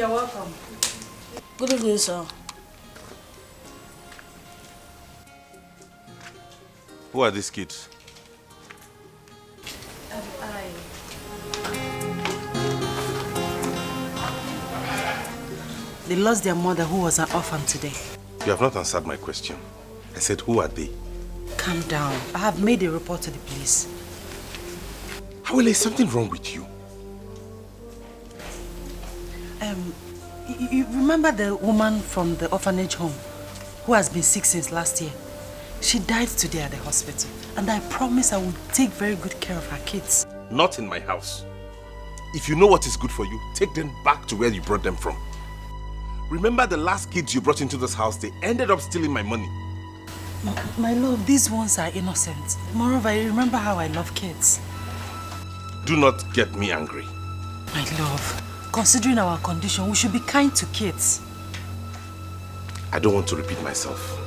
You're welcome. Good evening, sir. Who are these kids? They lost their mother who was an orphan today. You have not answered my question. I said, who are they? Calm down. I have made a report to the police. Hawele, is something wrong with you? You remember the woman from the orphanage home who has been sick since last year? She died today at the hospital, and I promise I will take very good care of her kids. Not in my house. If you know what is good for you, take them back to where you brought them from. Remember the last kids you brought into this house, they ended up stealing my money. My love, these ones are innocent. Moreover, I remember how I love kids. Do not get me angry. My love, considering our condition, we should be kind to kids. I don't want to repeat myself.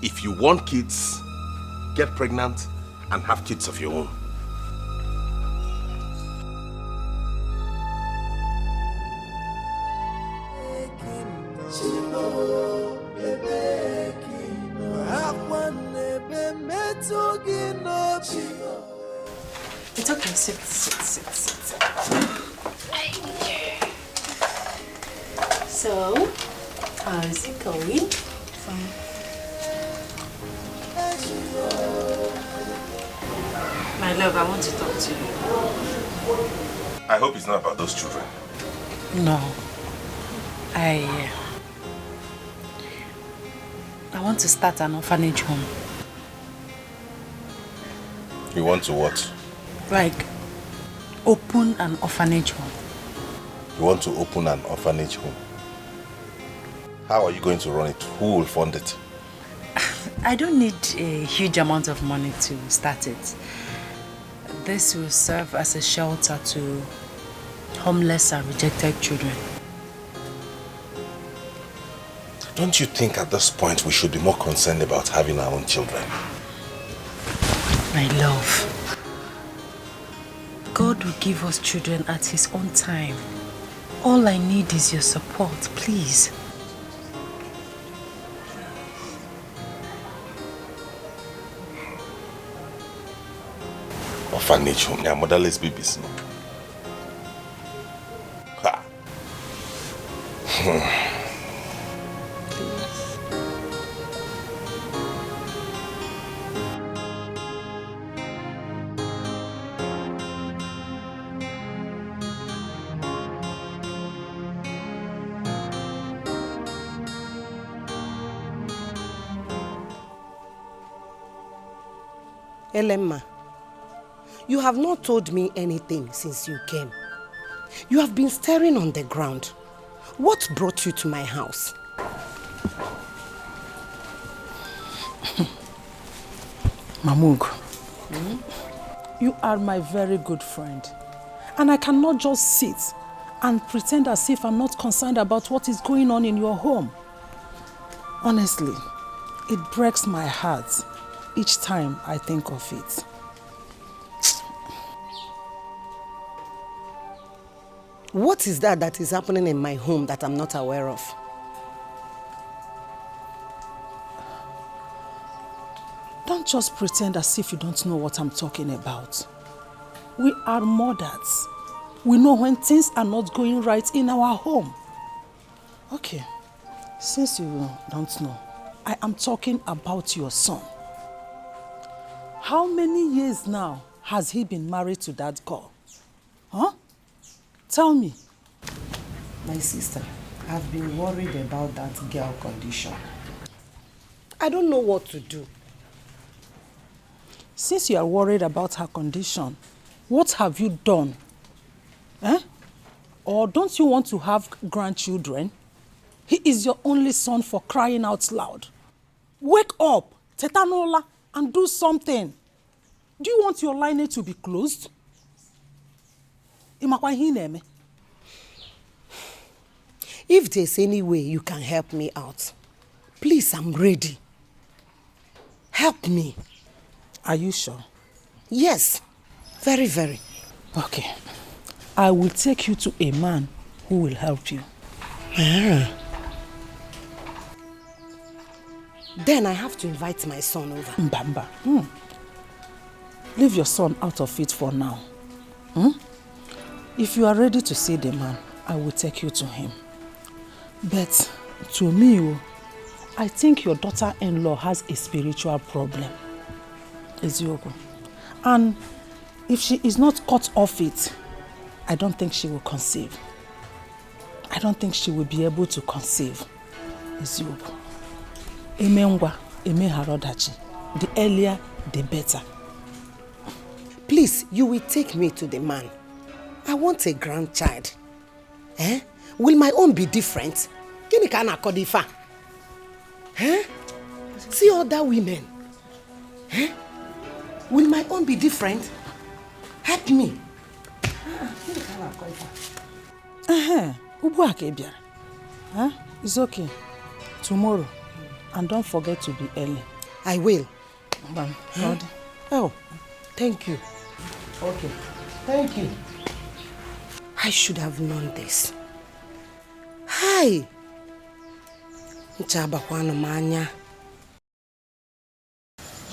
If you want kids, get pregnant and have kids of your own. It's okay, sit. So, how is it going? Fine. My love, I want to talk to you. I hope it's not about those children. No. I want to start an orphanage home. You want to what? Like, open an orphanage home. You want to open an orphanage home? How are you going to run it? Who will fund it? I don't need a huge amount of money to start it. This will serve as a shelter to homeless and rejected children. Don't you think at this point we should be more concerned about having our own children? My love, God will give us children at His own time. All I need is your support, please. Orphanage home, yeah, motherless babies. No? Ha. Elemma, you have not told me anything since you came. You have been staring on the ground. What brought you to my house? Mamug, you are my very good friend. And I cannot just sit and pretend as if I'm not concerned about what is going on in your home. Honestly, it breaks my heart each time I think of it. What is that is happening in my home that I'm not aware of? Don't just pretend as if you don't know what I'm talking about. We are mothers. We know when things are not going right in our home. Okay, since you don't know, I am talking about your son. How many years now has he been married to that girl? Huh? Tell me. My sister, I've been worried about that girl condition. I don't know what to do. Since you are worried about her condition, what have you done? Eh? Or don't you want to have grandchildren? He is your only son, for crying out loud. Wake up, Tetanola, and do something. Do you want your lineage to be closed? If there's any way you can help me out, please, I'm ready. Help me. Are you sure? Yes, very, very. Okay. I will take you to a man who will help you. Then I have to invite my son over. Mbamba. Leave your son out of it for now. If you are ready to see the man, I will take you to him. But to me, I think your daughter-in-law has a spiritual problem. Eziogo. And if she is not cut off it, I don't think she will conceive. I don't think she will be able to conceive. Eziogo. Emengwa, emeharodachi. The earlier, the better. Please, you will take me to the man. I want a grandchild. Will my own be different? Gini kana kodifa? See other women. Will my own be different? Help me. It's okay. Tomorrow. And don't forget to be early. I will. Oh, thank you. Okay. Thank you. I should have known this. Hi. Nchabakwano manya.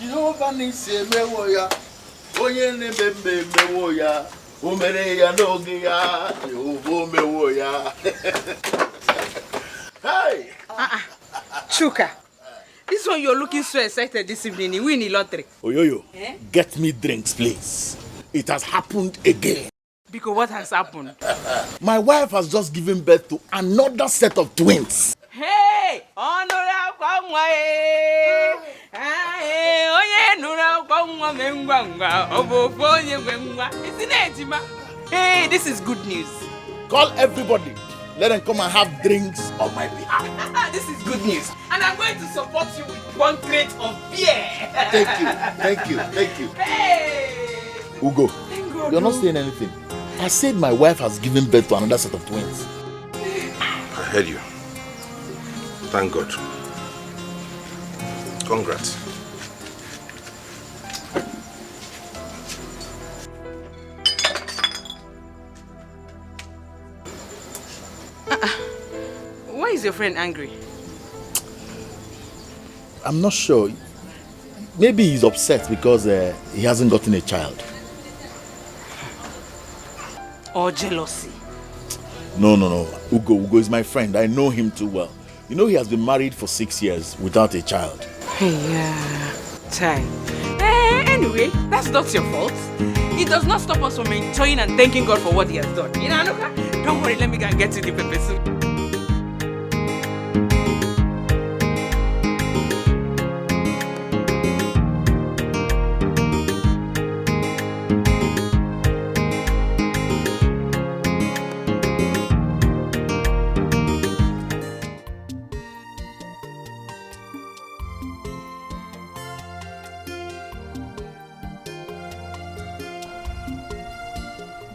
Jehovah nisi emewo ya. Onye nebembe emewo ya. Umere ya n'oge ya. Jehovah emewo ya. Hey. Chuka. This one you're looking so excited this evening. You win the lottery. Oyoyo, get me drinks, please. It has happened again. Because what has happened? My wife has just given birth to another set of twins. Hey! Hey, this is good news. Call everybody. Let them come and have drinks on my behalf. This is good news. And I'm going to support you with 1 crate of beer. Thank you. Hey! Ugo, God, you're not saying anything. I said my wife has given birth to another set of twins. I heard you. Thank God. Congrats. Why is your friend angry? I'm not sure. Maybe he's upset because he hasn't gotten a child. Or jealousy? No. Ugo is my friend. I know him too well. You know he has been married for 6 years without a child. Yeah, child. Anyway, that's not your fault. It does not stop us from enjoying and thanking God for what he has done. You know, don't worry, let me go and get to the pepper soup.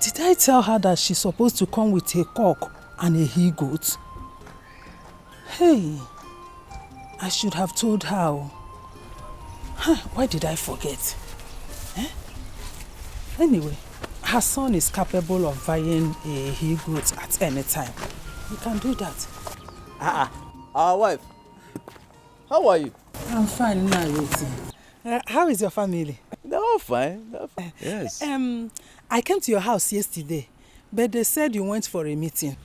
Did I tell her that she's supposed to come with a cock and a he-goat? Hey, I should have told her. Why did I forget? Anyway, her son is capable of buying a he-goat at any time. We can do that. Our wife. How are you? I'm fine now, waiting. How is your family? They're all fine. Yes. I came to your house yesterday, but they said you went for a meeting.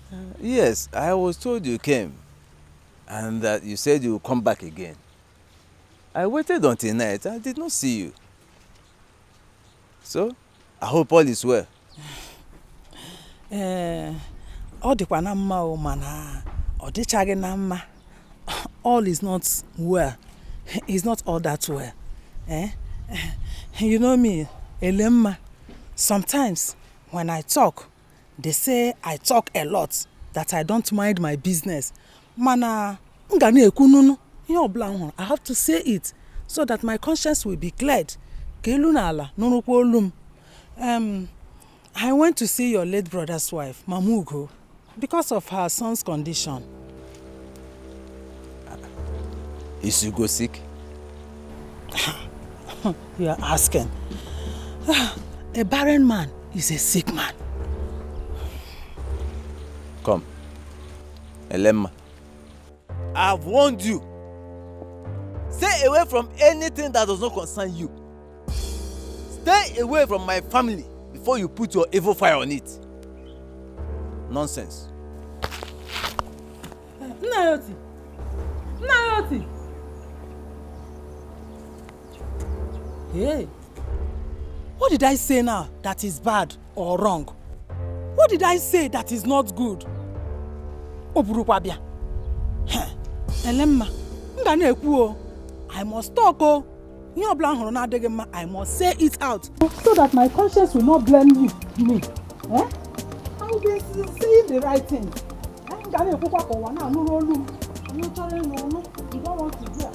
Yes, I was told you came, and that you said you would come back again. I waited until night. I did not see you. So, I hope all is well. All is not well. It's not all that well. You know me, Elemma. Sometimes when I talk, they say I talk a lot, that I don't mind my business. I have to say it so that my conscience will be cleared. I went to see your late brother's wife, Mamugo, because of her son's condition. Is Ugo sick? You are asking. A barren man is a sick man. Come. Elema. I've warned you. Stay away from anything that does not concern you. Stay away from my family before you put your evil fire on it. Nonsense. Nayoti. Nayoti. Hey. What did I say now that is bad or wrong? What did I say that is not good? Oburukwabia. Elemma, nga na-ekwu o. I must talk o. Ihe ọbụla hụrụ na-adịghị mma, I must say it out. So that my conscience will not blame me. Eh? I will be saying the right thing. Nga na-ekwukwa ka ụwa na-anụrụ olu m. You don't want to hear.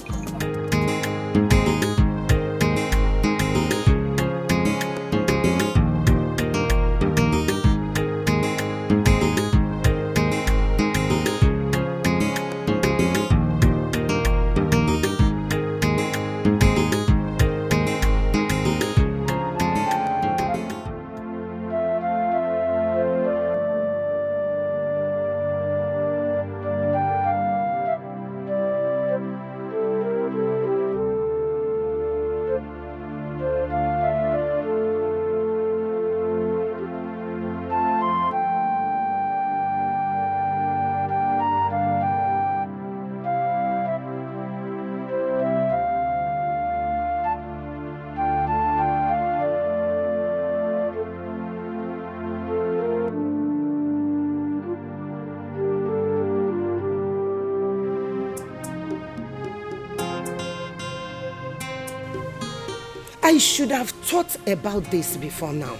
I should have thought about this before now.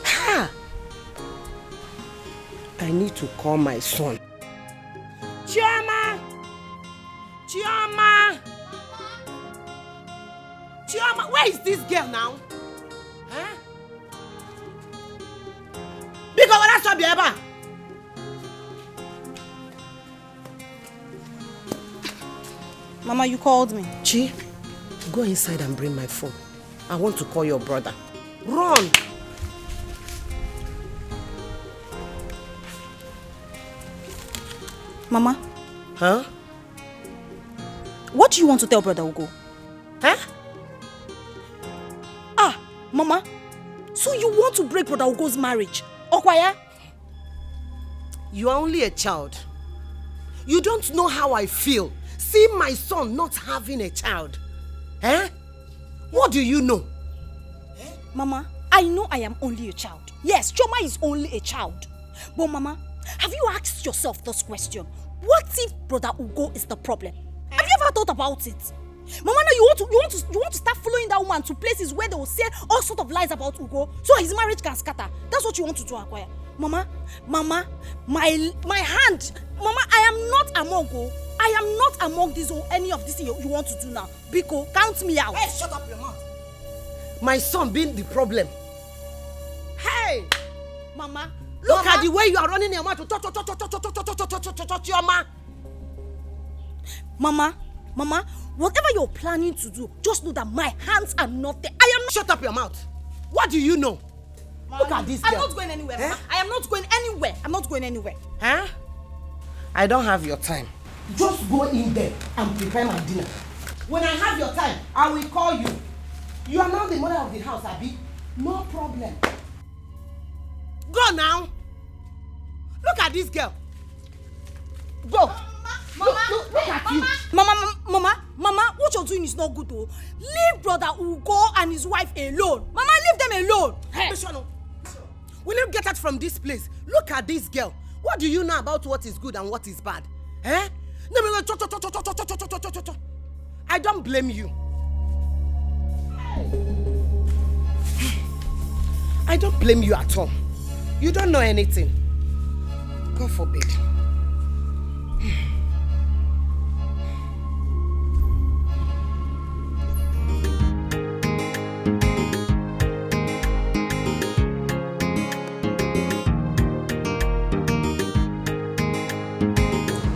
Ha! I need to call my son. Chioma! Chioma! Chioma, where is this girl now? Huh? Because when I saw Biaba. Mama, you called me. Chi, go inside and bring my phone. I want to call your brother. Run! Mama? Huh? What do you want to tell Brother Ugo? Huh? Ah, Mama. So you want to break Brother Ugo's marriage? Okwaya? You are only a child. You don't know how I feel. See my son not having a child. Eh? What do you know? Mama, I know I am only a child. Yes, Choma is only a child. But Mama, have you asked yourself this question? What if Brother Ugo is the problem? Have you ever thought about it? Mama, now you want to start following that woman to places where they will say all sort of lies about Ugo, so his marriage can scatter. That's what you want to do, Akwaya. Mama, my hand. Mama, I am not among Ugo. I am not among this or any of this you want to do now. Biko, count me out. Hey, shut up your mouth. My son being the problem. Hey! Mama, look at the way you are running your mouth to touch your ma. Mama, whatever you're planning to do, just know that my hands are not there. I am not. Shut up your mouth. What do you know? Mama, look at this girl. I'm not going anywhere, Mama. I am not going anywhere. I'm not going anywhere. Huh? I don't have your time. Just go in there and prepare my dinner. When I have your time, I will call you. You are now the mother of the house, Abi. No problem. Go now. Look at this girl. Go. Mama, look at you. Mama, what you're doing is not good though. Leave Brother Ugo and his wife alone. Mama, leave them alone. Hey. Will you get out from this place? Look at this girl. What do you know about what is good and what is bad? Eh? I don't blame you. I don't blame you at all. You don't know anything. God forbid.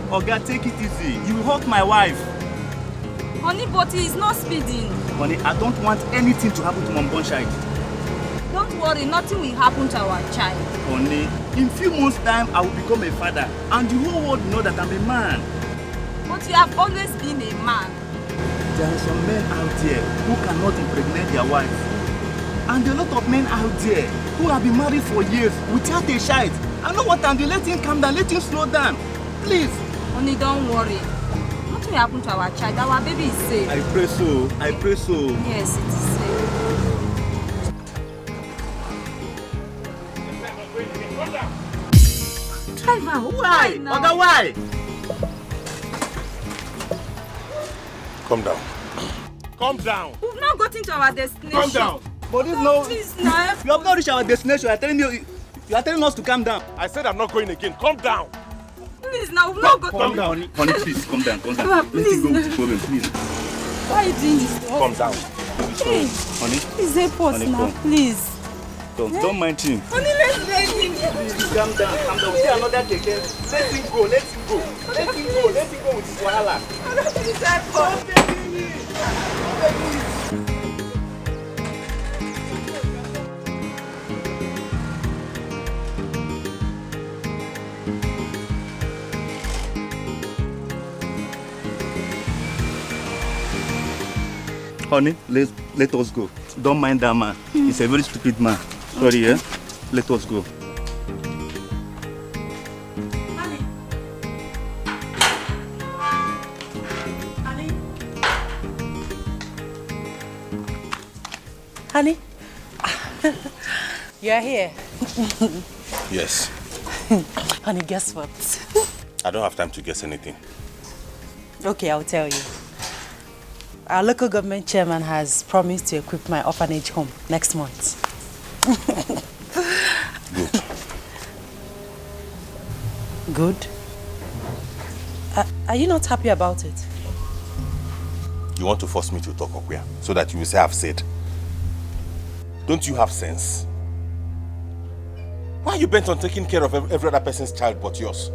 Oga, take it easy. You will hurt my wife. Honey, but he is not speeding. Honey, I don't want anything to happen to Mom Bonshide. Don't Don't worry, nothing will happen to our child. Honey, in few months' time, I will become a father. And the whole world know that I'm a man. But you have always been a man. There are some men out there who cannot impregnate their wife. And there are a lot of men out there who have been married for years without a child. I know what I'm doing. Let him calm down. Let him slow down. Please. Honey, don't worry. Nothing will happen to our child. Our baby is safe. I pray so. I pray so. Yes, it is safe. Driver, Why? Oga, why? Calm down. Calm down. We've not gotten to our destination. Calm down. But this no. Please, now. You have not reached our destination. You are telling us to calm down. I said I'm not going again. Calm down. Please, now. We've not gotten. Calm down, honey. Please, calm down. Calm down. Papa, Let please, me go with now. the problem, please. Why are you doing this? Calm down. Hey, Honey, please help us Honey, now, come. please. don't mind him. Honey, let's beg him. Please, calm down, calm down. We see another keke. Let him go. Let him go. Let him go. Let him go with his wahala. Please help us. Honey, let us go. Don't mind that man. He's a very stupid man. Sorry, yeah? Let us go. Honey. Honey. Honey. You're here. Yes. Honey, guess what? I don't have time to guess anything. Okay, I'll tell you. Our local government chairman has promised to equip my orphanage home next month. Good. Good? Are you not happy about it? You want to force me to talk, Okuya, so that you will say I've said. Don't you have sense? Why are you bent on taking care of every other person's child but yours?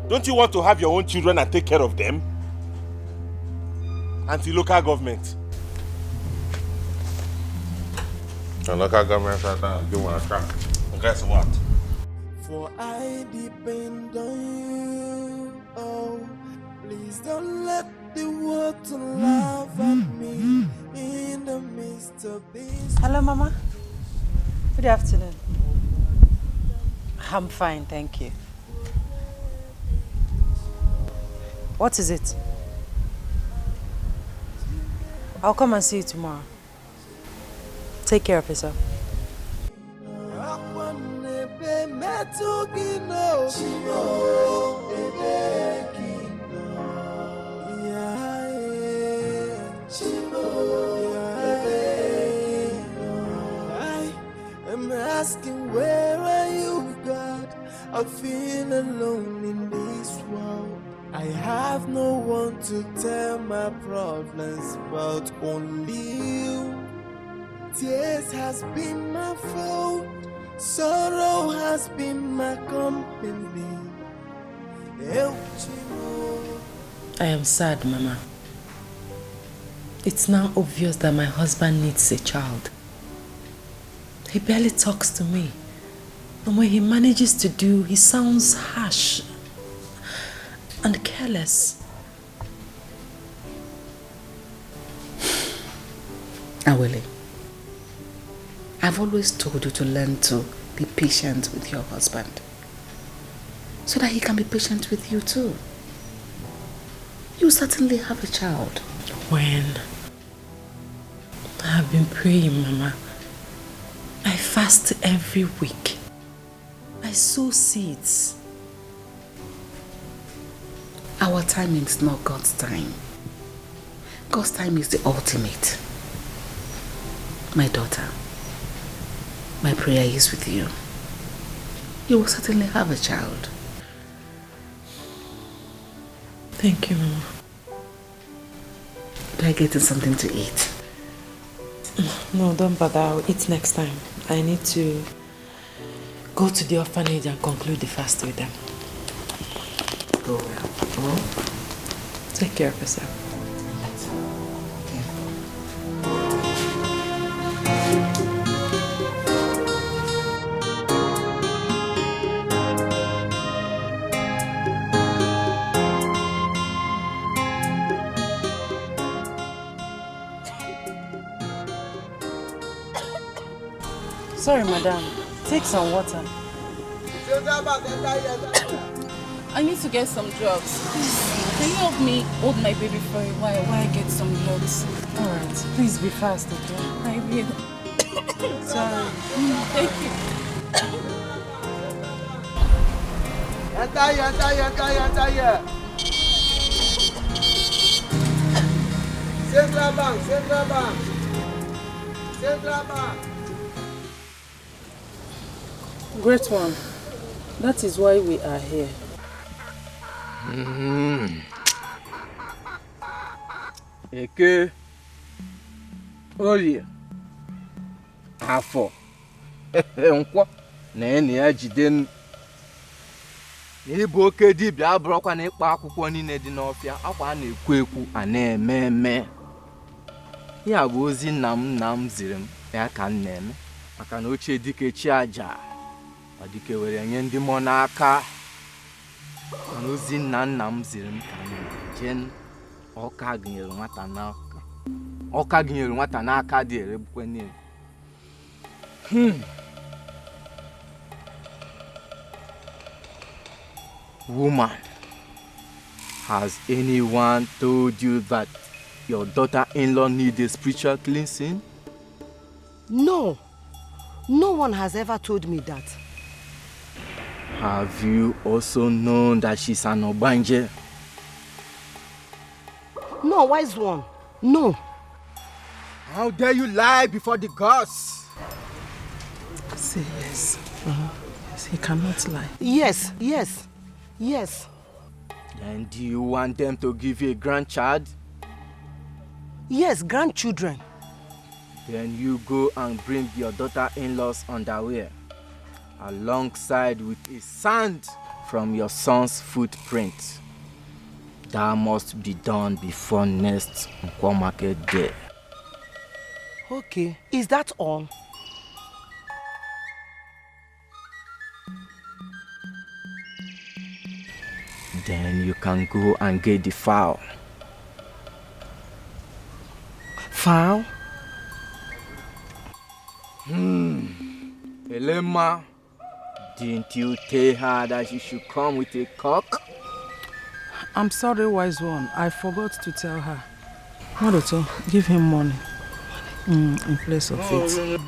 Don't you want to have your own children and take care of them? Anti-local government. The local government do want to track. And guess what? For I depend on you. Oh, please don't let the world to laugh at me in the midst of this. Hello, Mama. Good afternoon. I'm fine, thank you. What is it? I'll come and see you tomorrow. Take care of yourself. I'm asking, where are you, God? I feel alone in this world. I have no one to tell my problems but only you. Tears has been my fault, sorrow has been my company. I am sad, Mama. It's now obvious that my husband needs a child. He barely talks to me. And when he manages to do, he sounds harsh and careless. Awele, I've always told you to learn to be patient with your husband so that he can be patient with you too. You certainly have a child. When? I've been praying, Mama. I fast every week. I sow seeds. Our timing is not God's time. God's time is the ultimate. My daughter, my prayer is with you. You will certainly have a child. Thank you, Mama. Do I get something to eat? No, don't bother. I'll eat next time. I need to go to the orphanage and conclude the fast with them. Go well. Take care of yourself. Sorry, madam. Take some water. I need to get some drugs. Please, can you help me hold my baby for a while I get some drugs? Alright, please be fast, okay? I will. Sorry. Thank you. Enter. Central Bank. Great one. That is why we are here. Eke, Olie, Afọ, Nkwọ, na enyi ya jide n'ịbụ oke dibịa abụrụkwa na ịkpa akwụkwọ niile dị n'ọfịa akwa a na-ekwu ekwu a na-eme eme. Ya bụ ozi nna m ziri m ya ka m na-eme maka na ochie dike chi aja ọ dike were nye ndị mmụọ n'aka. Mana ozi nna m ziri m ka m na-eje ọka gụnyere nwata n'aka dị erebukwe niile. Woman, has anyone told you that your daughter-in-law needs a spiritual cleansing? No. No one has ever told me that. Have you also known that she's an Obanje? No, wise one. No. How dare you lie before the gods? Say yes. Yes, he cannot lie. Yes. Then do you want them to give you a grandchild? Yes, grandchildren. Then you go and bring your daughter-in-law's underwear alongside with a sand from your son's footprint. That must be done before next Nkwo market day. Okay, is that all? Then you can go and get the fowl. Fowl? Elema, didn't you tell her that she should come with a cock? I'm sorry, wise one. I forgot to tell her. Maroto, give him money. In place of it.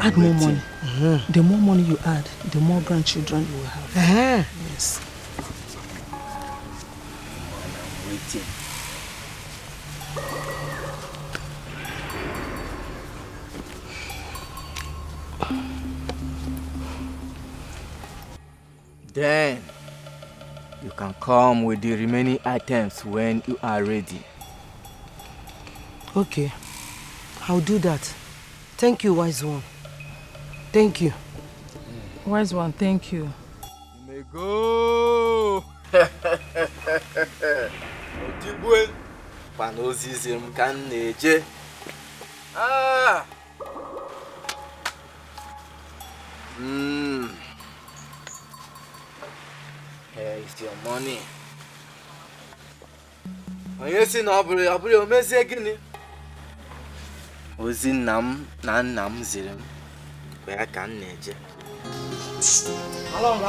Add more money. The more money you add, the more grandchildren you will have. Yes. I'm waiting. Then you can come with the remaining items when you are ready. Okay, I'll do that. Thank you, wise one. Thank you. Wise one, thank you. You may go. Otibwe, panozizim kan neje. Here is your money. Onye si na ọbụrụ omezie gịnị? Ozi nna m ziri m ya ka m na-eje. Along.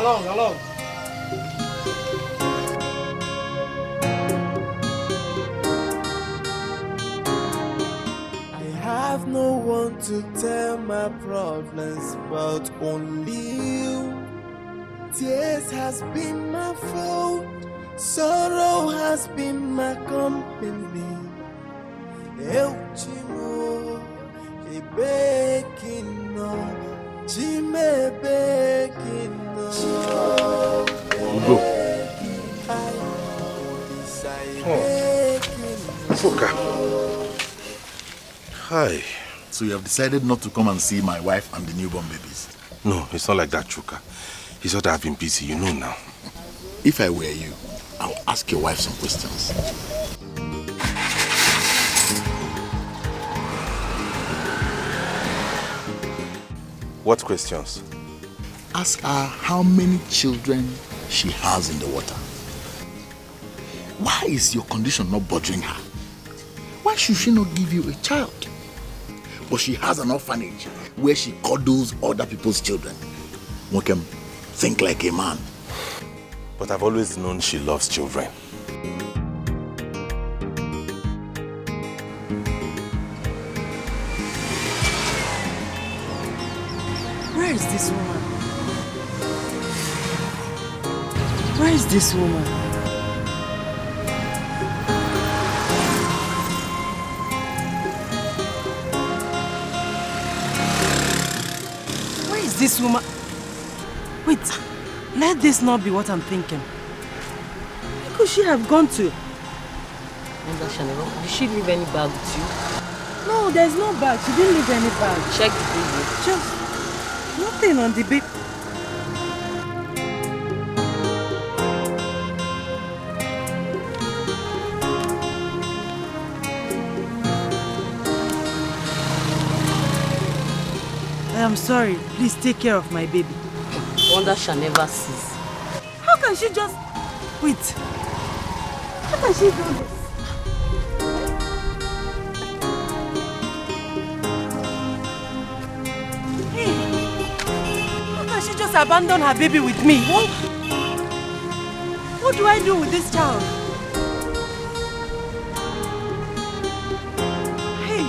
I have no one to tell my problems but only you. Tears has been my fault, sorrow has been my company. El Chimo, a baking no, Jime baking no. Go. Fuka. Hi. So you have decided not to come and see my wife and the newborn babies? No, it's not like that, Chuka. It's not that I've been busy, you know now. If I were you, I'll ask your wife some questions. What questions? Ask her how many children she has in the water. Why is your condition not bothering her? Why should she not give you a child? But she has an orphanage where she cuddles other people's children. One can think like a man. But I've always known she loves children. Where is this woman? Where is this woman? Where is this woman? Wait, let this not be what I'm thinking. Where could she have gone to? Did she leave any bag with you? No, there's no bag. She didn't leave any bag. Check the baby. Just nothing on the baby. I am sorry. Please take care of my baby. Wonder shall never cease. How can she just... Wait. How can she do this? Hey. How can she just abandon her baby with me? What do I do with this child? Hey.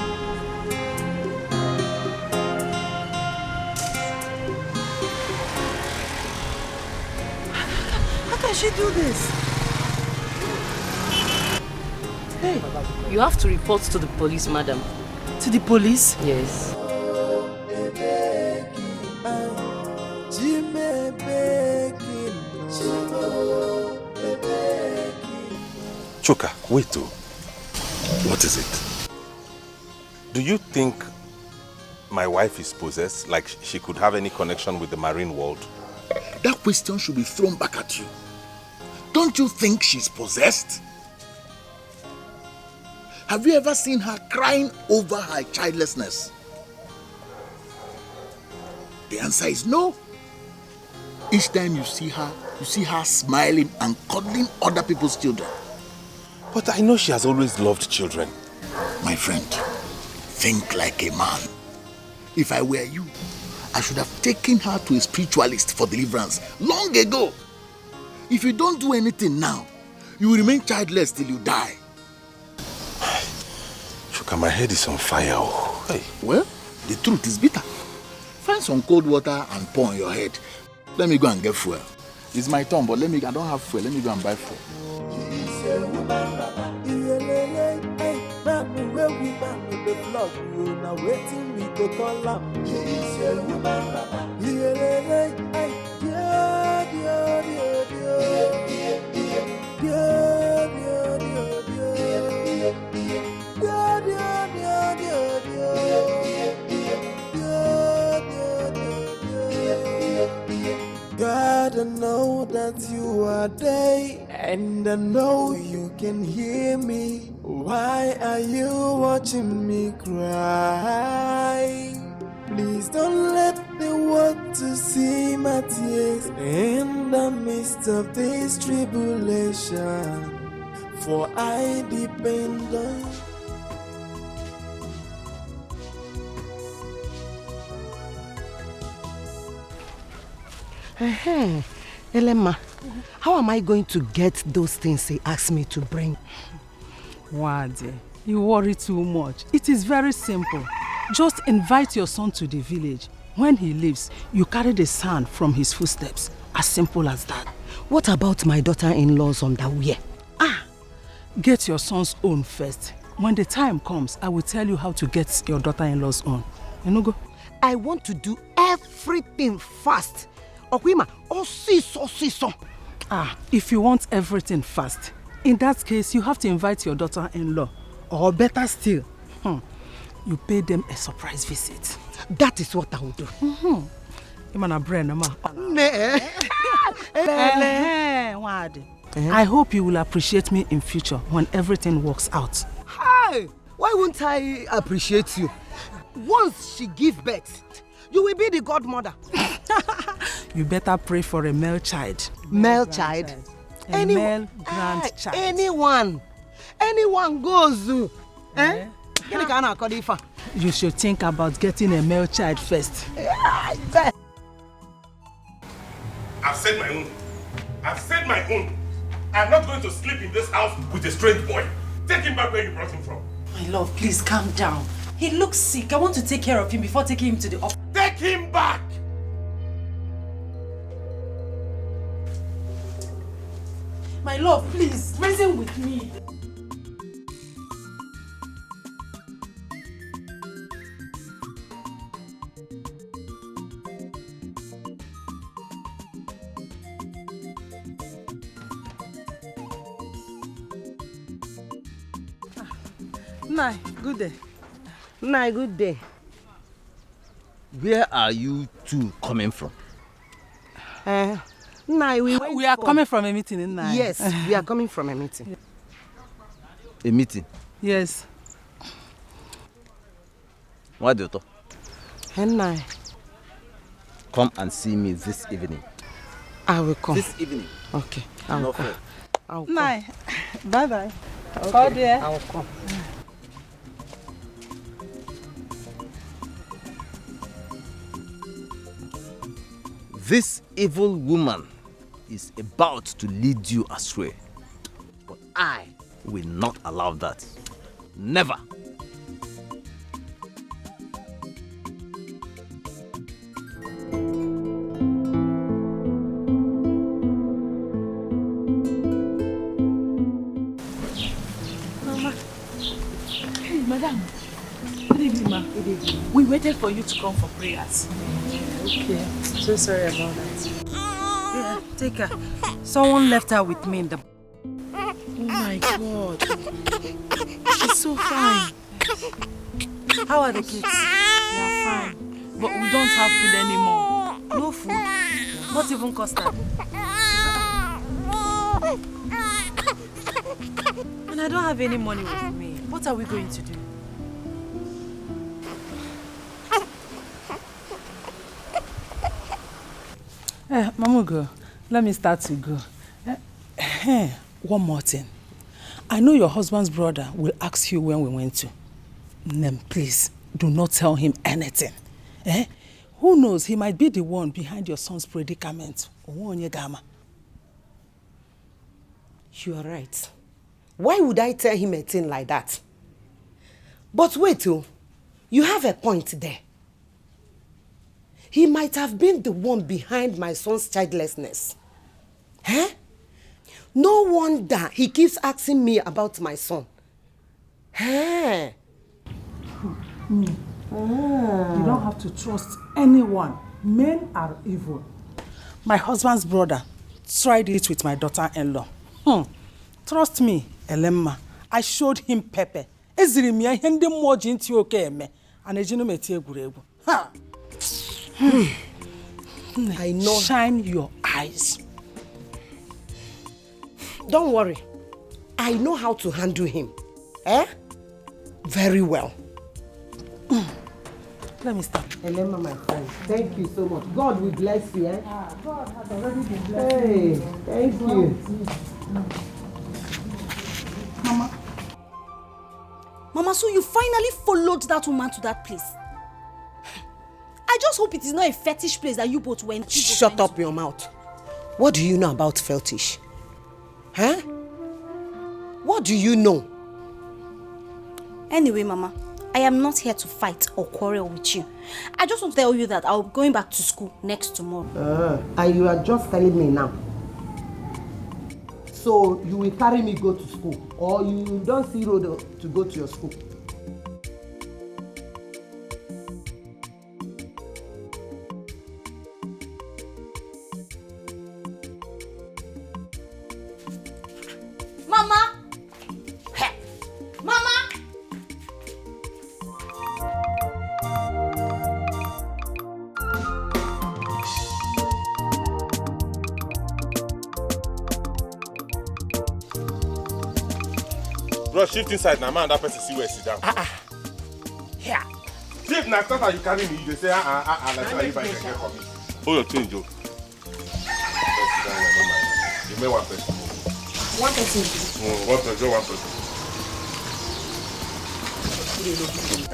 How can she do this? Hey, you have to report to the police, madam. To the police? Yes. Chuka, wait though. What is it? Do you think my wife is possessed? Like she could have any connection with the marine world? That question should be thrown back at you. Don't you think she's possessed? Have you ever seen her crying over her childlessness? The answer is no. Each time you see her smiling and cuddling other people's children. But I know she has always loved children. My friend, think like a man. If I were you, I should have taken her to a spiritualist for deliverance long ago. If you don't do anything now, you will remain childless till you die. Chuka, my head is on fire. Oh. Hey. Well, the truth is bitter. Find some cold water and pour on your head. Let me go and get fuel. It's my turn, but I don't have fuel. Let me go and buy fuel. God, I know that you are there, and I know you can hear me. Why are you watching me cry? Please don't let the world to see my tears in the midst of this tribulation, for I depend on you. Elema, how am I going to get those things he asked me to bring? Wade, you worry too much. It is very simple. Just invite your son to the village. When he leaves, you carry the sand from his footsteps. As simple as that. What about my daughter-in-law's underwear? Get your son's own first. When the time comes, I will tell you how to get your daughter-in-law's own. You know, go. I want to do everything fast. Okwima, so. If you want everything fast, in that case, you have to invite your daughter-in-law. Or better still, you pay them a surprise visit. That is what I will do. Imana brain, ma. I hope you will appreciate me in future when everything works out. Hi! Why won't I appreciate you? Once she gives birth, you will be the godmother. You better pray for a male child. Male child? Male grandchild. Anyone goes. Eh? You should think about getting a male child first. I've said my own. I'm not going to sleep in this house with a strange boy. Take him back where you brought him from. My love, please calm down. He looks sick. I want to take care of him before taking him to the office. Take him back! My love, please, reason with me. Nai, good day. Nai, good day. Where are you two coming from? Nai, we are coming from a meeting in Nai. Yes, we are coming from a meeting. A meeting? Yes. What do you talk? Nai. Come and see me this evening. I will come. This evening? Okay, I will come. Nai, bye-bye. Okay, Call there. I will come. This evil woman is about to lead you astray. But I will not allow that. Never. Mama. Hey, madam. Good evening, ma. Good evening. We waited for you to come for prayers. Okay. So sorry about that. Yeah, take her. Someone left her with me in the... Oh my God. She's so fine. How are the kids? They are fine. But we don't have food anymore. No food? Not even custard? And I don't have any money with me. What are we going to do? Mamugo, let me start to go. One more thing. I know your husband's brother will ask you when we went to. Then please, do not tell him anything. Who knows, he might be the one behind your son's predicament. You are right. Why would I tell him a thing like that? But wait, you have a point there. He might have been the one behind my son's childlessness. No wonder he keeps asking me about my son. You don't have to trust anyone. Men are evil. My husband's brother tried it with my daughter-in-law. Trust me, Elemma. I showed him pepper. I know. Shine your eyes. Don't worry. I know how to handle him. Very well. Let me start. Elema, my friend, thank you so much. God will bless you. God has already been blessing. Hey, thank you. Mama, so you finally followed that woman to that place? I just hope it is not a fetish place that you both went to. Shut up your mouth. What do you know about fetish? What do you know? Anyway, Mama, I am not here to fight or quarrel with you. I just want to tell you that I'll be going back to school next tomorrow. And you are just telling me now. So you will carry me go to school, or you don't see road to go to your school? Mama! Mama! No, shift inside now, man. That person see where sit down. Here. Shift now, after you carry me, you say, like that, you buy the for me. Hold your change, Joe. Give me one person. One person. One person, one person.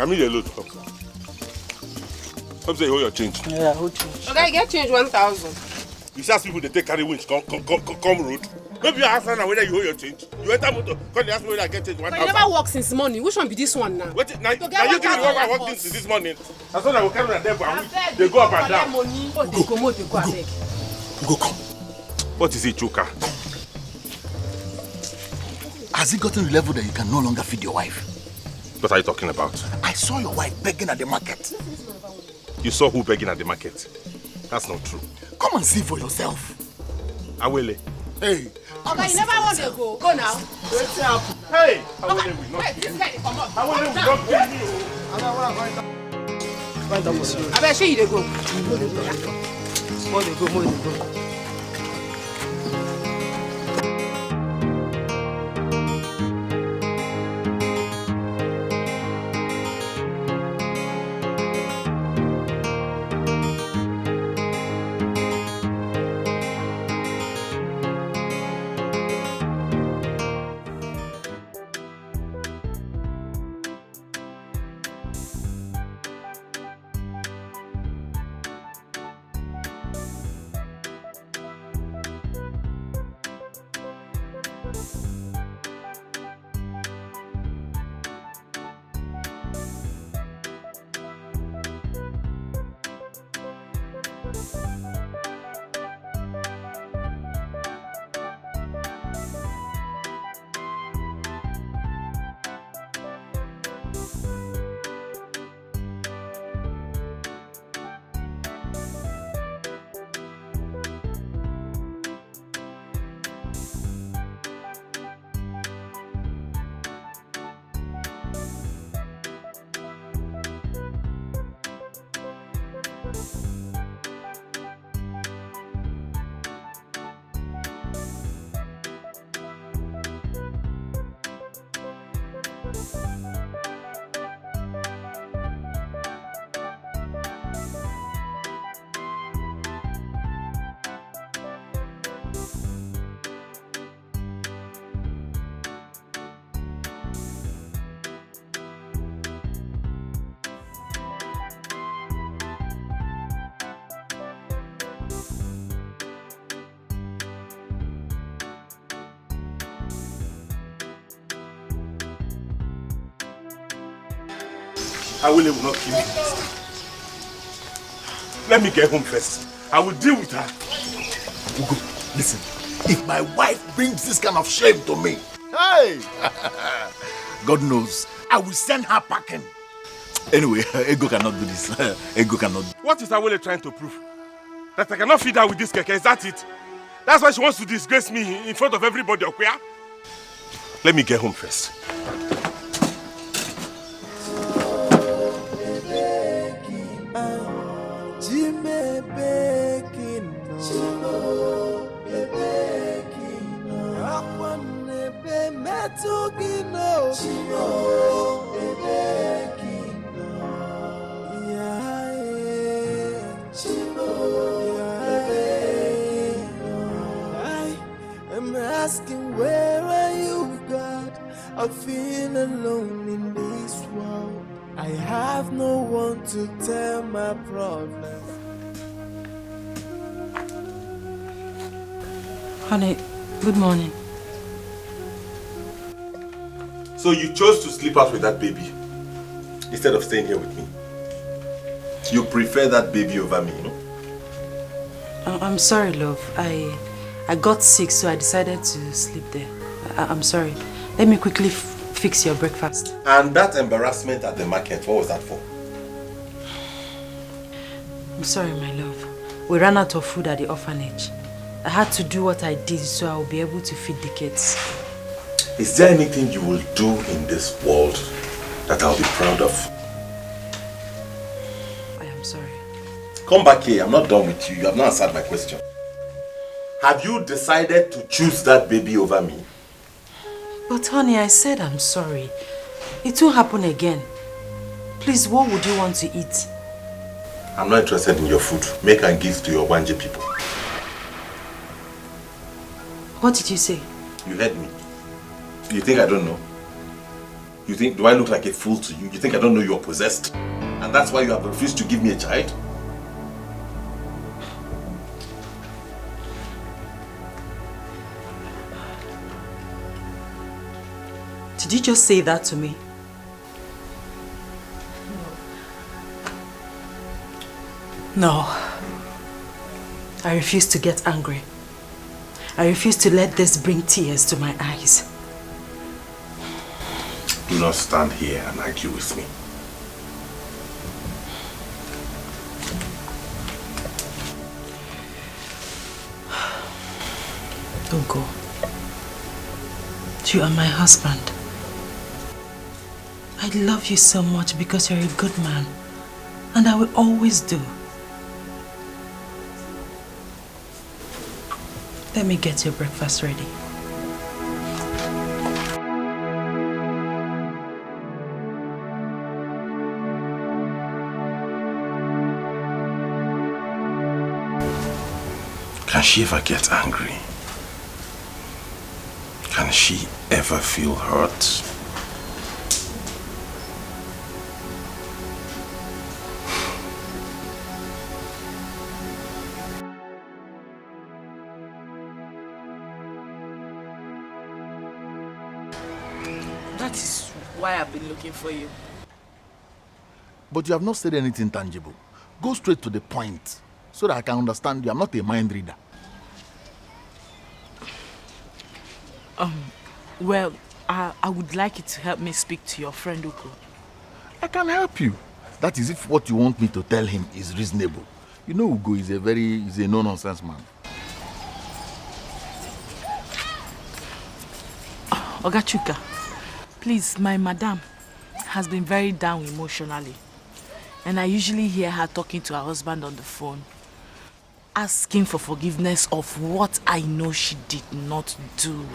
I mean, the load. Come say, hold your change. Yeah, hold change. Okay, get change 1,000. You see, as people they take carry winch, come road. Maybe you ask now whether you hold your change. You enter motor, come they ask me whether I get change 1,000. But you never work since morning. Which one be this one now? Wait, now you give me one I work since this morning. That's why I will carry them and they go up and down. Go, come. What is it, Choker? Has it gotten to the level that you can no longer feed your wife? What are you talking about? I saw your wife begging at the market. You saw who begging at the market? That's not true. Come and see for yourself. Awele. Hey. Okay, you never want to go. Go now. Hey. Awele will not give me. Awele will not give me. I bet she they go. More they go. Awele will not kill me. Let me get home first. I will deal with her. Ugo, listen. If my wife brings this kind of shame to me, hey! God knows, I will send her packing. Anyway, Ego cannot do this. Ego cannot do. What is Awele trying to prove? That I cannot feed her with this keke, is that it? That's why she wants to disgrace me in front of everybody, okay? Let me get home first. I'm asking, where are you, God? I feel alone in this world. I have no one to tell my problems. Honey, good morning. So you chose to sleep out with that baby instead of staying here with me? You prefer that baby over me, no? I'm sorry, love. I got sick, so I decided to sleep there. I'm sorry. Let me quickly fix your breakfast. And that embarrassment at the market, what was that for? I'm sorry, my love. We ran out of food at the orphanage. I had to do what I did so I will be able to feed the kids. Is there anything you will do in this world that I'll be proud of? I am sorry. Come back here. I'm not done with you. You have not answered my question. Have you decided to choose that baby over me? But honey, I said I'm sorry. It won't happen again. Please, what would you want to eat? I'm not interested in your food. Make and give to your Wanje people. What did you say? You heard me. You think I don't know? You think, do I look like a fool to you? You think I don't know you're possessed? And that's why you have refused to give me a child? Did you just say that to me? No. I refuse to get angry. I refuse to let this bring tears to my eyes. Do not stand here and argue with me. Don't go. You are my husband. I love you so much because you're a good man. And I will always do. Let me get your breakfast ready. Can she ever get angry? Can she ever feel hurt? That is why I've been looking for you. But you have not said anything tangible. Go straight to the point so that I can understand you. I'm not a mind reader. Well, I would like you to help me speak to your friend Uko. I can help you. That is if what you want me to tell him is reasonable. You know Ugo is a no-nonsense man. Ogachuka, please, my madam has been very down emotionally. And I usually hear her talking to her husband on the phone, asking for forgiveness of what I know she did not do.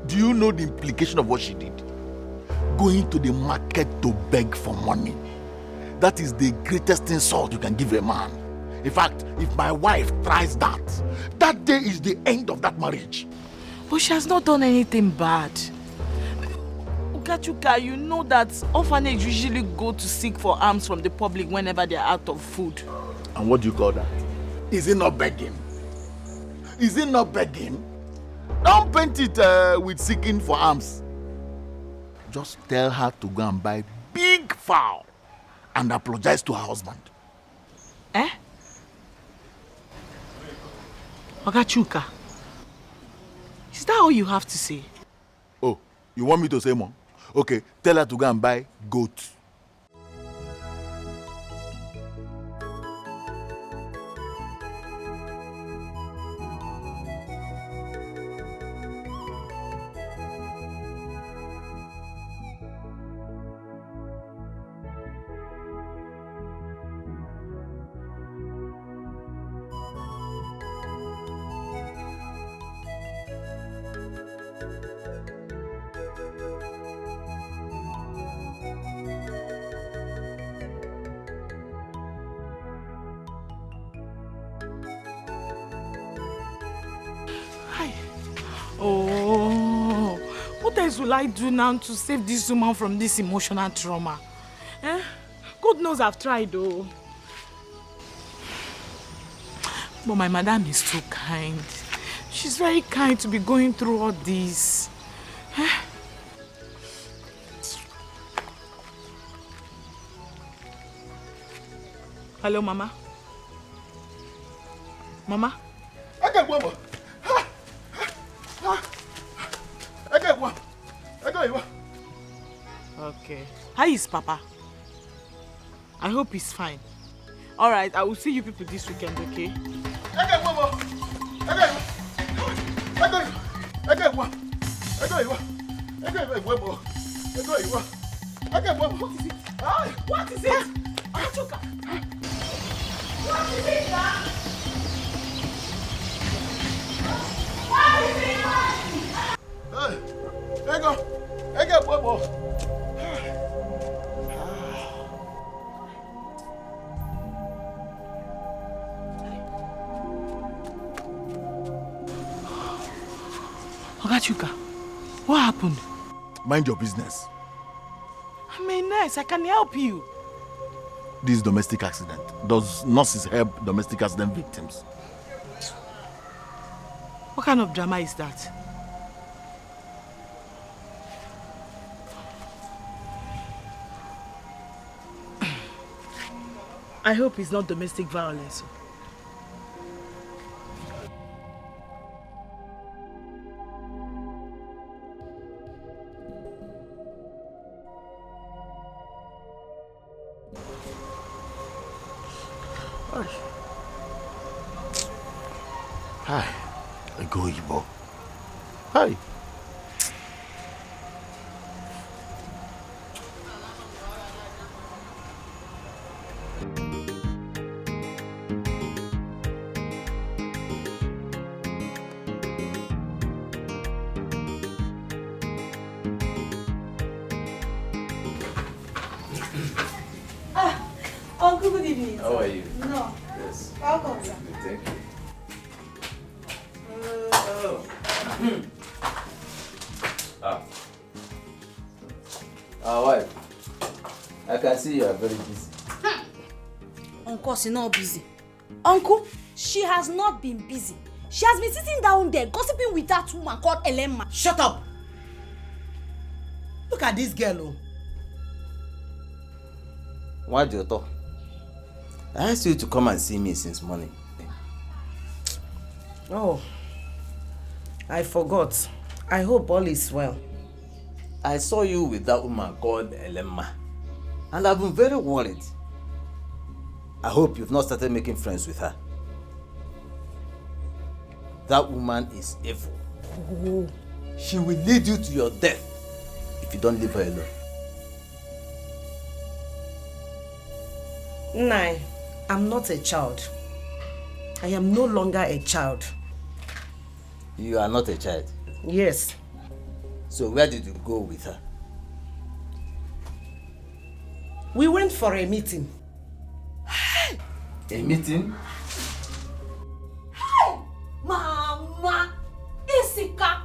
Do you know the implication of what she did? Going to the market to beg for money. That is the greatest insult you can give a man. In fact, if my wife tries that, that day is the end of that marriage. But she has not done anything bad. Okachuka, you know that orphanage usually go to seek for alms from the public whenever they are out of food. And what do you call that? Is it not begging? Is it not begging? Don't paint it with seeking for alms. Just tell her to go and buy big fowl and apologize to her husband. Eh? Okachuka, is that all you have to say? Oh, you want me to say more? Okay, tell her to go and buy goat. Oh, what else will I do now to save this woman from this emotional trauma? Eh? God knows I've tried though. But my madam is too kind. She's very kind to be going through all this. Eh? Hello, Mama? Mama? I got one more. Okay. How is Papa? I hope he's fine. Alright, I will see you people this weekend, okay? What is it? Achuka! What is it now? What is it? Hey! Ego, Bobo. Ogachuka, what happened? Mind your business. I'm a nurse, I can help you. This is domestic accident. Does nurses help domestic accident victims? What kind of drama is that? I hope it's not domestic violence. Hi, I go Igbo. Hi. Uncle, good evening. How are you? No. Yes. Welcome, sir. Thank you. Wife, I can see you are very busy. Uncle, she's not busy. Uncle, she has not been busy. She has been sitting down there gossiping with that woman called Elemma. Shut up! Look at this girl, oh. Why do you talk? I asked you to come and see me since morning. Oh, I forgot. I hope all is well. I saw you with that woman called Elemma, and I've been very worried. I hope you've not started making friends with her. That woman is evil. Oh. She will lead you to your death if you don't leave her alone. Nai, I'm not a child. I am no longer a child. You are not a child. Yes. So where did you go with her? We went for a meeting. A meeting? Hey! Mama! Isika!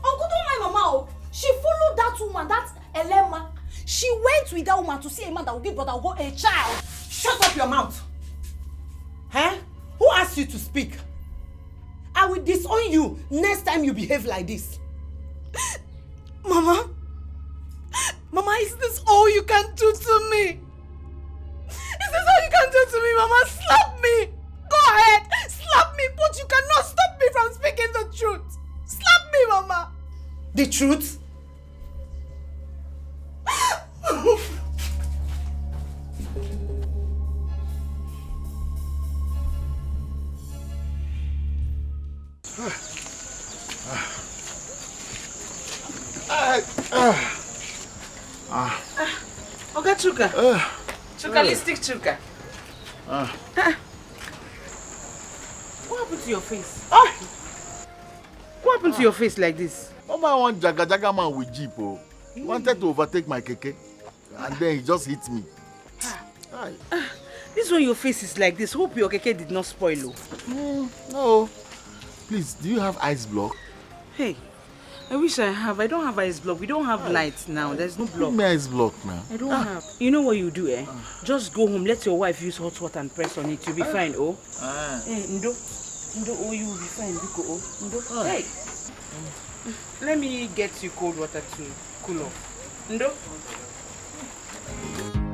Uncle, don't mind Mama. Oh. She followed that woman, that Elemma. She went with that woman to see a man that will give Brother Ugo a child. Shut up your mouth! Huh? Who asked you to speak? I will disown you next time you behave like this. Mama? Mama, is this all you can do to me? Is this all you can do to me, Mama? Slap me! Go ahead! Slap me, but you cannot stop me from speaking the truth! Slap me, Mama! The truth? Oga Chuka. Chuka, lipstick Chuka. What happened to your face? What happened to your face like this? Mama want jaga man with jeep. Oh. He wanted to overtake my keke. And then he just hit me. This one your face is like this. Hope your keke did not spoil. No. Please, do you have ice block? Hey, I wish I have. I don't have ice block. We don't have lights now. There's no block. Give me ice block now. I don't have. You know what you do, eh? Just go home. Let your wife use hot water and press on it. You'll be fine, oh. Hey, Ndo, oh, you will be fine. Biko, oh. Ndo, hey. Let me get you cold water to cool off. Ndo.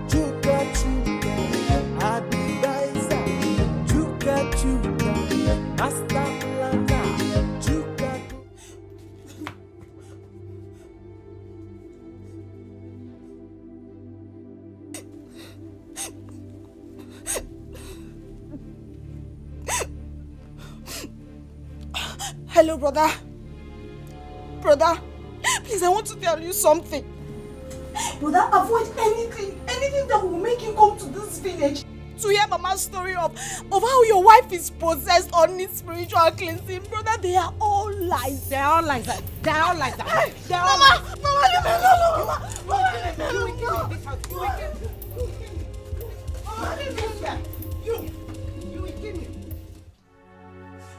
Chuka, advisor. Chuka, master planner. Chuka. Hello, brother. Brother, please, I want to tell you something. Brother, avoid anything that will make you come to this village to hear Mama's story of how your wife is possessed or needs spiritual cleansing. Brother, they are all lies. They're all lies. They're all lies. Hey, They're all Mama! lies. Mama, leave me alone! Mama, you will kill me in this house. You will kill me. Mama, leave me here. You will kill me.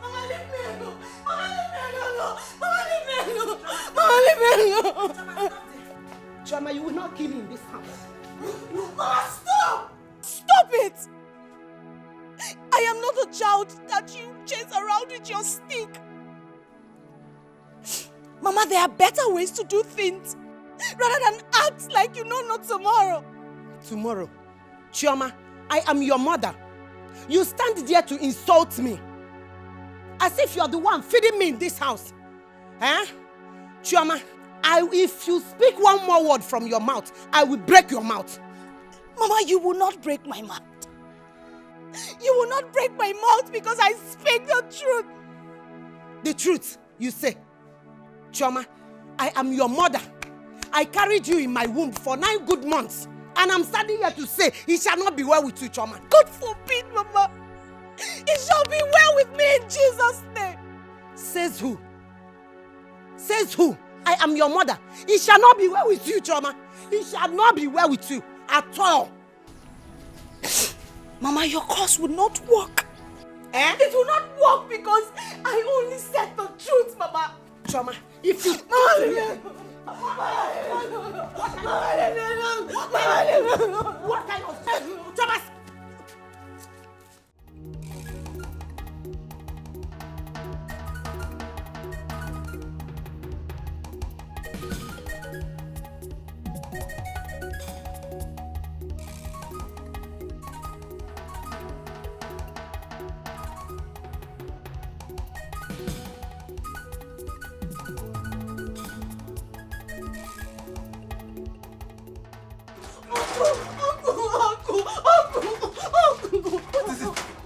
Mama, leave me alone! Mama, leave me alone! Mama, leave me alone! Mama, leave me alone! Chioma, you will not kill me in this house. Mama, stop! Stop it! I am not a child that you chase around with your stick. Mama, there are better ways to do things rather than act like you know not tomorrow. Tomorrow? Chioma, I am your mother. You stand there to insult me. As if you are the one feeding me in this house. Eh? Chioma, if you speak one more word from your mouth, I will break your mouth. Mama, you will not break my mouth. You will not break my mouth because I speak the truth. The truth, you say? Chioma, I am your mother. I carried you in my womb for 9 good months. And I'm standing here to say, it shall not be well with you, Chioma. God forbid, Mama. It shall be well with me in Jesus' name. Says who? Says who? I am your mother. It shall not be well with you, Chioma. It shall not be well with you at all. Mama, your curse will not work. Eh? It will not work because I only said the truth, Mama. Chioma, if you... What kind of... Chioma!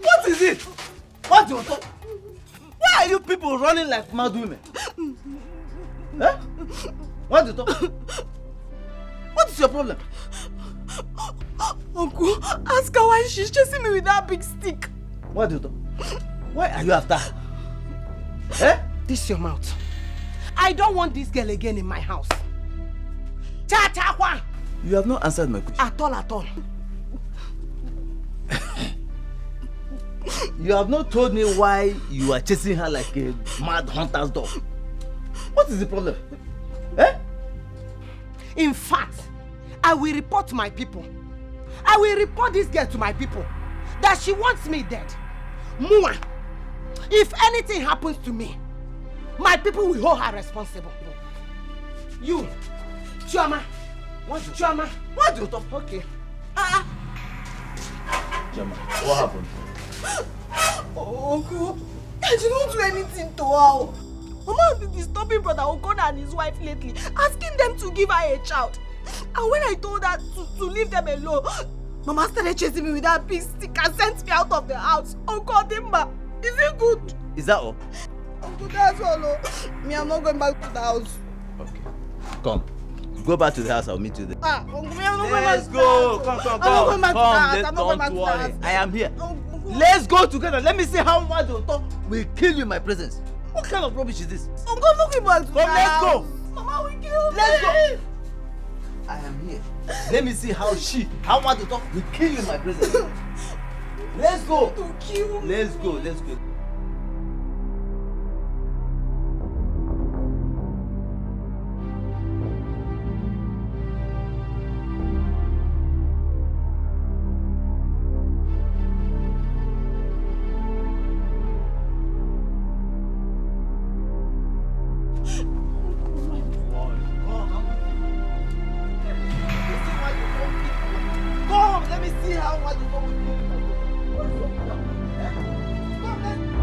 What is it? What do you talk? Why are you people running like mad women? Eh? What do you talk? What is your problem? Uncle, ask her why she's chasing me with that big stick. What do you talk? Why are you after her? Eh? This your mouth. I don't want this girl again in my house. Cha-cha-hua! You have not answered my question. At all, at all. You have not told me why you are chasing her like a mad hunter's dog. What is the problem? Eh? In fact, I will report to my people. I will report this girl to my people. That she wants me dead. Mua. If anything happens to me, my people will hold her responsible. You, Chioma. Chioma. What do you talk? Okay. Chioma, what happened? Oh, Uncle, I did not do anything to her. Mama has been disturbing Brother Okoda and his wife lately, asking them to give her a child. And when I told her to leave them alone, Mama started chasing me with that big stick and sent me out of the house. Uncle Dimba, is it good? Is that all? Uncle, that's all. Me, I'm not going back to the house. Okay. Come. Go back to the house. I'll meet you there. Uncle, me, I'm not going back Let's to go. the Come. house. I'm not going back to the house. I'm not going back Don't to the worry. house. I am here. Uncle. Let's go together. Let me see how much you talk will kill you in my presence. What kind of rubbish is this? Uncle, I'm not going back to the house. Let's go. Mama will kill me. Let's go. I am here. Let me see how much you talk will kill you in my presence. Let's go. To kill me. Let's go. Let's go. Come, let me see how much you talk with me. Come, let's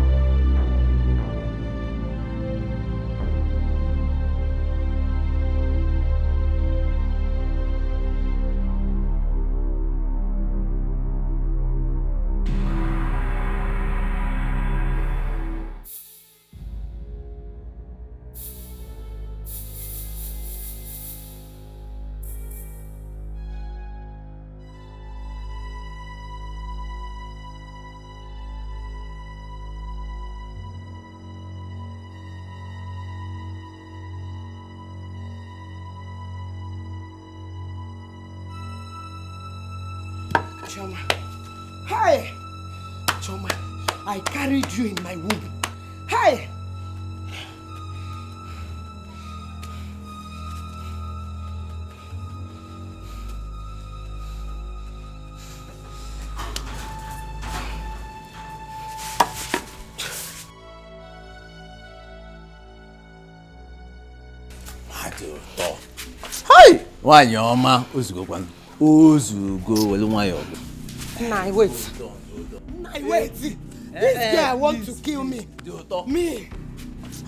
Choma. Hi! Choma, I carried you in my womb. Hi! Hi! Why your ma ozugo kwan? Ozugo wele nwayo. Nah, wait. Nah, wait. This guy want to kill me. Me.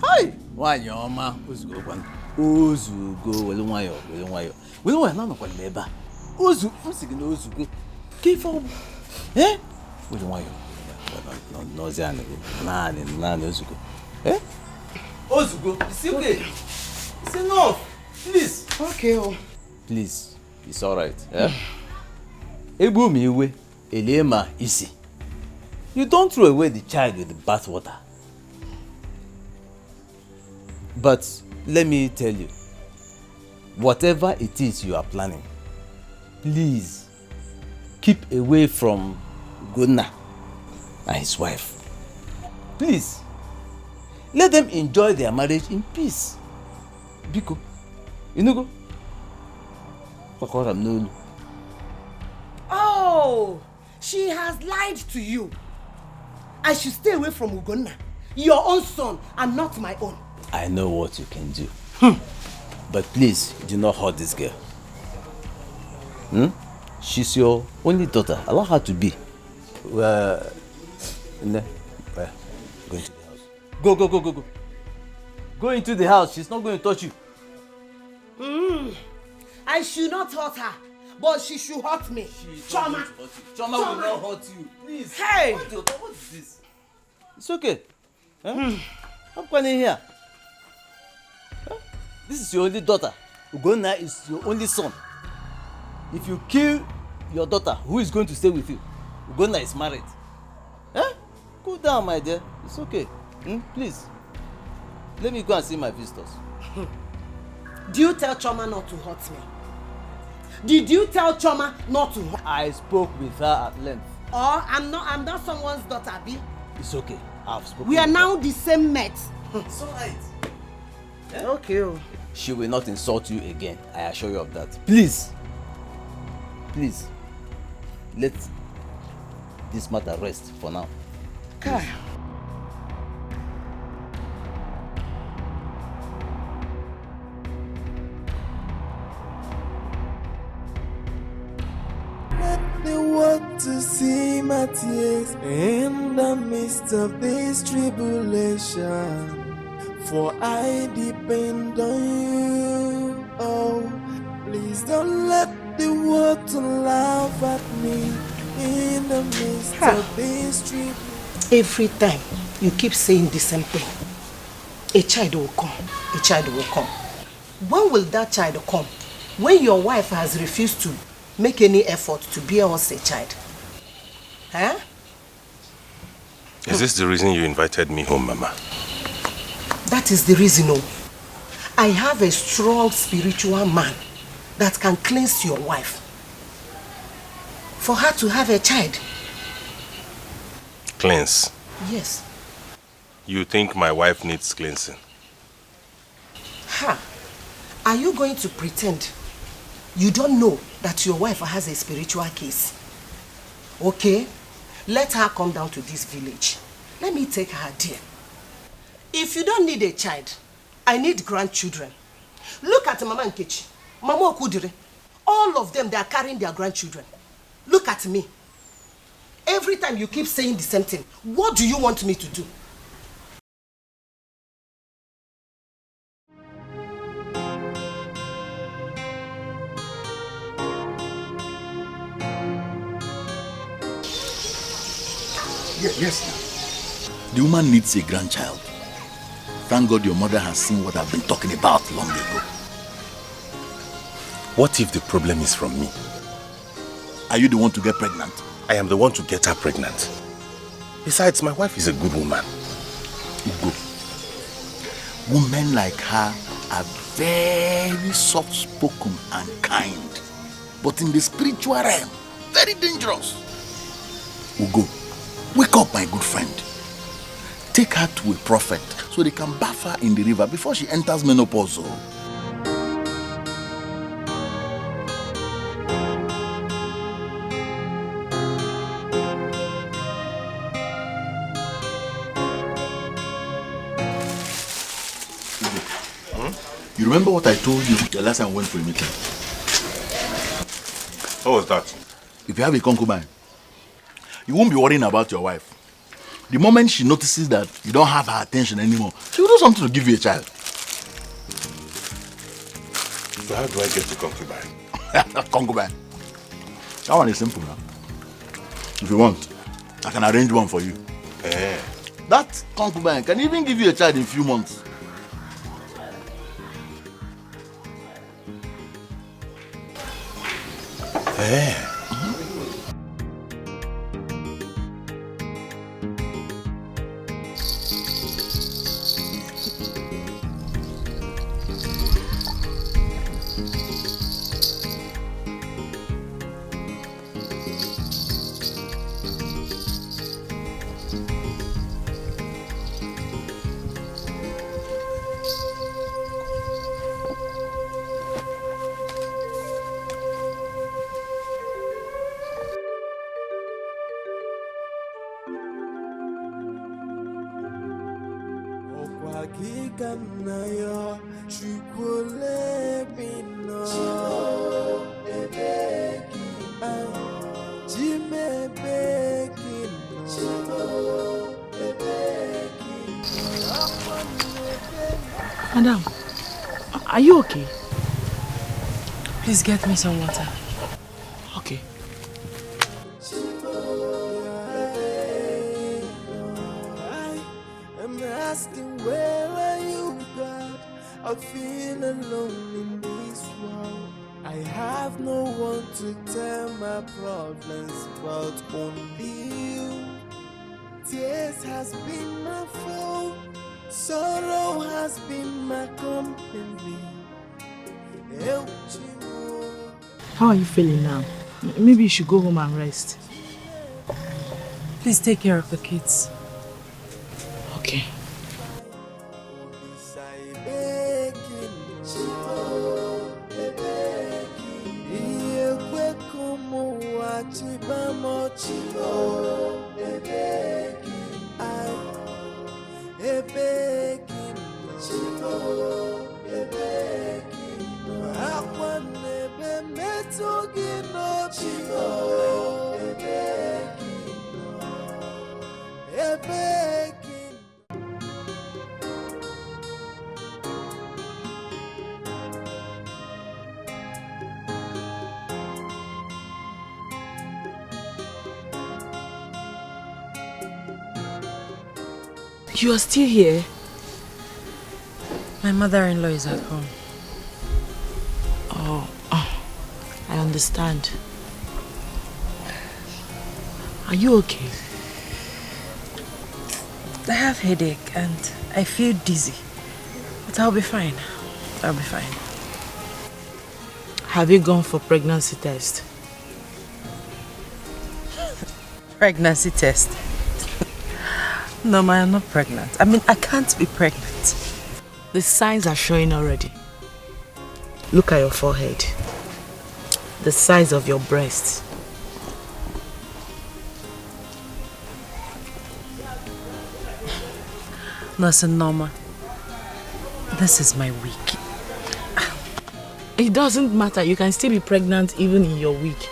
Hi! Why your ma ozugo kwan? Ozugo wele nwayo, wele nwayo. Wele nwayo na no kwa leba. Ozu, usigi na ozugo. Kifo. Eh? Wele nwayo. No zane. Nani ozugo. Eh? Ozugo, it's okay. It's enough. Please. Okay, oh. Please. It's alright. Yeah? Ebu mi iwe, elema isi. You don't throw away the child with the bathwater. But let me tell you, whatever it is you are planning, please keep away from Ugonna and his wife. Please, let them enjoy their marriage in peace. Biko, you know go. Oh, she has lied to you. I should stay away from Ugonna, your own son, and not my own. I know what you can do. But please, do not hurt this girl. She's your only daughter. Allow her to be. Go into the house. Go. Go into the house. She's not going to touch you. I should not hurt her, but she should hurt me. Choma. Choma will not hurt you. Please. Hey! What is this? It's okay. Huh? I'm going in here. Huh? This is your only daughter. Ugonna is your only son. If you kill your daughter, who is going to stay with you? Ugonna is married. Huh? Cool down, my dear. It's okay. Please. Let me go and see my visitors. Did you tell Choma not to hurt me? Did you tell Choma not to hurt? I spoke with her at length. Oh, I'm not someone's daughter, B. It's okay. I've spoken. We are now the same mate. It's alright. Yeah? Okay. She will not insult you again. I assure you of that. Please. Please. Let this matter rest for now. Okay. They want to see my tears in the midst of this tribulation. For I depend on you. Oh, please don't let the world to laugh at me in the midst of this tribulation. Every time you keep saying the same thing, a child will come. A child will come. When will that child come? When your wife has refused to make any effort to bear us a child. Huh? Is this the reason you invited me home, Mama? That is the reason, oh. I have a strong spiritual man that can cleanse your wife. For her to have a child. Cleanse? Yes. You think my wife needs cleansing? Ha! Are you going to pretend you don't know that your wife has a spiritual case? Okay, let her come down to this village. Let me take her there. If you don't need a child, I need grandchildren. Look at Mama Nkechi, Mama Okudire. All of them, they are carrying their grandchildren. Look at me. Every time you keep saying the same thing, what do you want me to do? Yes. The woman needs a grandchild. Thank God your mother has seen what I've been talking about long ago. What if the problem is from me? Are you the one to get pregnant? I am the one to get her pregnant. Besides, my wife is a good woman. Good. Women like her are very soft-spoken and kind. But in the spiritual realm, very dangerous. Ugo, wake up, my good friend. Take her to a prophet so they can bath her in the river before she enters menopause. You remember what I told you the last time we went for a meeting? What was that? If you have a concubine, you won't be worrying about your wife. The moment she notices that you don't have her attention anymore, she will do something to give you a child. So how do I get to concubine? Concubine? That one is simple now. If you want, I can arrange one for you. That concubine can even give you a child in a few months. Madam, are you okay? Please get me some water. Okay. I'm asking, where are you, God? I feel alone in this world. I have no one to tell my problems but only you. Tears has been my fault. Sorrow has been my company. How are you feeling now? Maybe you should go home and rest. Please take care of the kids. Okay. You are still here? My mother-in-law is at home. Oh, I understand. Are you okay? I have headache and I feel dizzy. But I'll be fine. I'll be fine. Have you gone for pregnancy test? Pregnancy test? No, ma, I'm not pregnant. I mean, I can't be pregnant. The signs are showing already. Look at your forehead. The size of your breasts. Nurse Norma, this is my week. It doesn't matter. You can still be pregnant even in your week.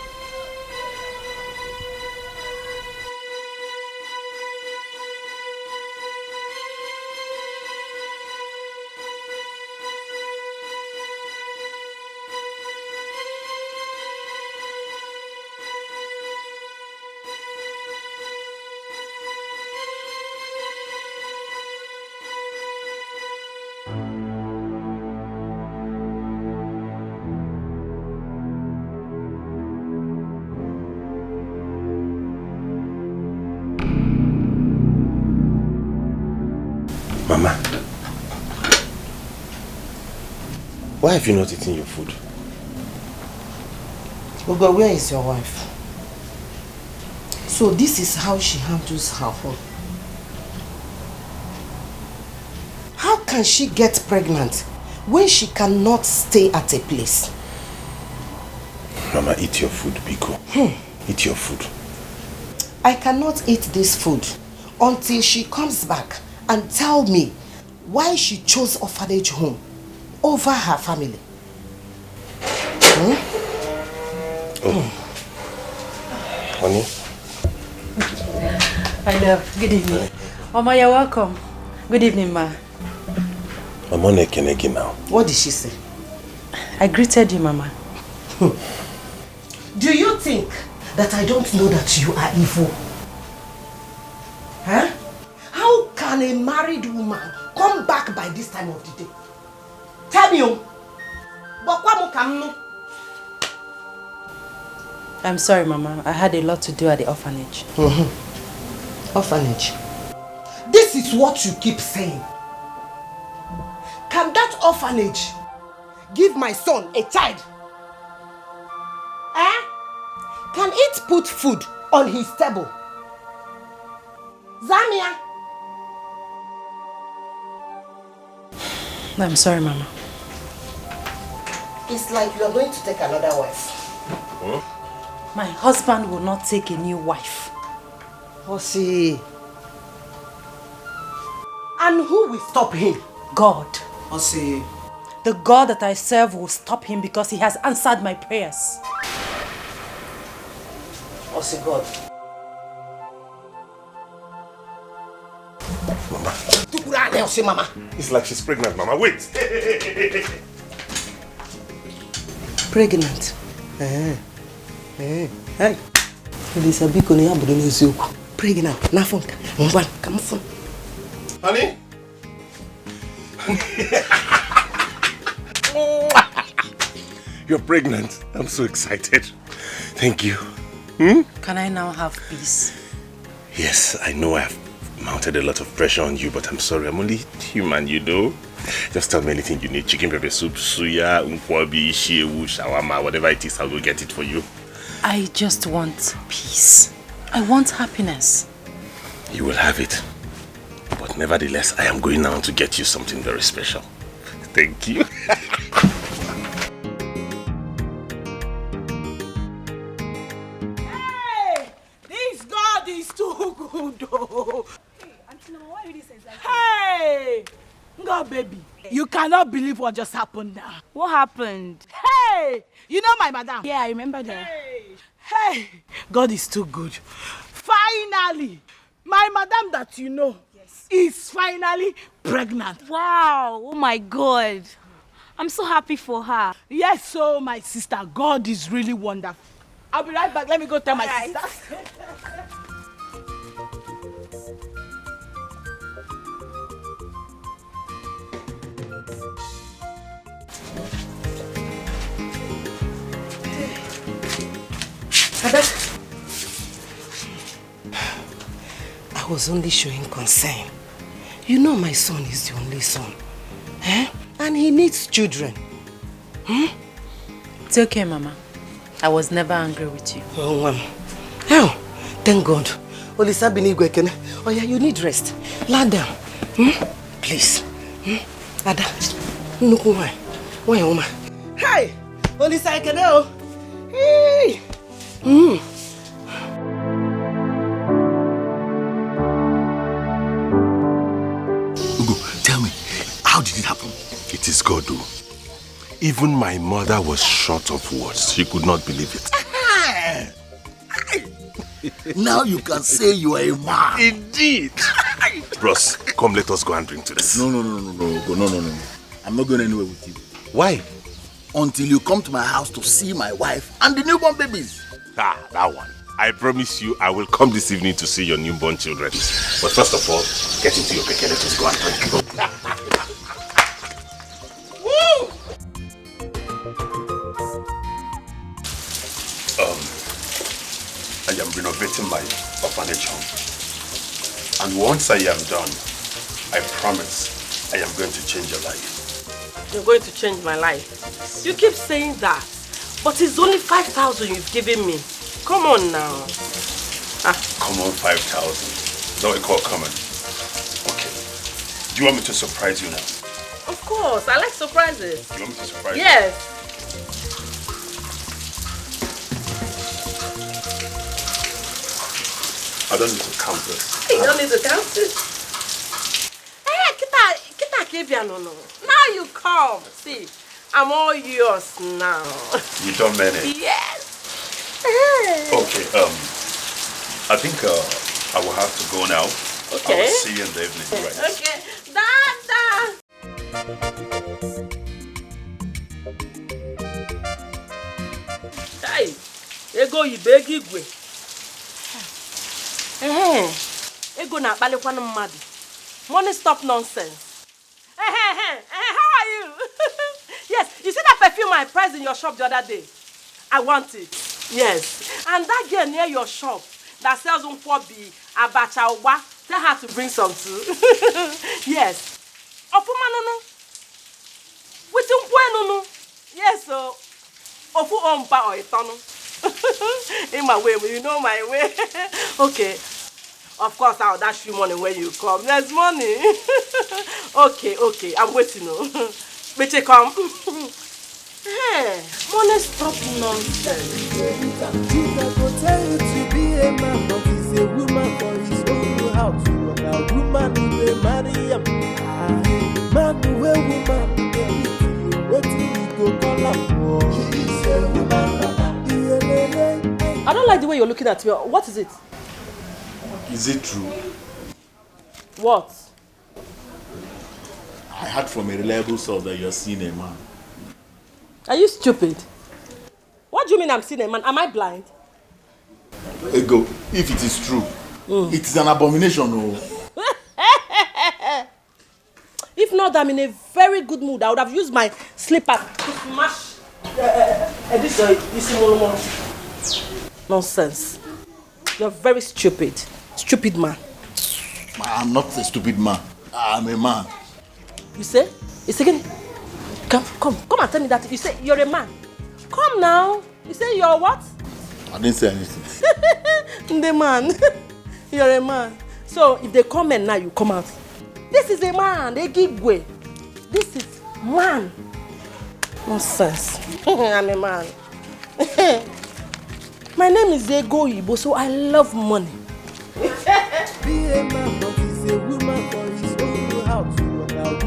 Mama, why have you not eaten your food? Oh God, where is your wife? So this is how she handles her home. How can she get pregnant when she cannot stay at a place? Mama, eat your food, Biko. Eat your food. I cannot eat this food until she comes back and tell me why she chose orphanage home over her family. Honey? I love. Good evening. Mama, you're welcome. Good evening, ma. I'm on Kenegi now. What did she say? I greeted you, Mama. Do you think that I don't know that you are evil? Huh? How can a married woman come back by this time of the day? Tell me. I'm sorry, Mama. I had a lot to do at the orphanage. Orphanage. This is what you keep saying. Can that orphanage give my son a child? Can it put food on his table? Zamia? I'm sorry, Mama. It's like you are going to take another wife. My husband will not take a new wife. Osi. And who will stop him? God. Osi. The God that I serve will stop him because he has answered my prayers. Osi God. Mama. It's like she's pregnant, Mama. Wait. Pregnant? Hey. Pregnant. Nafonka. Come on. Honey? You're pregnant. I'm so excited. Thank you. Can I now have peace? Yes, I know I've mounted a lot of pressure on you, but I'm sorry. I'm only human, you know. Just tell me anything you need. Chicken pepper soup, suya, unkwabi, shewu, shawarma, whatever it is, I'll go get it for you. I just want peace. I want happiness. You will have it. But nevertheless, I am going now to get you something very special. Thank you. Hey! This God is too good, though. Hey, Auntie Mama, why are you saying that? Hey! God, baby. You cannot believe what just happened now. What happened? Hey! You know my madam? Yeah, I remember that. Hey! God is too good. Finally! My madam that you know is finally pregnant. Wow! Oh my God! I'm so happy for her. Yes, so my sister, God is really wonderful. I'll be right back. Let me go tell my sister. I was only showing concern. You know my son is the only son. And he needs children. It's okay, Mama. I was never angry with you. Oh, thank God. Olisa Binigwekene. Oh yeah, you need rest. Lie down. Please. Ada. Why, woman? Hey! Olisa Ekene. Hey! Ugo, tell me, how did it happen? It is God, though. Even my mother was short of words. She could not believe it. Now you can say you are a man. Indeed. Bros, come let us go and drink to this. No. No. I'm not going anywhere with you. Why? Until you come to my house to see my wife and the newborn babies. That one. I promise you I will come this evening to see your newborn children. But first of all, get into your keke. Let us go and drink. Woo! I am renovating my orphanage home. And once I am done, I promise I am going to change your life. You're going to change my life. You keep saying that, but it's only 5,000 you've given me. Come on now. Common 5,000. No, I call common. Okay. Do you want me to surprise you now? Of course, I like surprises. You want me to surprise you? Yes. I don't need to count this. You don't need to count it. Hey, kita Kibiano. Now you come. See, I'm all yours now. You don't mean it? Yes. Okay, I think I will have to go now. Okay. I will see you in the evening, right? Okay. Dada. Hey, ego ibegi gwe. Ego na akpalikwana mmadu. Money stop nonsense. How are you? Yes, you see that perfume I priced in your shop the other day? I want it. Yes. And that girl near your shop that sells unkwobi, abacha, uwa, tell her to bring some too. Yes. Ofuma no. With no. Yes, so. Ofu ompa or itono. In my way, you know my way. Okay. Of course, I'll dash you money when you come. There's money. Okay. I'm waiting. Beche come. Hey, money stop nonsense. Jesus will tell you to be a man, but he's a woman for his own house. A woman who will marry him. Man who will woman. What do you go call up for? She's a woman. I don't like the way you're looking at me. What is it? Is it true? What? I heard from a reliable source that you're seeing a man. Are you stupid? What do you mean I'm seeing a man? Am I blind? Ego, if it is true, it is an abomination. Oh. If not, I'm in a very good mood. I would have used my slipper to smash this nonsense. You're very stupid. Stupid man. I'm not a stupid man. I'm a man. You say? It's again. Come and tell me that. You say you're a man. Come now. You say you're what? I didn't say anything. The man. You're a man. So if they come and now you come out. This is a man. They give way. This is man. Nonsense. I'm a man. My name is Ego Ibo, so I love money. Be a man, but he's a woman for his own house. A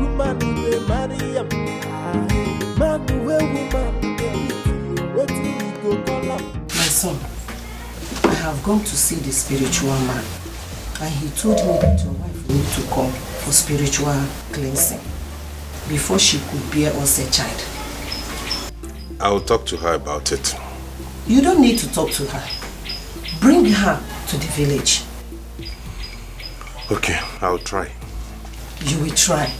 woman who will marry him. Man who will woman. What do you go call up? My son, I have gone to see the spiritual man, and he told me that your wife need to come for spiritual cleansing before she could bear us a child. I will talk to her about it. You don't need to talk to her. Bring her to the village. Okay, I'll try. You will try.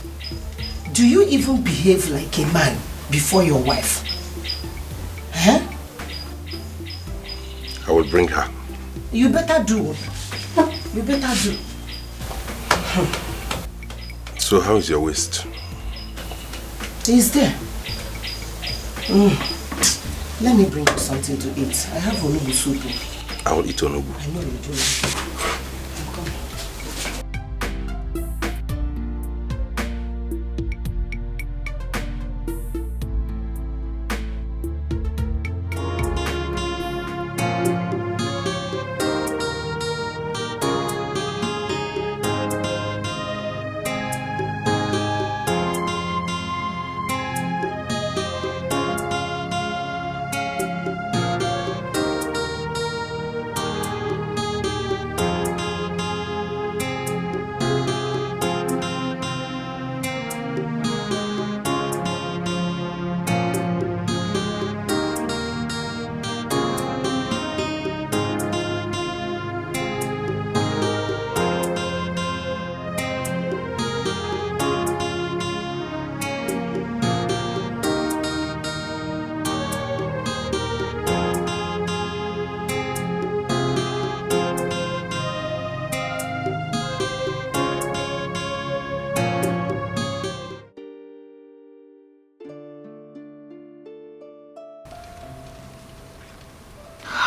Do you even behave like a man before your wife? Huh? I will bring her. You better do. You better do. So how is your waist? He's there. Let me bring you something to eat. I have onubu soup. I will eat onubu. I know you do.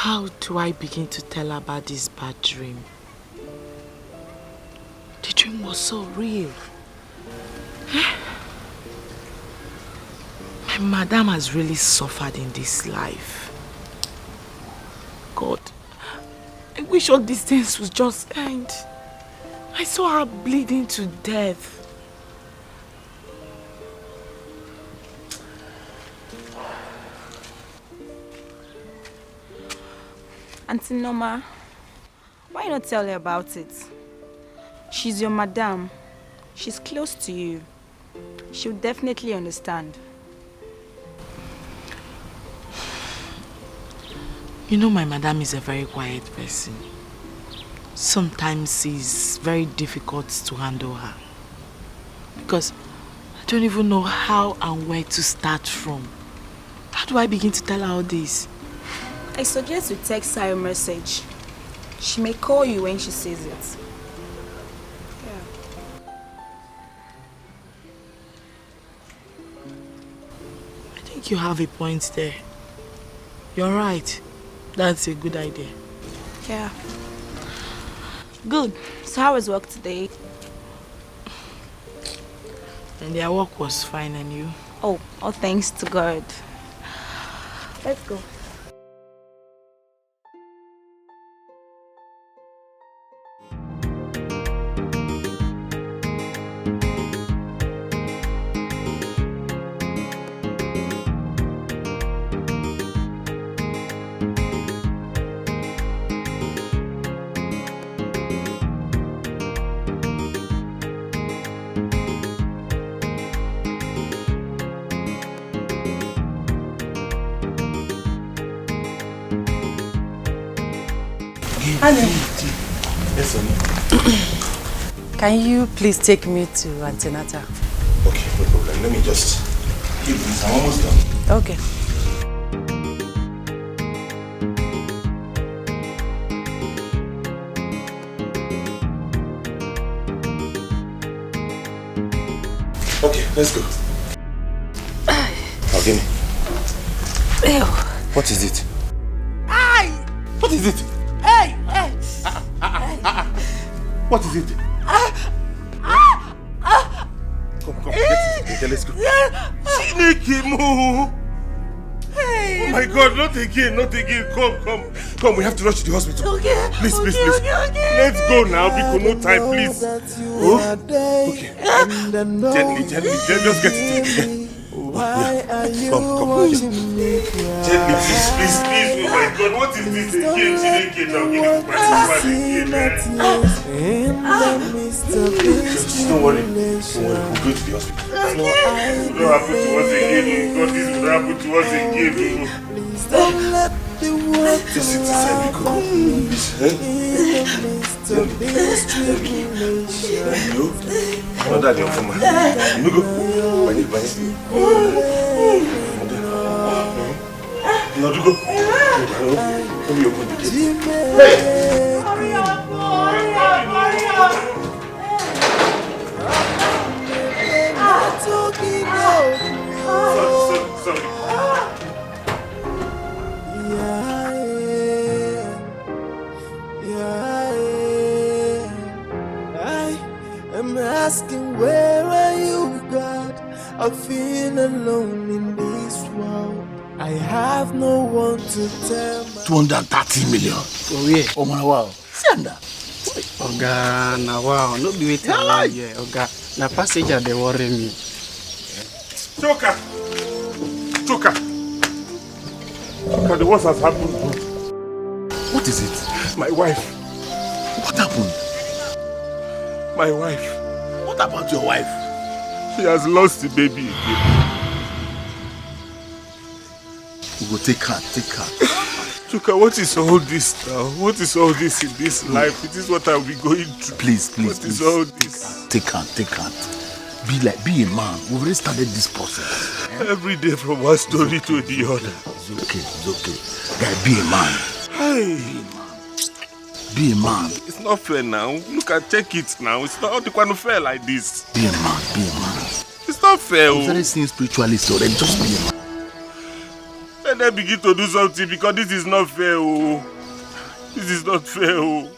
How do I begin to tell her about this bad dream? The dream was so real. My madam has really suffered in this life. God, I wish all these things would just end. I saw her bleeding to death. Auntie Norma, why not tell her about it? She's your madam. She's close to you. She'll definitely understand. You know, my madam is a very quiet person. Sometimes it's very difficult to handle her. Because I don't even know how and where to start from. How do I begin to tell her all this? I suggest you text her a message. She may call you when she sees it. I think you have a point there. You're right. That's a good idea. Yeah. Good. So how was work today? And their work was fine, and you? Oh, thanks to God. Let's go. Yes, honey. Can you please take me to antenatal? Okay, no problem. Let me just give this. I'm almost done. Okay. Okay, let's go. Now, give me. Ew. What is it? Aye. What is it? Hey, hey. What is it? Come, get it. Okay, let's go. Chineke. Hey. Oh my God, not again. Come, we have to rush to the hospital. Okay. Please. Okay. Let's go now, because no time, please. Oh, okay. Gently, just get it together. Why are you Come, watching me gently, please. Oh my God, what is this again? Chineke, now give me my Don't worry, we'll go to the hospital. It will not happen to us again. God, this will not happen to us again. Just sit inside, because not that you're from my you go. Now you go. Let me open the gate. Hey! Hurry up! Sorry. I am asking, where are you, God? I feel alone in this world. I have no one to tell. 230 million. Oh yeah. Oh man, wow. Sanda. Oga, na wow. No be waiting around here. Oga, na passenger they worry me. Choka, the worst has happened. What is it? My wife. What happened? My wife. What about your wife? She has lost the baby again. We will take her. Choka, what is all this now? What is all this in this life? It is what I'll be going through. Please. What is all this? Take her. Be a man. We've already started this process. Every day from one story to the other. It's okay. Guy, be a man. Hey. Be a man. It's not fair now. Look and check it now. It's not fair like this. Be a man. It's not fair. We've started seeing spiritualists already. Just be a man. Then Let them begin to do something because this is not fair. Oh. This is not fair. Oh.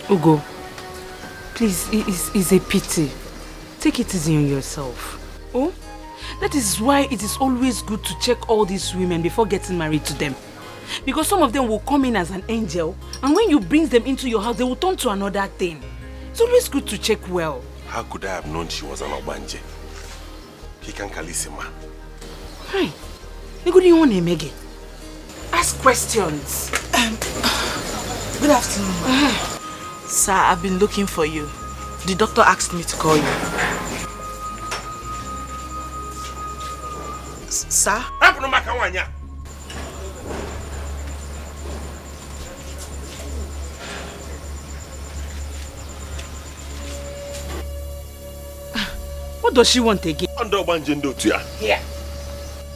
Ugo, please, it's a pity. Take it easy on yourself. Oh? That is why it is always good to check all these women before getting married to them. Because some of them will come in as an angel, and when you bring them into your house, they will turn to another thing. It's always good to check well. How could I have known she was an Obanje? He can Kalisima. Hi. Good evening, Meggy. Ask questions. Good afternoon. Sir, I've been looking for you. The doctor asked me to call you. Sir? What does she want again? Here.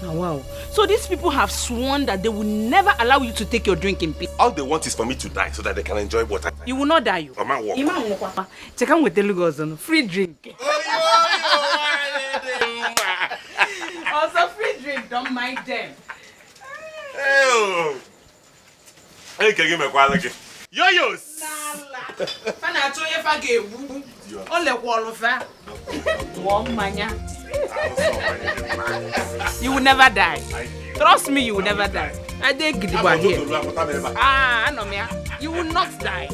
Oh, wow. So these people have sworn that they will never allow you to take your drink in peace. All they want is for me to die so that they can enjoy water. You will not die. You. Check out with the Lugos on free drink. Also free drink, don't mind them. Hey, can you give me a quality? Yo-yos! You will never die. Trust me, you will never die. I think here. I know me. You will not die.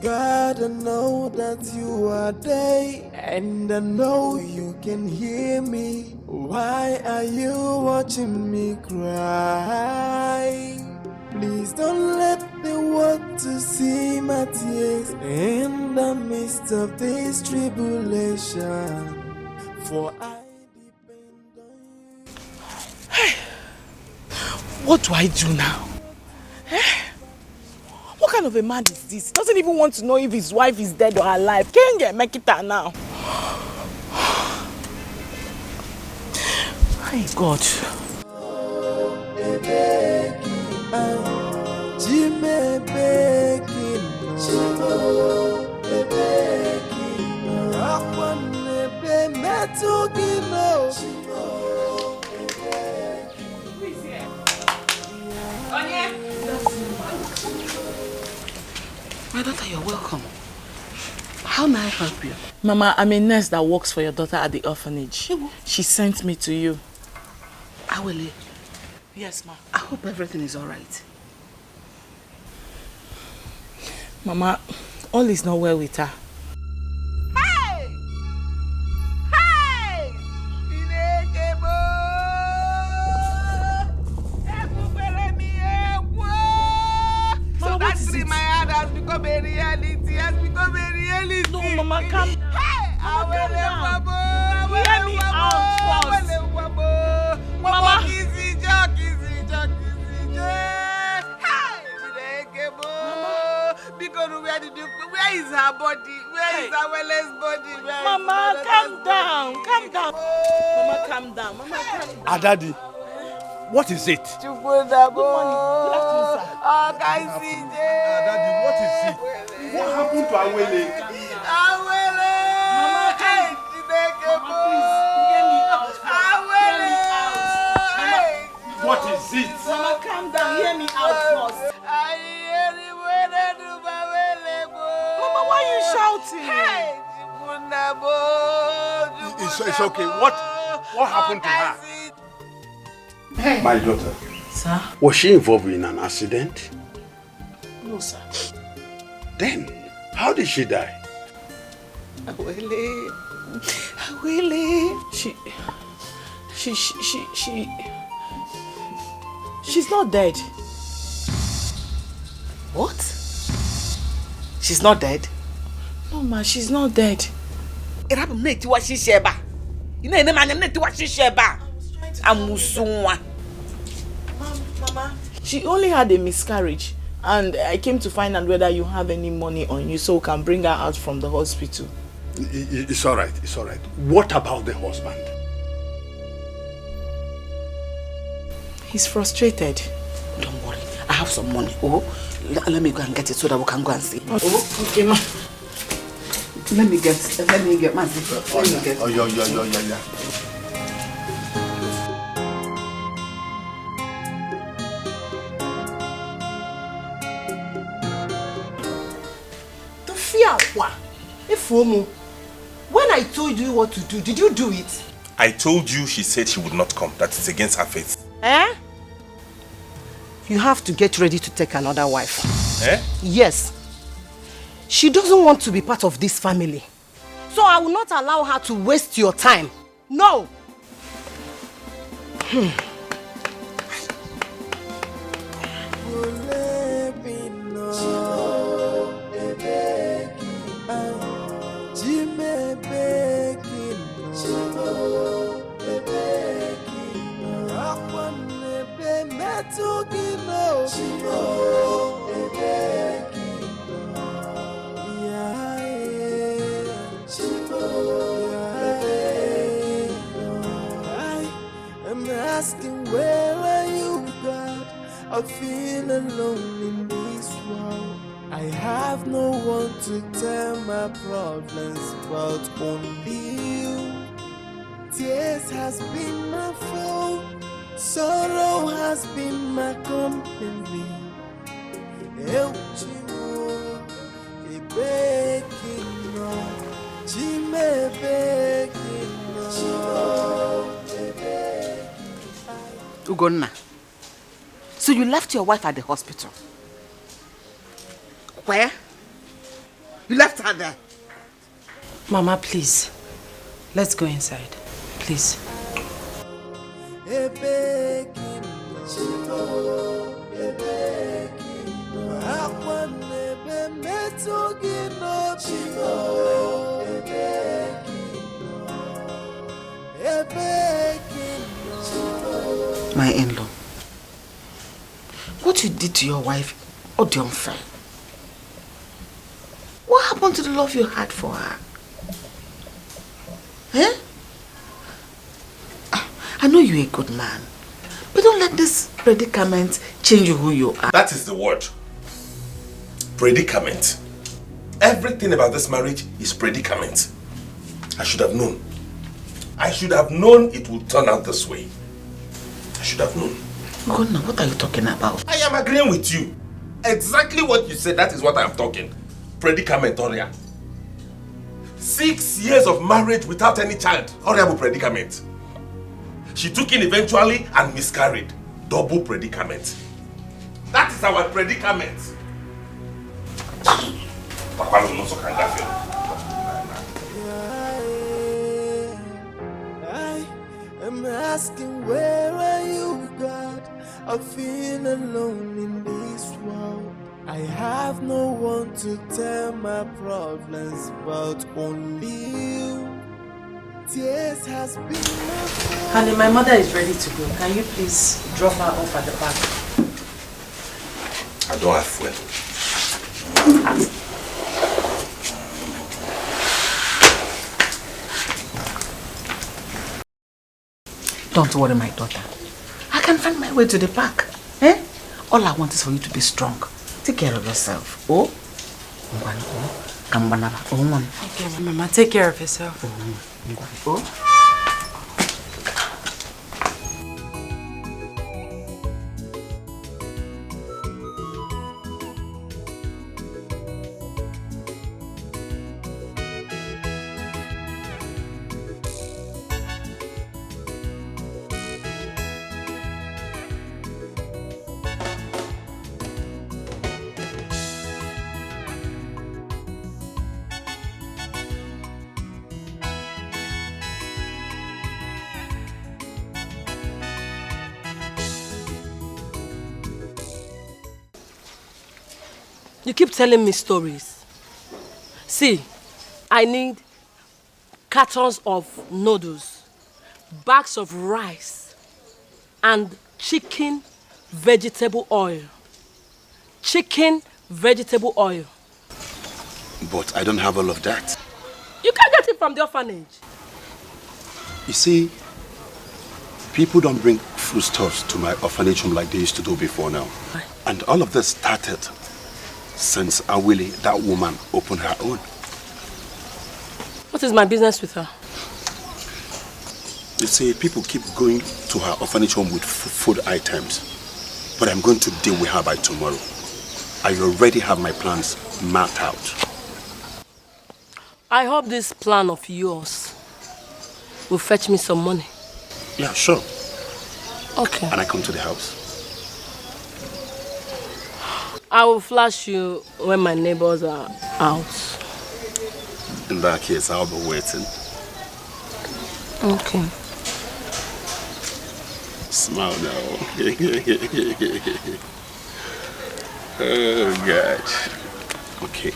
God, I know that you are there, and I know you can hear me. Why are you watching me cry? Please don't let the water see my tears in the midst of this tribulation. For I depend on you. Hey, what do I do now? What kind of a man is this? Doesn't even want to know if his wife is dead or alive. Can't get make it out now. My God. My daughter, you're welcome. How may I help you? Mama, I'm a nurse that works for your daughter at the orphanage. She sent me to you. Awele. Yes, ma. I hope everything is alright. Mama, all is not well with her. Hey! Hey! So that dream I had has become a reality. Has become a reality. No, Mama, calm down. Hey! Mama, calm down. Hear me out first. Mama. Because where is her body? Where is her wellness body? Mama, calm down. Calm down. Mama, calm down. Mama, calm down. Daddy, what is it? Good morning. Good afternoon, sir. Daddy, what is it? What happened to Awele? Awele! Mama, please, hear me out. Awele! What is it? Mama, calm down. Hear me out first. Mama, why are you shouting? It's okay. What happened to her? My daughter. Sir? Was she involved in an accident? No, sir. Then, how did she die? Awele. She's not dead. What? She's not dead? No, ma, she's not dead. It happened to what she sheba. You know, what she sheba. Mama, she only had a miscarriage, and I came to find out whether you have any money on you so we can bring her out from the hospital. It's all right. It's all right. What about the husband? He's frustrated. Don't worry. I have some money. Oh, let me go and get it so that we can go and see. Oh, okay, ma. Let me get my zipper. Oh, yeah. To fear what? When I told you what to do, did you do it? I told you she said she would not come. That is against her faith. Eh? You have to get ready to take another wife. Eh? Yes. She doesn't want to be part of this family. So I will not allow her to waste your time. No. I'm asking, where are you, God? I feel alone in this world. I have no one to tell my problems but only you. Tears has been my foe, sorrow has been my company. Eu te amo, e bequino, te me bequino. Ugonna, so you left your wife at the hospital? Where? You left her there? Mama, please. Let's go inside. Please. My in-law, what you did to your wife, the unfair. What happened to the love you had for her? Eh? I know you're a good man, but don't let this predicament change who you are. That is the word. Predicament. Everything about this marriage is predicament. I should have known. I should have known it would turn out this way. I should have known. Gonna, what are you talking about? I am agreeing with you. Exactly what you said, that is what I am talking. Predicament, Oria. 6 years of marriage without any child. Horrible predicament. She took in eventually and miscarried. Double predicament. That is our predicament. I'm asking, where are you, God? I feel alone in this world. I have no one to tell my problems but only you. Tears has been my fault. Honey, my mother is ready to go. Can you please drop her off at the back? I don't have fuel. Don't worry, my daughter. I can find my way to the park. Eh? All I want is for you to be strong. Take care of yourself. Oh? Okay, Mama, take care of yourself. Oh? You keep telling me stories. See, I need cartons of noodles, bags of rice, and chicken vegetable oil. Chicken vegetable oil. But I don't have all of that. You can't get it from the orphanage. You see, people don't bring foodstuffs to my orphanage home like they used to do before now. Right. And all of this started since Awili, that woman, opened her own. What is my business with her? They say people keep going to her orphanage home with food items. But I'm going to deal with her by tomorrow. I already have my plans mapped out. I hope this plan of yours will fetch me some money. Yeah, sure. Okay. And I come to the house. I will flash you when my neighbors are out. In that case, I'll be waiting. Okay. Smile now. Oh, God. Okay.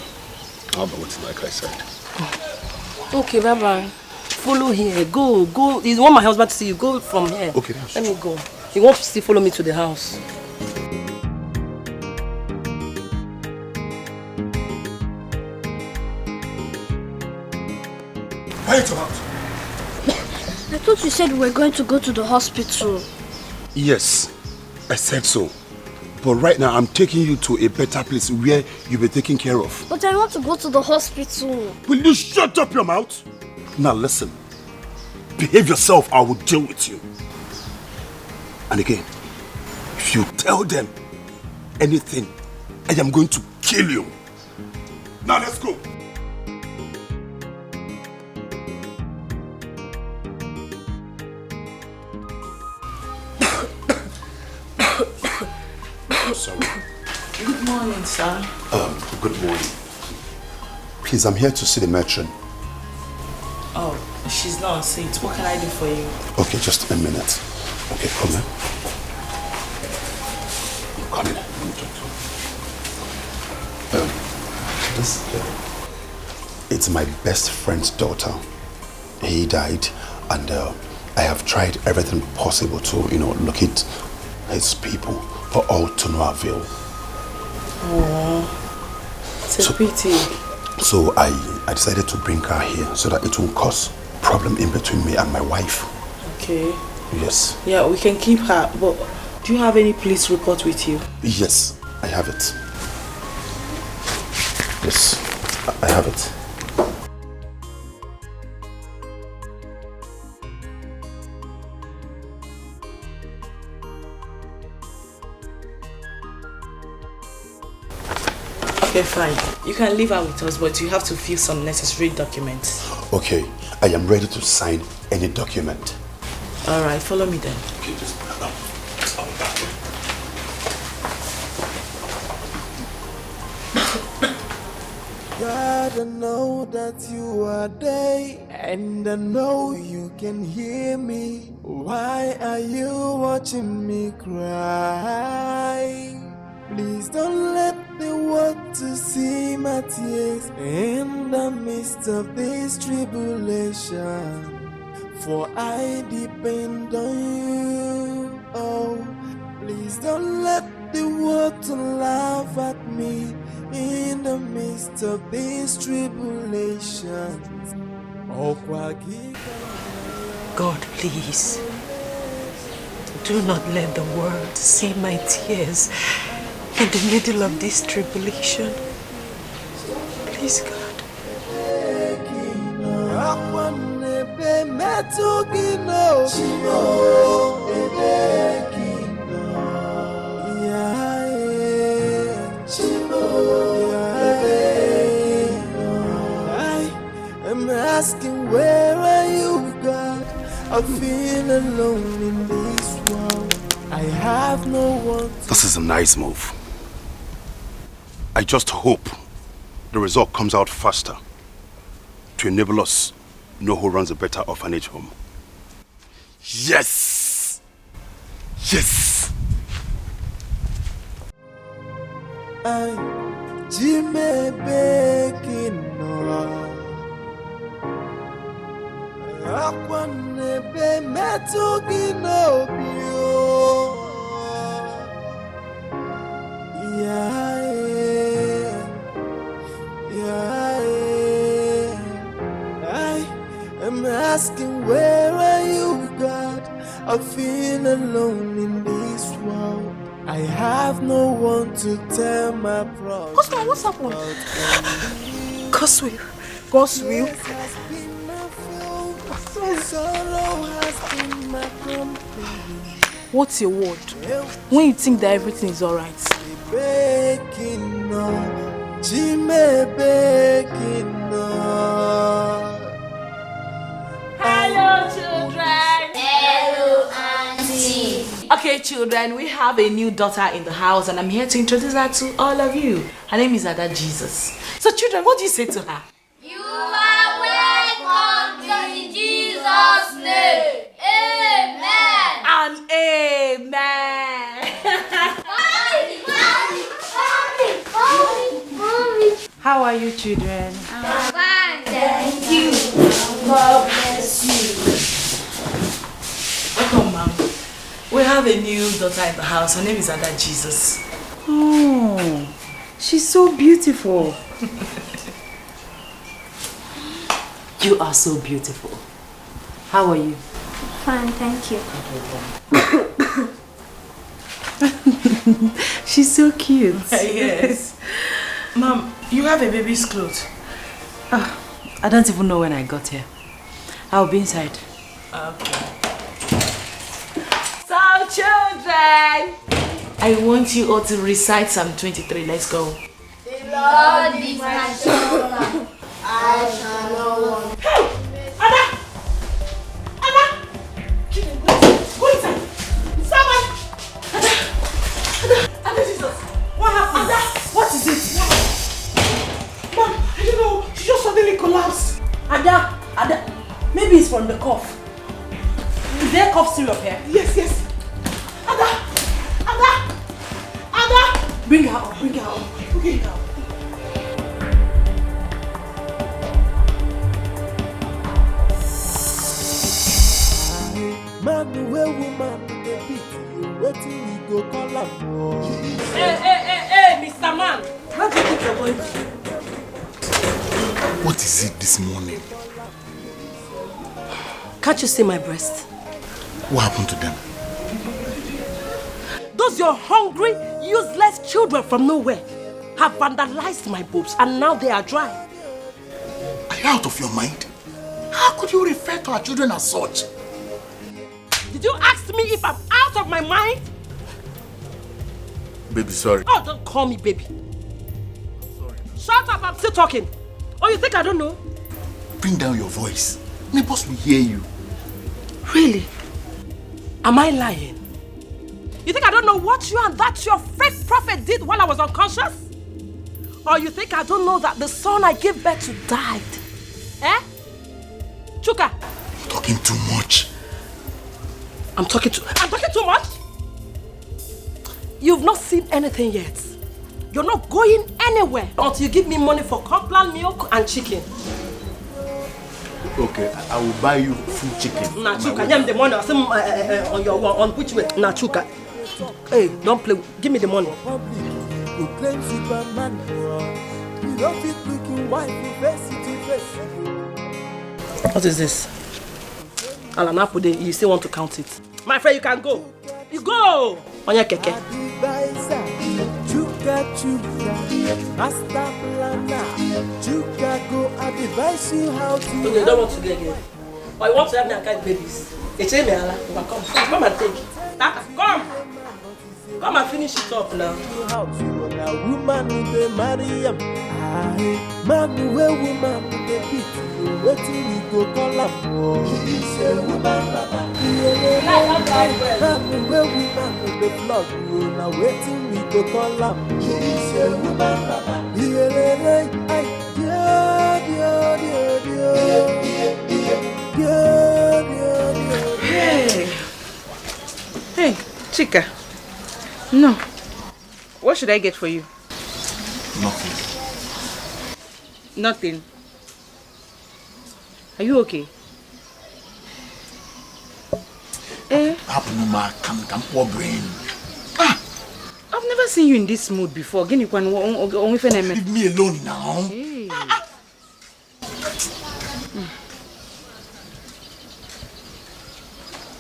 I'll be waiting like I said. Okay, bye-bye. Follow here. Go. You want my husband to see you. Go from here. Okay, let me go. You won't still follow me to the house. Why are you about? I thought you said we were going to go to the hospital. Yes, I said so. But right now, I'm taking you to a better place where you'll be taken care of. But I want to go to the hospital. Will you shut up your mouth? Now listen. Behave yourself, I will deal with you. And again, if you tell them anything, I am going to kill you. Now let's go. Sorry. Good morning, sir. Good morning. Please, I'm here to see the matron. Oh, she's not on seat. What can I do for you? Okay, just a minute. Okay, come in. Come in. Let me talk to you. It's my best friend's daughter. He died, and I have tried everything possible to, locate his people. For all to no avail. Oh, it's a pity. So I decided to bring her here so that it won't cause problem in between me and my wife. Okay. Yes. Yeah, we can keep her, but do you have any police report with you? Yes, I have it. Yes, I have it. Okay, fine. You can leave her with us, but you have to fill some necessary documents. Okay, I am ready to sign any document. Alright, follow me then. Okay, just God, I know that you are there, and I know you can hear me. Why are you watching me cry? Please don't let the world to see my tears in the midst of this tribulation. For I depend on you. Oh, please don't let the world to laugh at me in the midst of this tribulation. Oh, God, please, do not let the world see my tears in the middle of this tribulation. Please, God. I'm asking, where are you, God? I feel alone in this world. I have no one to... This is a nice move. I just hope the result comes out faster to enable us know who runs a better orphanage home. Yes! Yes! Jimmy Baking. Akwanebe metugi no bio. I'm asking, where are you, God? I feel alone in this world. I have no one to tell my problems. Cosmo, what's happened? Cosmo, God's will. What's your word? When you think that everything is alright. Hello, children. Hello, Auntie. Okay, children, we have a new daughter in the house, and I'm here to introduce her to all of you. Her name is Ada Jesus. So, children, what do you say to her? You are welcome in Jesus' name. Amen. And amen. How are you, children? I'm fine, thank you. God bless you. Welcome, Mom. We have a new daughter in the house. Her name is Ada Jesus. Oh, she's so beautiful. You are so beautiful. How are you? Fine, thank you. She's so cute. Yes. Mom, you have a baby's clothes. I don't even know when I got here. I'll be inside. Okay. So, children, I want you all to recite Psalm 23. Let's go. The Lord is my shoulder. I shall not want. Hey! Ada! Ada! Go inside! Someone! Ada Jesus! What happened? Ada! What is it? Mom, I don't know. She just suddenly collapsed. Ada! Maybe it's from the cough. Is there cough syrup here? Yes. Ada! Bring her up. Okay. Man, where woman the beat, waiting we go call up. Hey, Mr. Man! Where do you think you're going to? What is it this morning? Can't you see my breast? What happened to them? Those your hungry, useless children from nowhere have vandalized my boobs and now they are dry. Are you out of your mind? How could you refer to our children as such? Did you ask me if I'm out of my mind? Baby, sorry. Oh, don't call me baby. Sorry. Shut up, I'm still talking. Oh, you think I don't know? Bring down your voice. Neighbors will hear you. Really? Am I lying? You think I don't know what you and that your fake prophet did while I was unconscious? Or you think I don't know that the son I gave birth to died? Eh? Chuka? You're talking too much. I'm talking too much? You've not seen anything yet. You're not going anywhere until you give me money for complan milk and chicken. Okay, I will buy you full chicken. Nah, Chuka, give me the money. On which way? Nah, Chuka. Hey, don't play. Give me the money. You claim Superman. You don't fit looking white. You face it to face. What is this? Alanapude, you still want to count it? My friend, you can go. You go! On your keke. Chuka, master planner. Chuka, go advise you how to. Okay, you don't want to get here. Or you want to have me and kind babies? It's me, Allah. Come and take it. Come! Come and finish it up now. How to run a woman with a Mariam. Man, where woman with a beat. Waiting we go call up. Say woman, baba. Man, where woman with the blood. Now waiting we go call up. Say woman, baba. Hey, Chika. No. What should I get for you? Nothing. Nothing. Are you okay? Poor brain. I've never seen you in this mood before. Leave me alone now. Hey.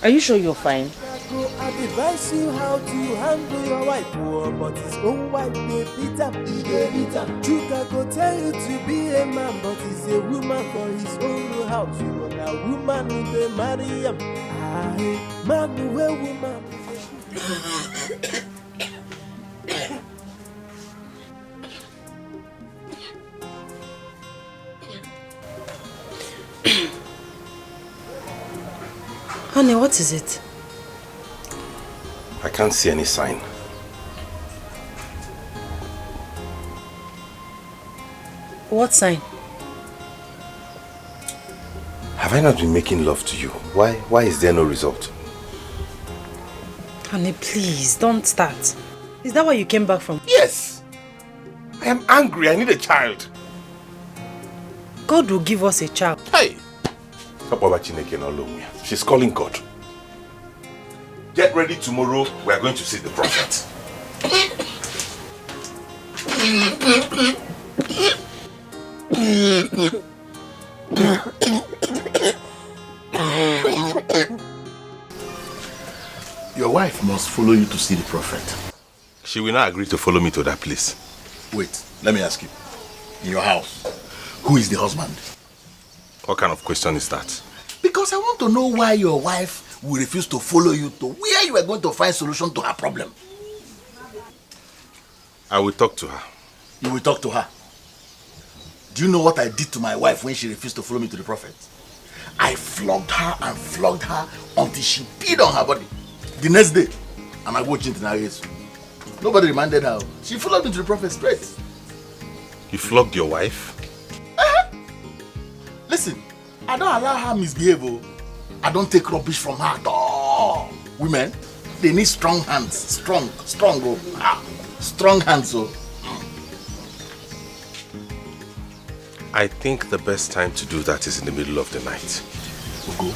Are you sure you're fine? go advise you how to handle your wife, oh, but his own wife they beat him. Chuka go tell you to be a man, but he's a woman for his own house. You are a woman who they marry him. Aye, man who a woman. Honey, what is it? I can't see any sign. What sign? Have I not been making love to you? Why is there no result? Honey, please, don't start. Is that where you came back from? Yes! I am angry. I need a child. God will give us a child. Hey! She's calling God. Get ready tomorrow. We are going to see the prophet. Your wife must follow you to see the prophet. She will not agree to follow me to that place. Wait, let me ask you. In your house, who is the husband? What kind of question is that? Because I want to know why your wife will refuse to follow you to where you are going to find solution to her problem. I will talk to her. You will talk to her? Do you know what I did to my wife when she refused to follow me to the prophet? I flogged her and flogged her until she peed on her body. The next day, and I watched it in her ears. Nobody reminded her. She followed me to the prophet straight. You flogged your wife? Listen, I don't allow her misbehave. I don't take rubbish from her at all. Women, they need strong hands. Strong hands. I think the best time to do that is in the middle of the night. Ugo,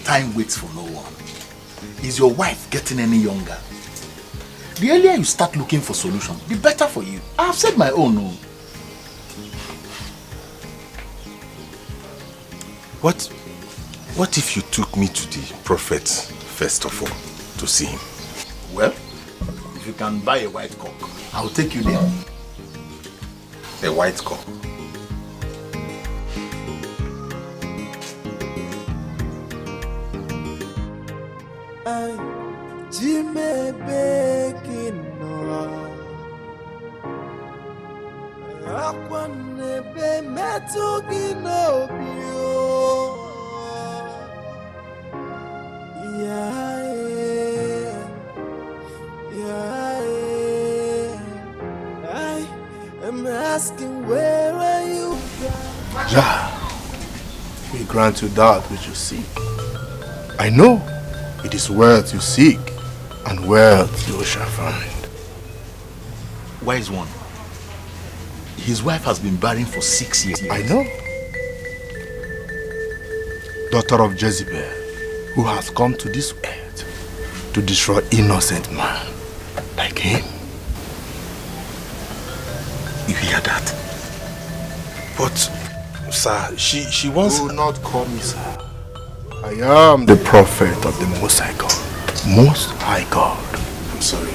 time waits for no one. Is your wife getting any younger? The earlier you start looking for solutions, the better for you. I have said my own. No. What if you took me to the prophet first of all to see him? Well, if you can buy a white cock, I'll take you there. A white cock? Jimmy baking no. Akwane be metugi no bio. I am asking, where are you? Jah, we grant you that which you seek. I know it is wealth you seek, and wealth you shall find. Wise one. His wife has been barren for 6 years. I know. Daughter of Jezebel, who has come to this earth to destroy innocent man like him. You hear that? But, sir, she wants... Do not call me sir. I am the prophet of the Most High God. Most High God. I'm sorry.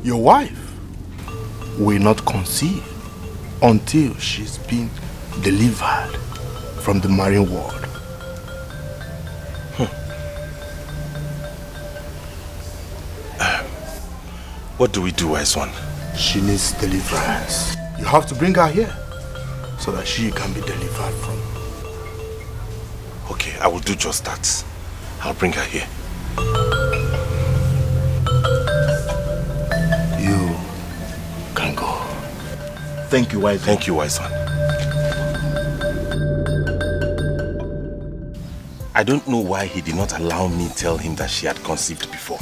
Your wife will not conceive until she's been delivered from the marine world. What do we do, wise one? She needs deliverance. You have to bring her here so that she can be delivered from. Okay, I will do just that. I'll bring her here. You can go. Thank you, wise one. Thank you, wise one. I don't know why he did not allow me tell him that she had conceived before.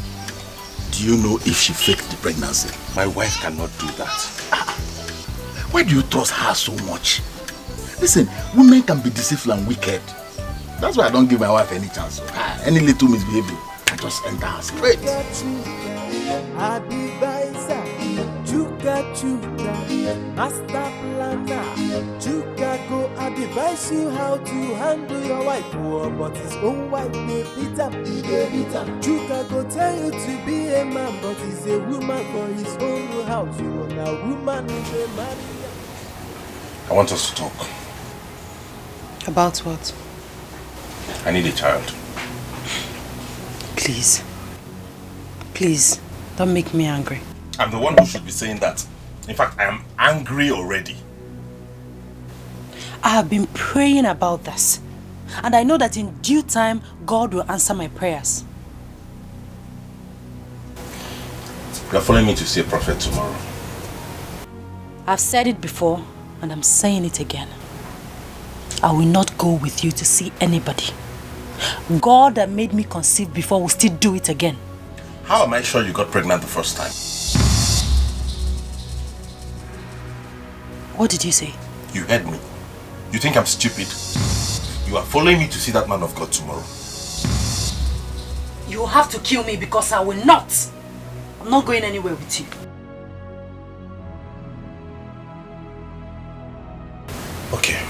Do you know if she faked the pregnancy? My wife cannot do that. Why do you trust her so much? Listen, women can be deceitful and wicked. That's why I don't give my wife any chance. Any little misbehavior, I just enter her straight. Chuka na Chuka, master planner. Chuka go advise you how to handle your wife, but his own wife they beat him. Chuka go tell you to be a man, but he's a woman for his own house. You are a woman who's a man. I want us to talk. About what? I need a child. Please. Please, don't make me angry. I'm the one who should be saying that. In fact, I am angry already. I have been praying about this. And I know that in due time, God will answer my prayers. You are following me to see a prophet tomorrow. I've said it before, and I'm saying it again. I will not go with you to see anybody. God that made me conceive before will still do it again. How am I sure you got pregnant the first time? What did you say? You heard me. You think I'm stupid? You are following me to see that man of God tomorrow. You will have to kill me because I will not. I'm not going anywhere with you. Okay.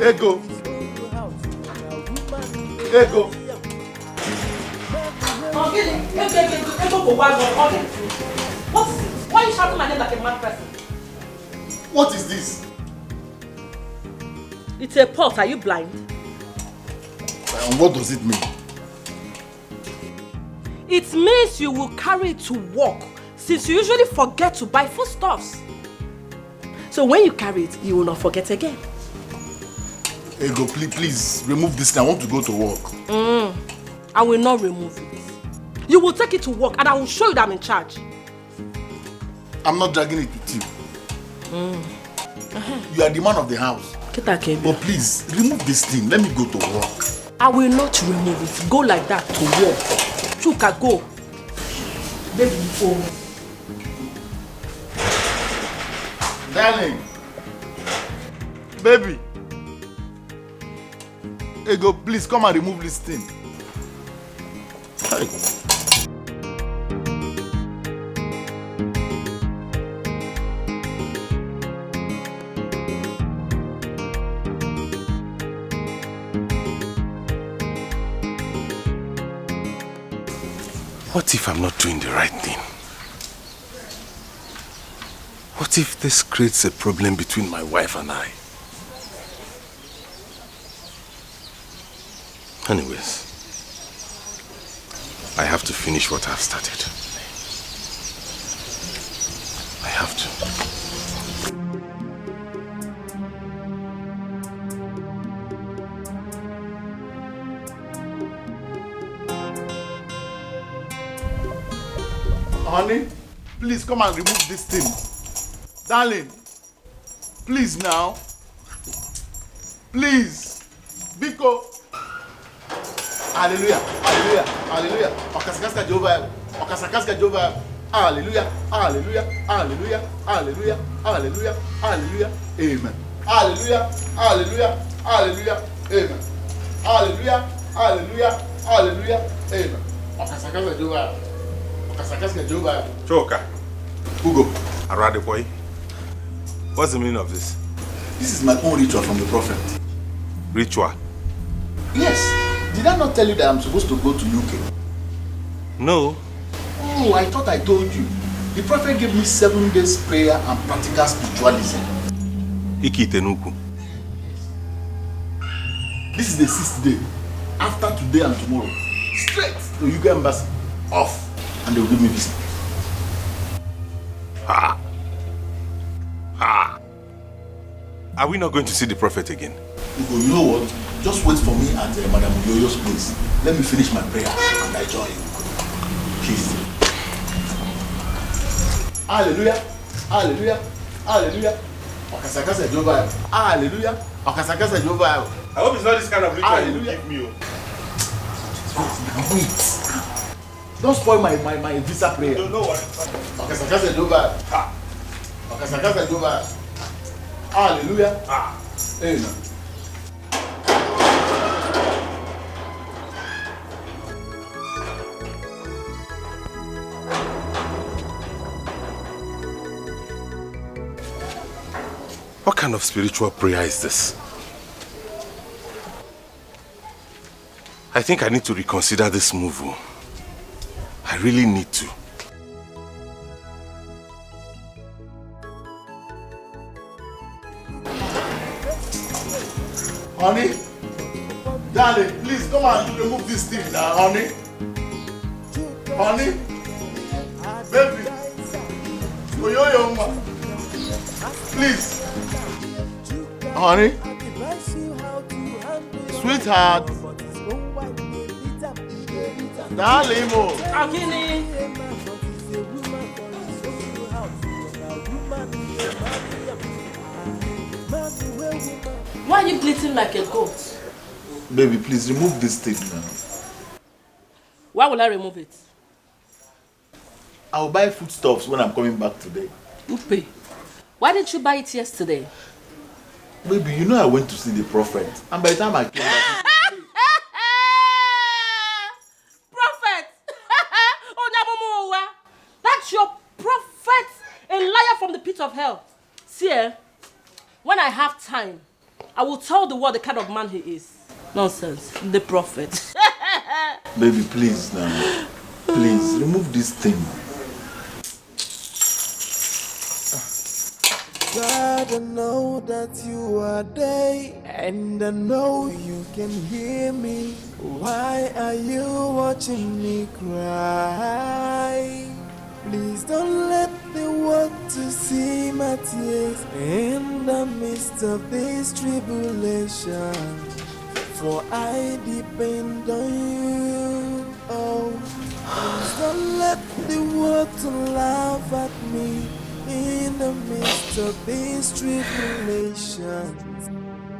Ego. Ego. What is it? Why are you shouting my name like a mad person? What is this? It's a pot. Are you blind? And what does it mean? It means you will carry it to work, since you usually forget to buy foodstuffs. So when you carry it, you will not forget again. Ego, please remove this thing. I want to go to work. I will not remove it. You will take it to work and I will show you that I'm in charge. I'm not dragging it with you. You are the man of the house. But please, remove this thing. Let me go to work. I will not remove it. Go like that to work. Chuka, go. Baby, go. Darling. Baby. Ego, please come and remove this thing. Hey. What if I'm not doing the right thing? What if this creates a problem between my wife and I? Anyways, I have to finish what I've started. I have to. Honey, please come and remove this thing. Darling, please now. Please. Biko. Hallelujah, hallelujah, hallelujah. Okasakaska Jehovah. Okasakaska Jehovah. Hallelujah, hallelujah, hallelujah, hallelujah, hallelujah, hallelujah. Amen. Hallelujah, hallelujah, hallelujah. Amen. Hallelujah, hallelujah, hallelujah. Amen. Okasakaska Jehovah. Choka. Ugo. Arade boy. What's the meaning of this? This is my own ritual from the prophet. Ritual? Yes. Did I not tell you that I'm supposed to go to UK? No. Oh, I thought I told you. The prophet gave me 7 days prayer and practical spiritualism. Ikitenuku. This is the 6th day. After today and tomorrow, straight to UK embassy. Off. And they will give me visa. Ha! Ha! Are we not going to see the prophet again? You know what? Just wait for me at Madam Yoyo's place. Let me finish my prayer and I join you. Please. Hallelujah. Hallelujah. Hallelujah. Okasakasa Jehovah. Hallelujah. Okasakasa Jehovah. I hope it's not this kind of ritual you give me. Wait. Don't spoil my visa prayer. No, no worry. Okay, Sakasa do bad. Okay, Sakasa do bad. Hallelujah. Amen. What kind of spiritual prayer is this? I think I need to reconsider this move. I really need to. Honey, darling, please come and remove this thing now, honey. Honey, baby, Oyoyo, please. Honey, sweetheart, darling, Akini. Why are you bleating like a goat? Baby, please remove this thing now. Why will I remove it? I'll buy foodstuffs when I'm coming back today. Upe, why didn't you buy it yesterday? Baby, you know I went to see the prophet. And by the time I came back... Prophet! That's your prophet, a liar from the pit of hell. See, when I have time, I will tell the world the kind of man he is. Nonsense. The prophet. Baby, please now. Please, remove this thing. God, I know that you are there, and I know you can hear me. Why are you watching me cry? Please don't let the world to see my tears in the midst of this tribulation. For I depend on you. Oh, please don't let the world to laugh at me in the midst of these tribulations.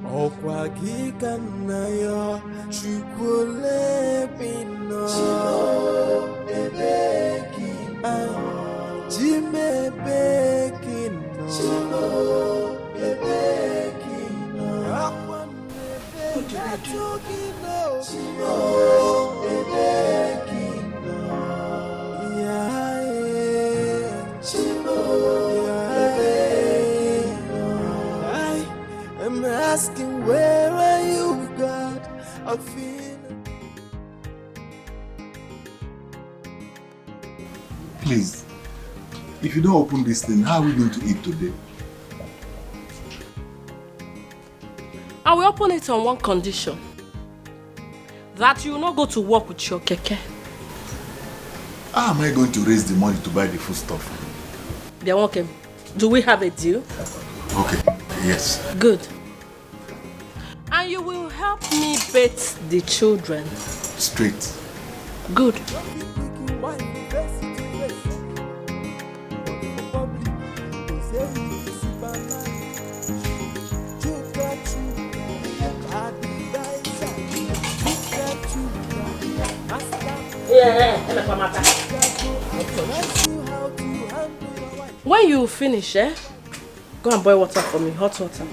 Okwa gikanayo chukule bino Jime bekino I'm asking, where are you, God? I feel. Please, if you don't open this thing, how are we going to eat today? I will open it on one condition. That you will not go to work with your keke. How am I going to raise the money to buy the food stuff? They're okay. Do we have a deal? Okay, yes. Good. And you will help me bathe the children. Straight. Good. When you finish, go and boil water for me, hot water.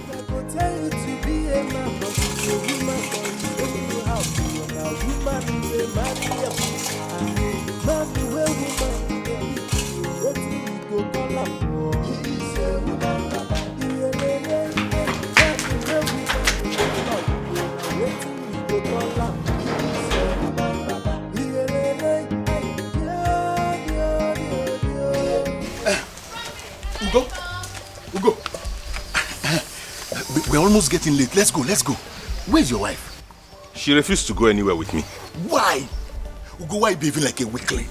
Ugo. We're almost getting late. Let's go. Where's your wife? She refused to go anywhere with me. Why? Ugo, why behaving like a weakling?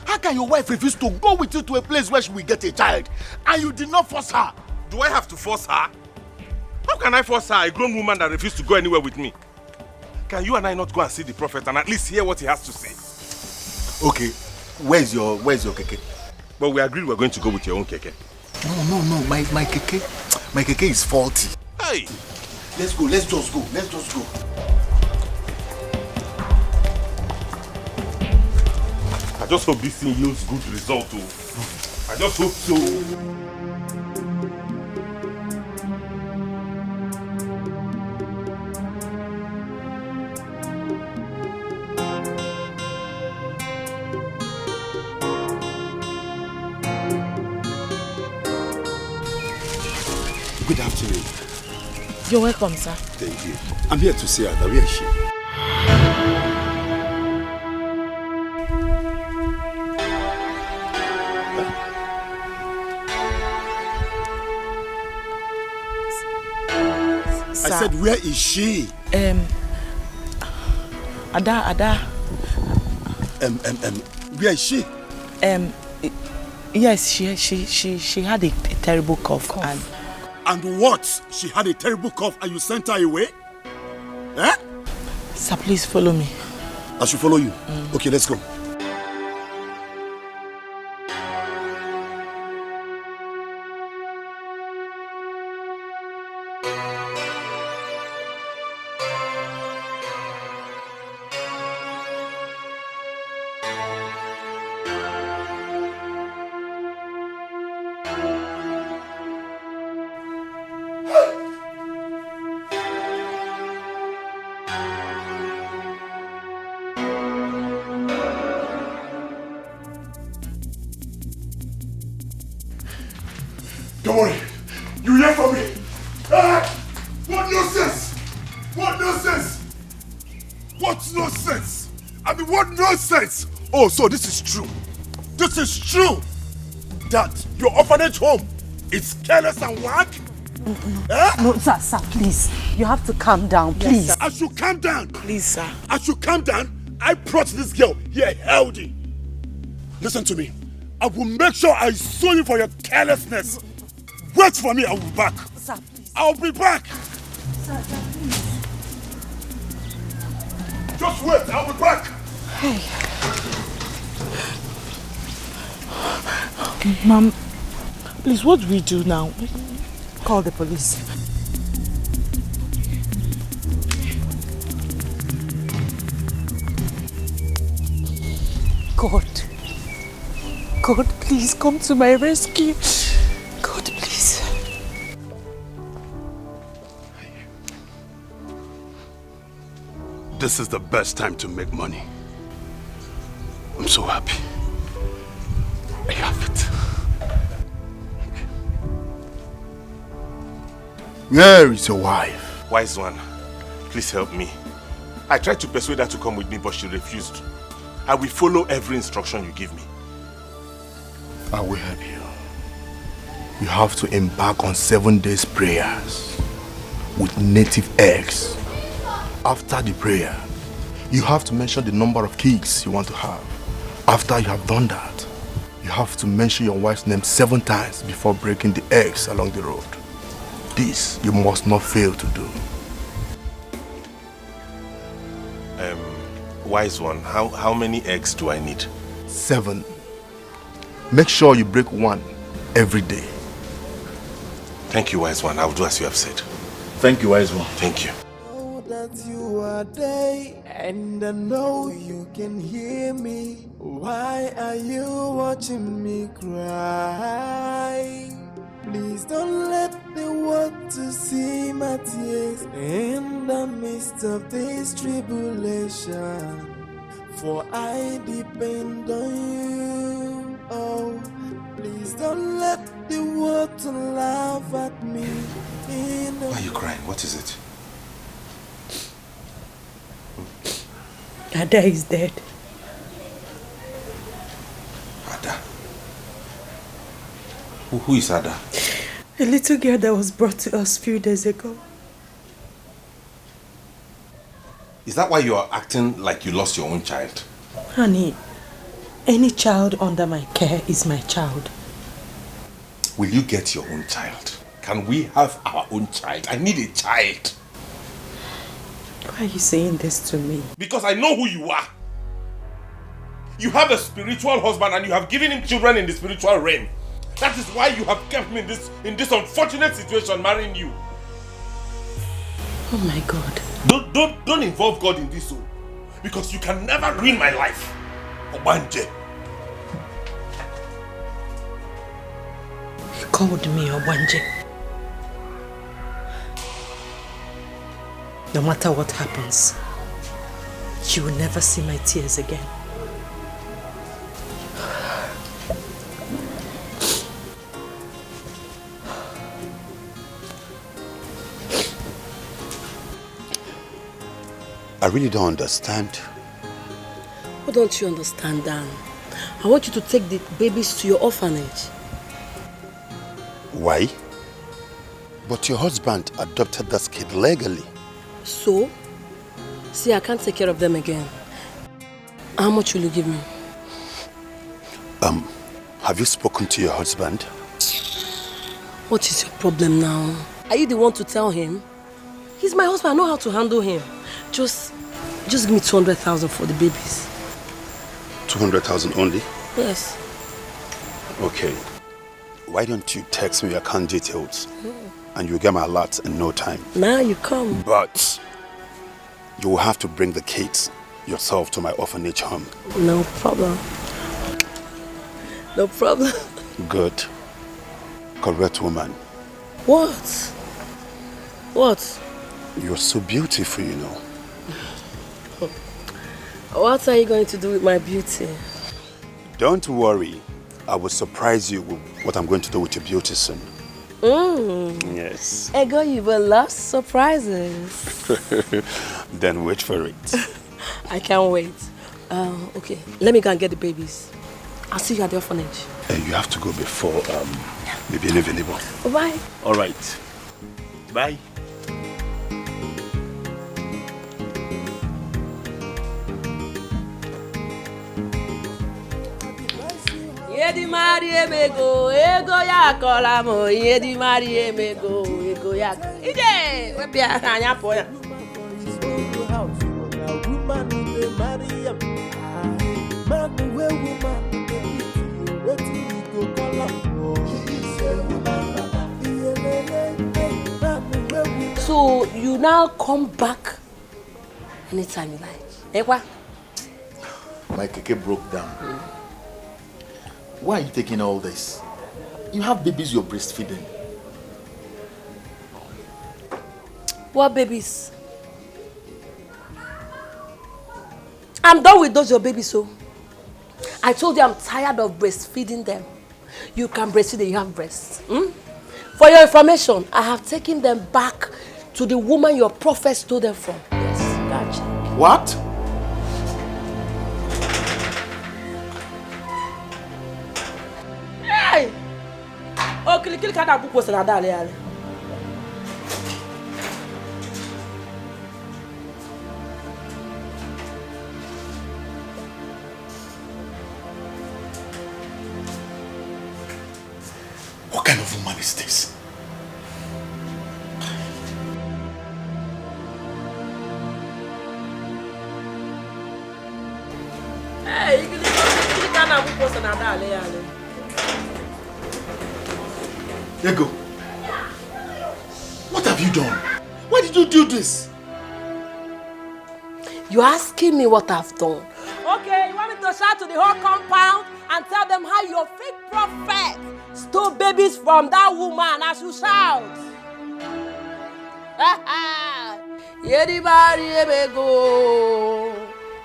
How can your wife refuse to go with you to a place where she will get a child and you did not force her? Do I have to force her? How can I force her, a grown woman that refused to go anywhere with me? Can you and I not go and see the prophet and at least hear what he has to say? Okay, where's your keke? But we agreed we're going to go with your own keke. No, my keke is faulty. Hey! Let's just go. I just hope this thing yields good result too. I just hope so. Good afternoon. You're welcome, sir. Thank you. I'm here to see Ada. Where is she? I said, where is she? Ada. Where is she? Yes, she had a terrible cough. And what? She had a terrible cough and you sent her away? Eh? Sir, please follow me. I should follow you? Okay, let's go. Don't worry. You hear from me? Ah! What nonsense? What nonsense? What nonsense? I mean, what nonsense? Oh, so this is true. This is true. That your orphanage home is careless and whack? No, sir, please. You have to calm down, please. Yes, I should calm down. Please, sir. I should calm down. I brought this girl here healthy. Listen to me. I will make sure I sue you for your carelessness. Wait for me, I will be back. Sir, please. I'll be back. Sir, please. Just wait, I'll be back. Hey. Mom, please, what do we do now? Call the police. God, please come to my rescue. God, please. This is the best time to make money. I'm so happy. I have it. Where is your wife? Wise one, please help me. I tried to persuade her to come with me, but she refused. I will follow every instruction you give me. I will help you. You have to embark on 7 days prayers with native eggs. After the prayer, you have to mention the number of kids you want to have. After you have done that, you have to mention your wife's name 7 times before breaking the eggs along the road. This you must not fail to do. Wise one, how many eggs do I need? 7. Make sure you break 1 every day. Thank you, wise one. I will do as you have said. Thank you, wise one. Thank you. Know that you are there, and I know you can hear me. Why are you watching me cry? Please don't let the world to see my tears in the midst of this tribulation. For I depend on you. Oh, please don't let the world to laugh at me. Why are you crying? What is it? Ada is dead. Ada? Who is Ada? A little girl that was brought to us a few days ago. Is that why you are acting like you lost your own child? Honey, any child under my care is my child. Will you get your own child? Can we have our own child? I need a child. Why are you saying this to me? Because I know who you are. You have a spiritual husband and you have given him children in the spiritual realm. That is why you have kept me in this unfortunate situation marrying you. Oh my God. Don't involve God in this, because you can never ruin my life. Obanje. called me Obanje. No matter what happens, you will never see my tears again. I really don't understand. What don't you understand, Dan? I want you to take the babies to your orphanage. Why? But your husband adopted that kid legally. So? See, I can't take care of them again. How much will you give me? Have you spoken to your husband? What is your problem now? Are you the one to tell him? He's my husband, I know how to handle him. Just give me 200,000 for the babies. 200,000 only? Yes. Okay. Why don't you text me your account details and you'll get my alert in no time. Now you come. But you will have to bring the kids yourself to my orphanage home. No problem. No problem. Good. Correct woman. What? What? You're so beautiful, you know. What are you going to do with my beauty? Don't worry. I will surprise you with what I'm going to do with your beauty soon. Yes. Ego, you will love surprises. Then wait for it. I can't wait. Okay, let me go and get the babies. I'll see you at the orphanage. You have to go before maybe available. Bye. All right. Bye. Yedi mari emego, ego ya kola mo. Yedi mari emego, ego ya. Ije, we bia anya po ya. So you now come back anytime you like. Ekwa? My keke broke down. Why are you taking all this? You have babies you're breastfeeding. What babies? I'm done with those your babies, so. I told you I'm tired of breastfeeding them. You can breastfeed them, you have breasts. For your information, I have taken them back to the woman your prophet stole them from. Yes, gotcha. What? Hey! Oh, kill kada buku sana dale ale. What kind of woman is this? Hey, kill kada buku sana dale ale. Ego, what have you done? Why did you do this? You're asking me what I've done. Okay, you want me to shout to the whole compound and tell them how your fake prophet stole babies from that woman as you shout? Yedi mari emego,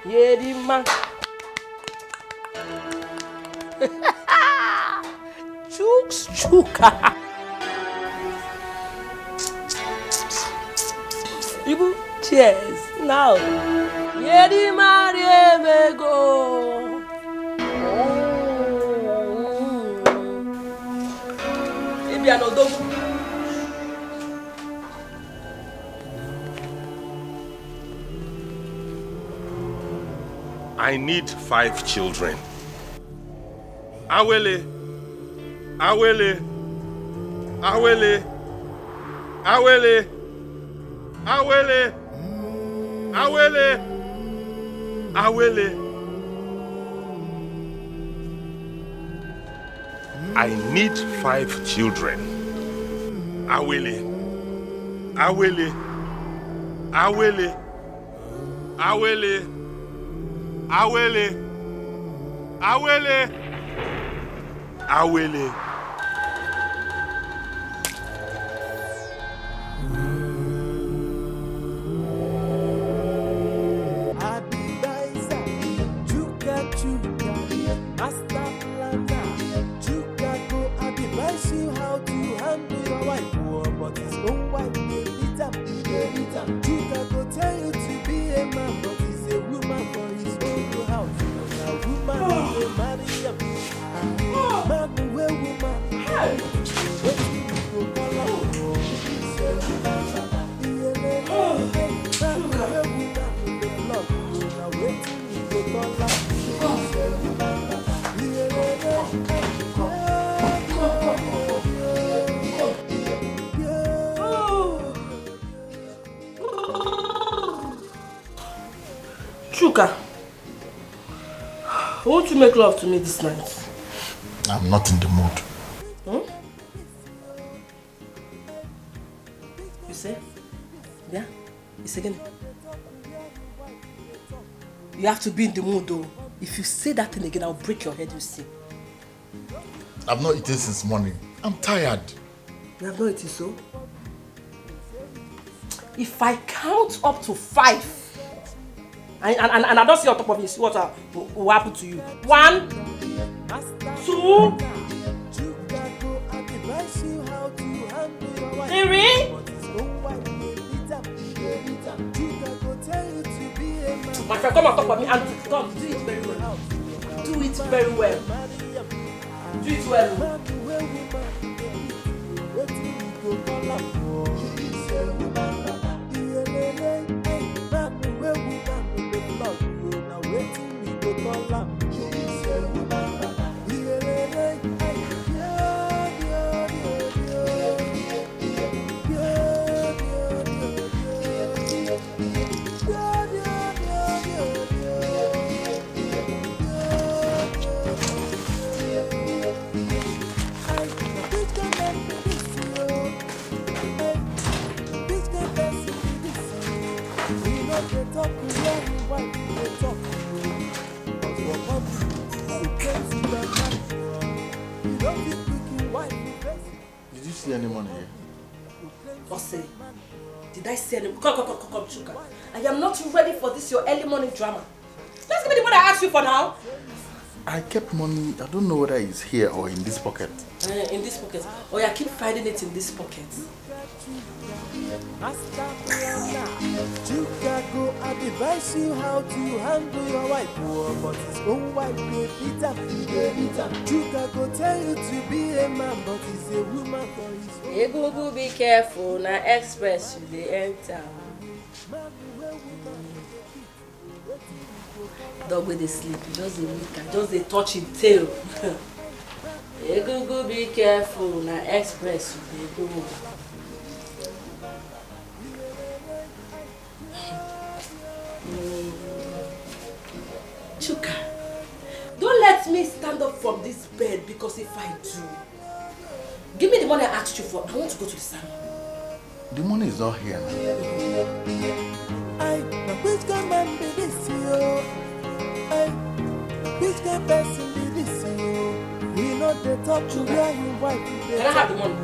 yedi man. Chooks chuka. Ibu, cheers. Now. Yedi mari emego. Ibi anodogu. I need 5 children. Awele. Awele. Awele. Awele. Awele. Awele. Awele. I need 5 children. Awele. Awele. Awele. Awele. Awele. Awele. Awele. Chuka, won't you make love to me this night? I'm not in the mood. Hmm? You say? Yeah? It's again. You have to be in the mood though. If you say that thing again, I'll break your head, you see. I've not eaten since morning. I'm tired. You have not eaten so? If I count up to 5, and I don't see on top of you, see what will happen to you. 1, 2, 3. My friend, come on top of me and come, do it very well. Do it very well. Do it well. Did you see any money here? Ose, did I see any? Come, Chuka. I am not ready for this your early morning drama. Let's give me the money I asked you for now. I kept money. I don't know whether it's here or in this pocket. In this pocket. Oh yeah, keep finding it in this pocket. Chicago advise you how to handle your wife, but his own wife will beat up. Chicago tell you to be a man, but he's a woman for his own. Egungun, be careful. Now express you they enter. Dog with the sleep, just a week, just a touch in tail. Egungun, be careful. Now express you they go. Chuka, don't let me stand up from this bed because if I do, give me the money I asked you for. I want to go to the salon. The money is not here now. Which kind man be this you? Which kind person be this you? We know they talk to where you wife. Can I have the money?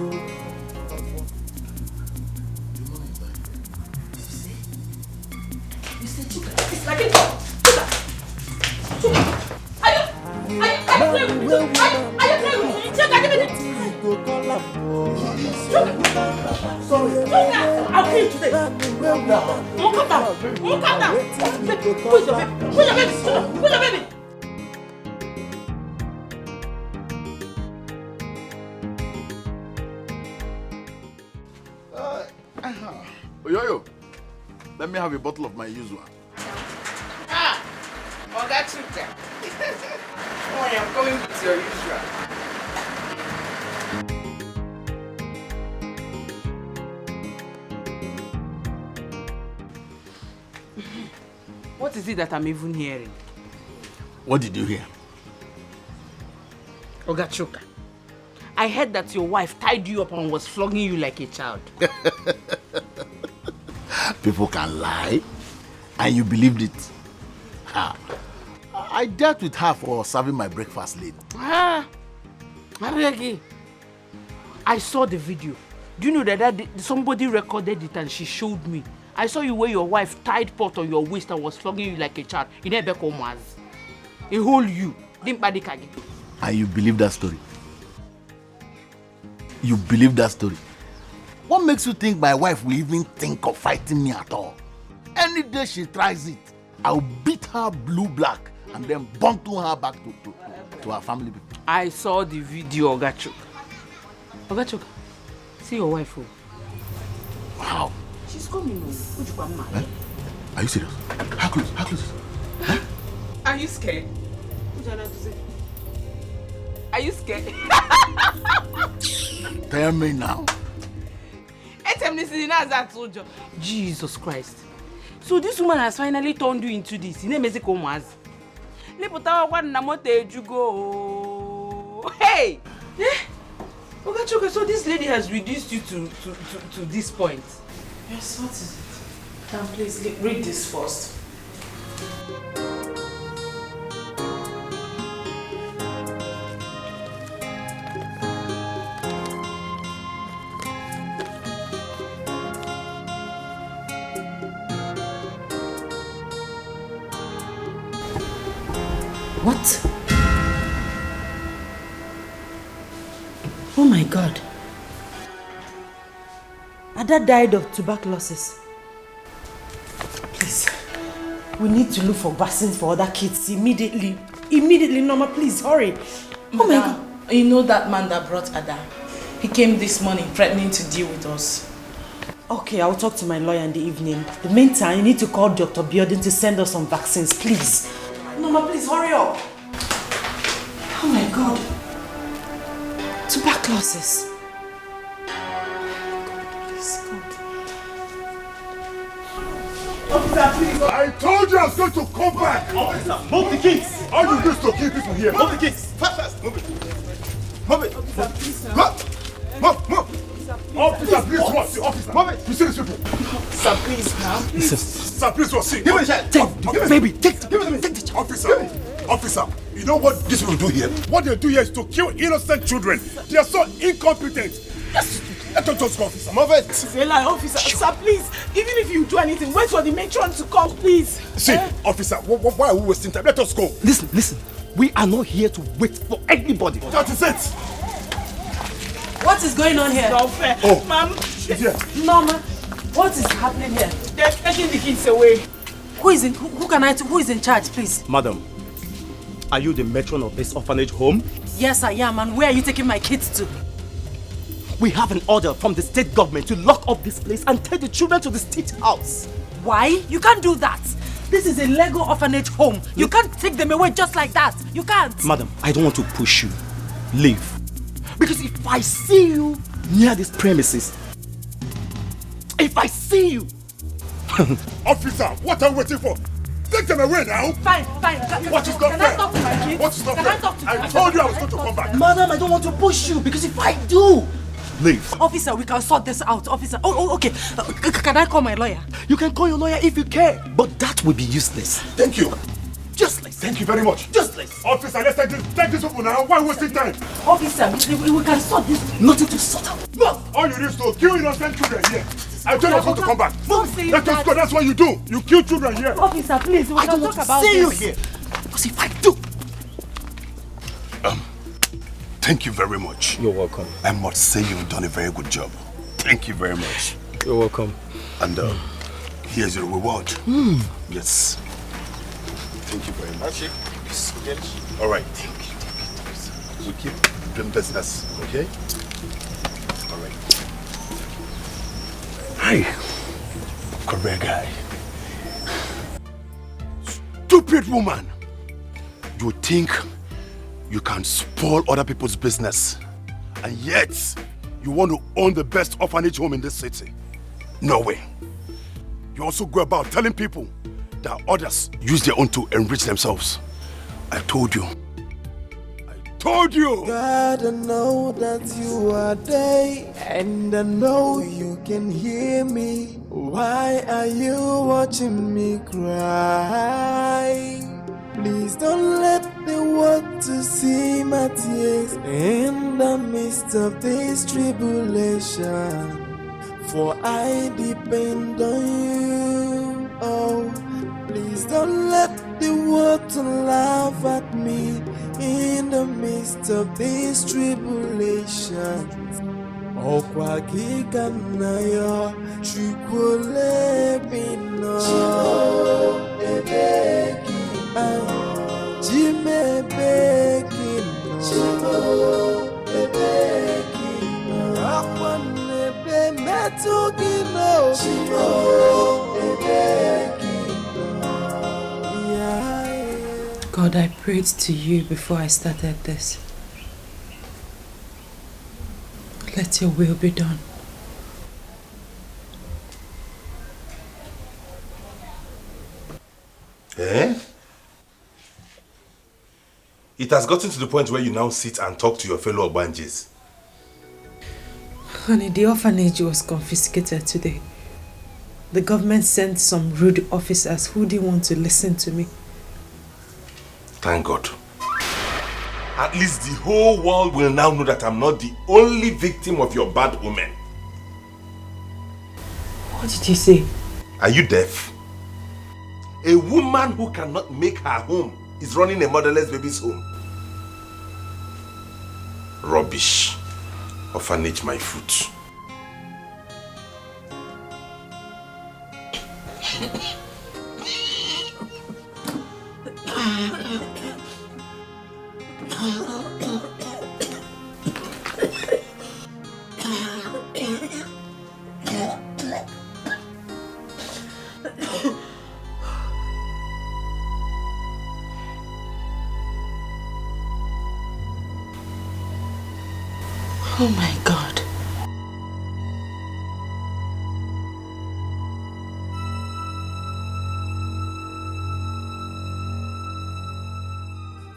You say Chuka, it's like it. Chuka, are you playing with me? Are you playing with me? Chuka, give me the Chuka, I'll kill you today. Come down. Where's your baby? Where's your baby? Where's your baby? Yo, let me have a bottle of my usual. Oga Chuka. Oh, I'm coming with your usual. What is it that I'm even hearing? What did you hear? Oga Chuka, I heard that your wife tied you up and was flogging you like a child. People can lie, and you believed it. I dealt with her for serving my breakfast late. I saw the video. Do you know that somebody recorded it and she showed me? I saw you where your wife tied pot on your waist and was flogging you like a child. You never come as a whole you. And you believe that story? You believe that story? What makes you think my wife will even think of fighting me at all? Any day she tries it, I'll beat her blue black and then bundle her back to her family people. I saw the video, Oga Chuka. Oga Chuka, see your wife. Wow. She's coming. Eh? Are you serious? How close? How close? Huh? Are you scared? Are you scared? Tell me now. Jesus Christ. So this woman has finally turned you into this. You know, Mexico was. Hey! Okay, so this lady has reduced you to this point. Yes, what is it? Please read this first. What? Oh my God. Ada died of tuberculosis. Please, we need to look for vaccines for other kids immediately. Immediately, Norma, please, hurry. Oh my God. You know that man that brought Ada? He came this morning threatening to deal with us. Okay, I'll talk to my lawyer in the evening. In the meantime, you need to call Dr. Biodin to send us some vaccines, please. Norma, please, hurry up. Oh my God. Tuberculosis. Officer, please. I told you I was going to come back. Officer, move the kids. All you do is to kill people here. Move the kids. Fast. Move it. Move it. Officer, please, sir. Move. Officer, please, what? Officer, move it. You see these people? Sir, please, now. Please. Sir, please, what? See. Give me the child. Take, baby. Take the child. Officer, you know what these people do here? What they do here is to kill innocent children. They are so incompetent. Yes. Let them just go, officer. Move it. It's a lie, officer. Sir, please. Even if you do anything, wait for the matron to come, please. See, officer, why are we wasting time? Let us go. Listen. We are not here to wait for anybody. That is it. What is going on here? It's not fair. Oh, Ma'am. She's here. Norma, what is happening here? They're taking the kids away. Who is in charge, please? Madam, are you the matron of this orphanage home? Yes, I am. And where are you taking my kids to? We have an order from the state government to lock up this place and take the children to the state house. Why? You can't do that. This is a Lego orphanage home. You can't take them away just like that. You can't. Madam, I don't want to push you. Leave. Because if I see you near these premises, if I see you... Officer, what are we waiting for? Take them away now. Fine. What is not fair? Can I talk to my kids? What is not Can fair? I talk to I told you I was going to come back. Madam, I don't want to push you because if I do... Leave. Officer, we can sort this out. Officer, okay. Can I call my lawyer? You can call your lawyer if you care, but that will be useless. Thank you. Useless. Thank you very much. Useless. Officer, let's take this people now. Why wasting time? Officer, we can sort this. Nothing to sort out. No. All you need is to kill innocent children here. I told you I was going to come back. Let us go. That's what you do. You kill children here. Officer, please, we can talk about this. I don't want to see you here. Because if I do... Thank you very much. You're welcome. I must say you've done a very good job. Thank you very much. You're welcome. And here's your reward. Yes. Thank you very much. Yes. All right. Thank you. We keep doing business, okay? All right. Hi. Career guy. Stupid woman. You think you can spoil other people's business, and yet you want to own the best orphanage home in this city? No way. You also go about telling people that others use their own to enrich themselves. I told you. God, I know that you are there, and I know you can hear me. Why are you watching me cry? Please don't let the world to see my tears in the midst of this tribulation. For I depend on you. Oh, please don't let the world to laugh at me in the midst of this tribulation. Okwa kika na yo chukule bino ebeki jime beki no ebeki akwa nebe metuki no ebeki God, I prayed to you before I started this. Let your will be done. Eh? It has gotten to the point where you now sit and talk to your fellow Obanjes. Honey, the orphanage was confiscated today. The government sent some rude officers who didn't want to listen to me. Thank God. At least the whole world will now know that I'm not the only victim of your bad omen. What did you say? Are you deaf? A woman who cannot make her home is running a motherless baby's home. Rubbish. Orphanage my foot. Oh my God.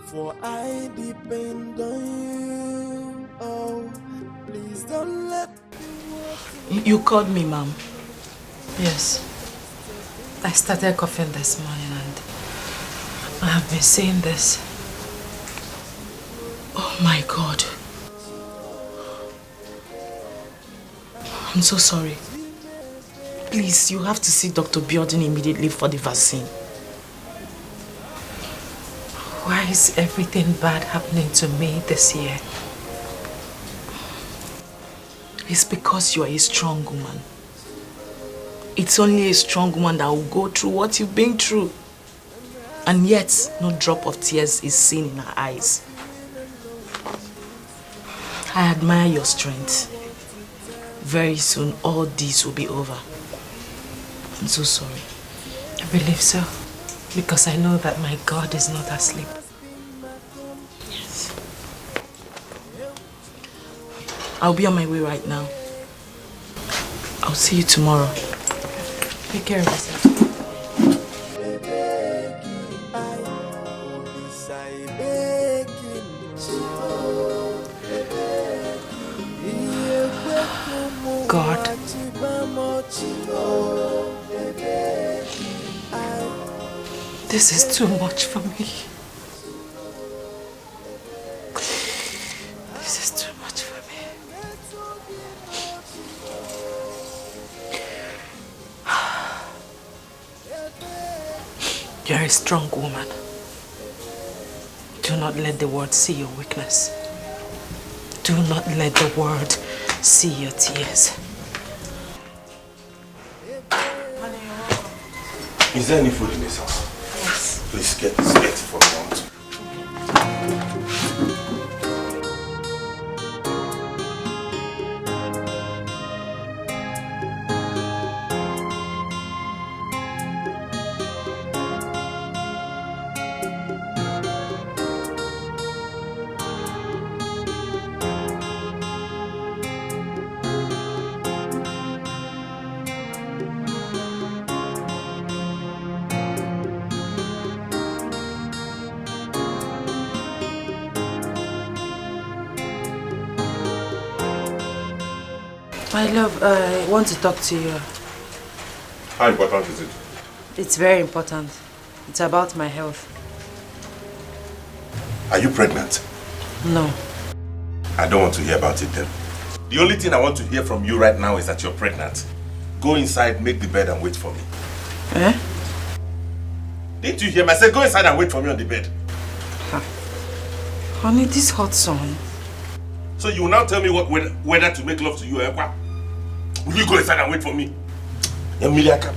For I depend on you. Oh, please don't let You called me, Mom. Yes. I started coughing this morning and I have been saying this. Oh my God. I'm so sorry. Please, you have to see Dr. Biodun immediately for the vaccine. Why is everything bad happening to me this year? It's because you are a strong woman. It's only a strong woman that will go through what you've been through. And yet, no drop of tears is seen in her eyes. I admire your strength. Very soon, all this will be over. I'm so sorry. I believe so. Because I know that my God is not asleep. Yes. I'll be on my way right now. I'll see you tomorrow. Take care of yourself. God. This is too much for me. This is too much for me. You're a strong woman. Do not let the world see your weakness. Do not let the world see your tears. Is there any food in this house? Yes. Please get it for me. My love, I want to talk to you. How important is it? It's very important. It's about my health. Are you pregnant? No. I don't want to hear about it then. The only thing I want to hear from you right now is that you're pregnant. Go inside, make the bed and wait for me. Eh? Didn't you hear me? I said go inside and wait for me on the bed. Honey, this hot sun. So you will now tell me what whether to make love to you, eh? Will you go inside and wait for me? Emiliaka.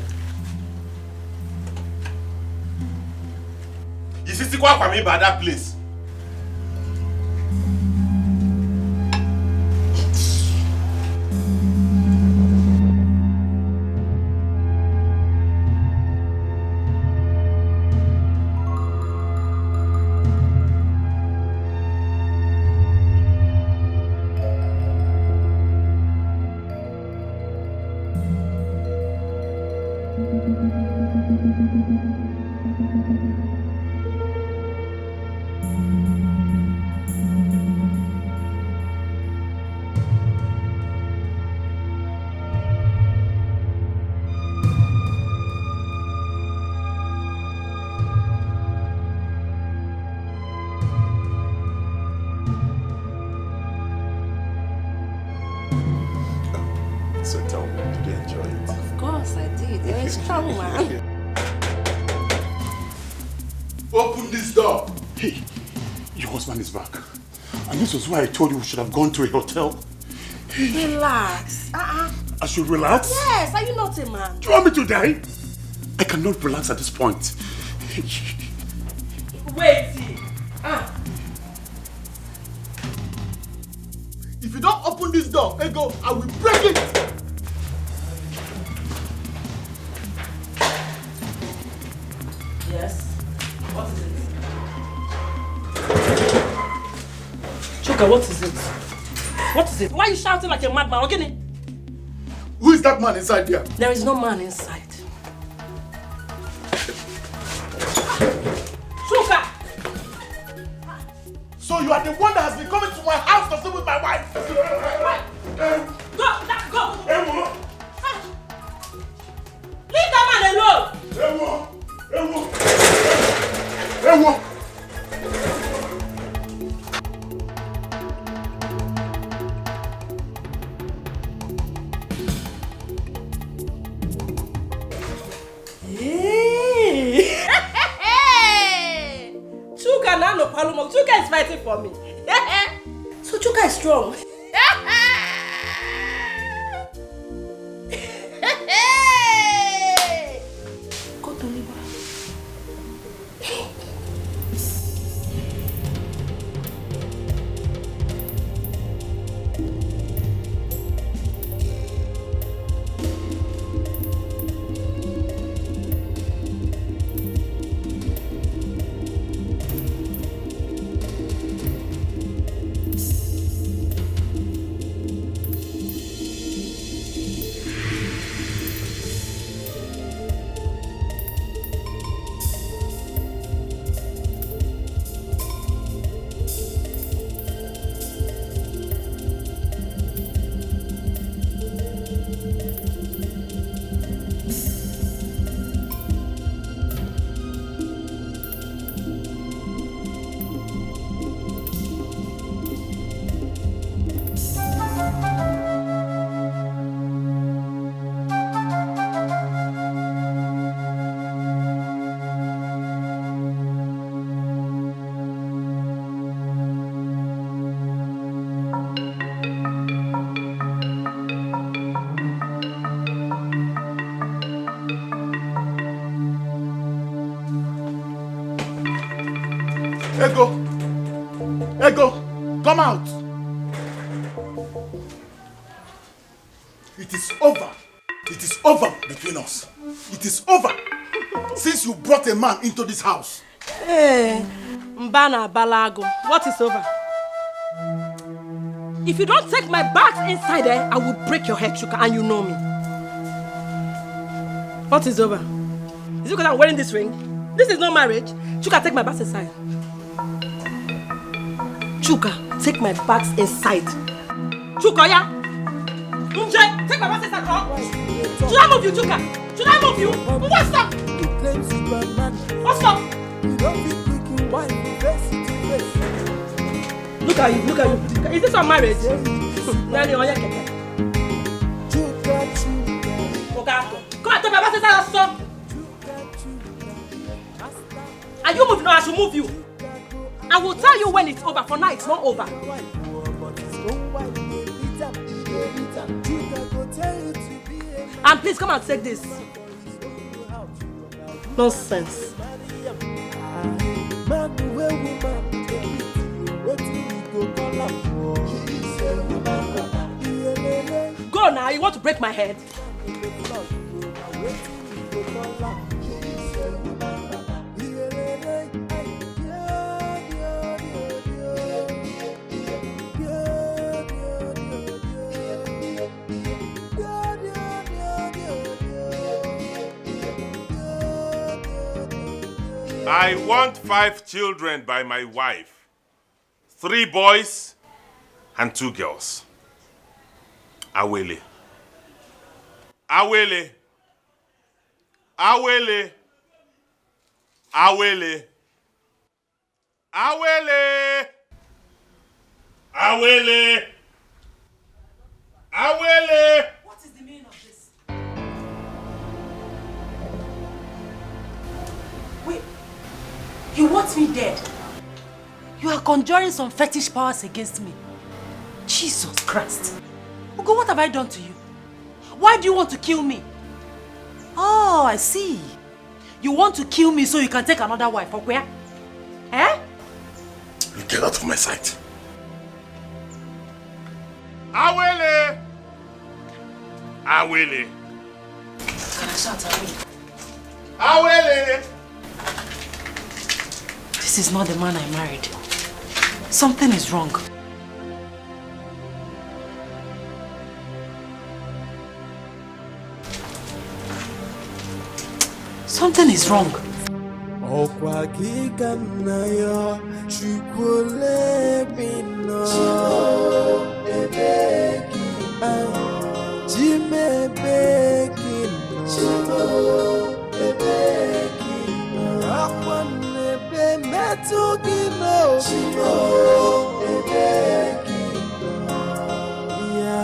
You see, what for me by that place? Strong man. Open this door. Hey, your husband is back. And this was why I told you we should have gone to a hotel. Relax. I should relax? Yes, are you not a man? Do you want me to die? I cannot relax at this point. Wait. If you don't open this door, Ego, I will break it. Yes. What is it? Chuka, what is it? What is it? Why are you shouting like a madman? Okay? Who is that man inside there? There is no man inside. Chuka! So you are the one that has been coming to my house to stay with my wife? Go! Leave that man alone! Chuka now no Paloma. Chuka is fighting for me. So Chuka is strong. Go to Liba. Ego, come out. It is over. It is over between us. It is over. Since you brought a man into this house. Hey, Mbana Balago, what is over? If you don't take my bags inside there, I will break your head, Chuka, and you know me. What is over? Is it because I'm wearing this ring? This is not marriage. Chuka, take my bags inside. Chuka, take my bags inside. Chuka, yeah? Unje, take my bags inside. Oh. Should I move you, Chuka? Should I move you? What's up? What's up? Look at you, look at you. Is this on marriage? Nani, on your keke. Come on, take my bags inside, stop. Are you moving or I should move you? I will tell you when it's over. For now, it's not over. And please come and take this. Nonsense. Go now, you want to break my head? I want 5 children by my wife. 3 boys and 2 girls. Awele. Awele. Awele. Awele. Awele. Awele. Awele. What is the meaning of this? You want me dead? You are conjuring some fetish powers against me. Jesus Christ. Ugo, what have I done to you? Why do you want to kill me? Oh, I see. You want to kill me so you can take another wife, or where? Eh? You get out of my sight. Awele! Awele! Can I shout Awele? Awele! This is not the man I married. Something is wrong. Something is wrong. Okwa kika nayo chukule bino ebeki jime beki no ebeki akwa nebe metu gino ebeki ya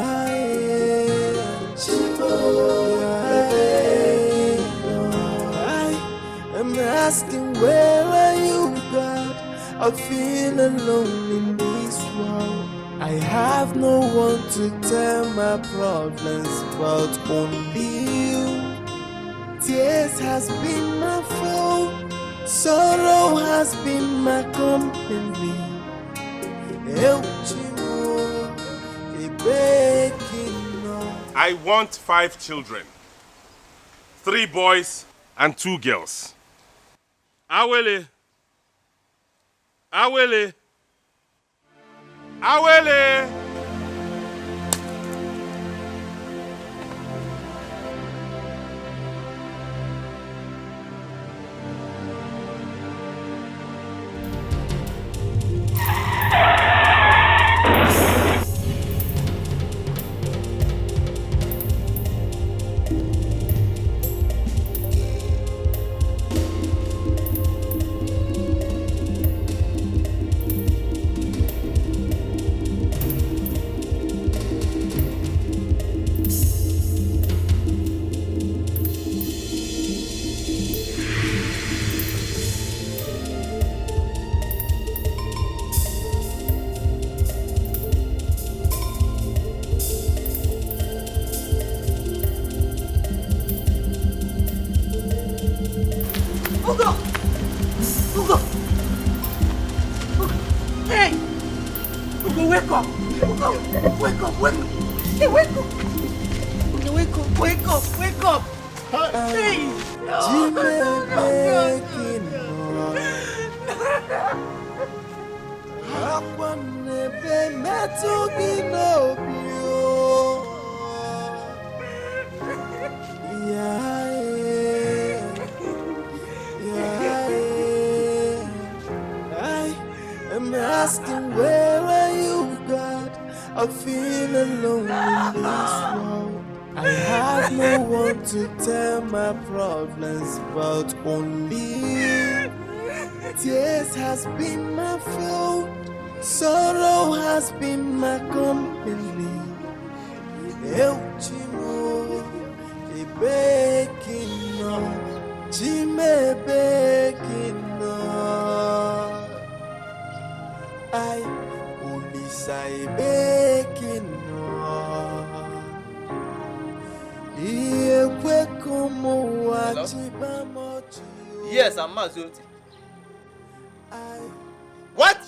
I'm asking, where are you, God? I feel alone in this world. I have no one to tell my problems but only you. Tears has been my fault, sorrow has been my company. I want 5 children. 3 boys and 2 girls. Awele. Awele. Awele. I'm asking, where are you, God? I feel alone in this world. I have no one to tell my problems but only you. Tears has been my fault, sorrow has been my company. Eu chimo, e bekino, chime bekino. I only say bekino. Iye kwe kumu wachiba mochi. Yes, I'm Mazurti. What?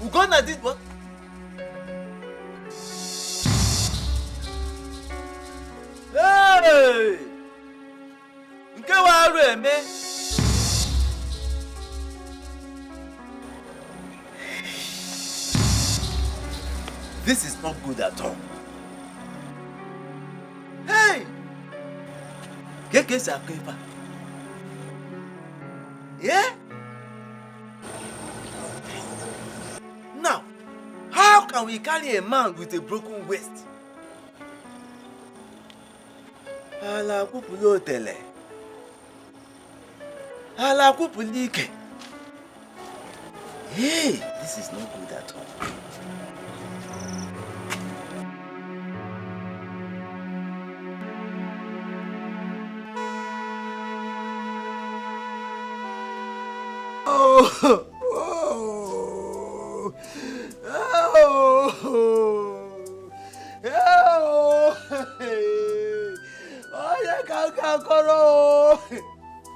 Ugonna did what? Hey! Nke wa aru eme? This is not good at all. Hey! Keke sakepa. Yeah? Now, how can we carry a man with a broken waist? Ala kupulo tele. Ala kupulike. Hey, this is not good at all.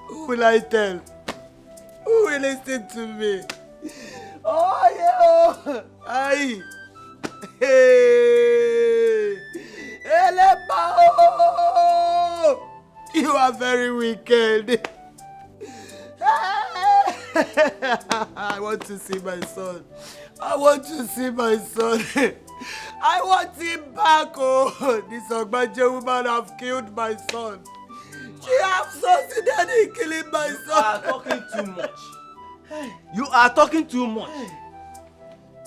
Who will I tell? Who will listen to me? Oh, yeah. Aye. Hey. Eleba. You are very wicked. I want to see my son. I want to see my son. I want him back. Oh, this Ogbaje woman have killed my son. She have succeeded in killing my son. You are talking too much. You are talking too much.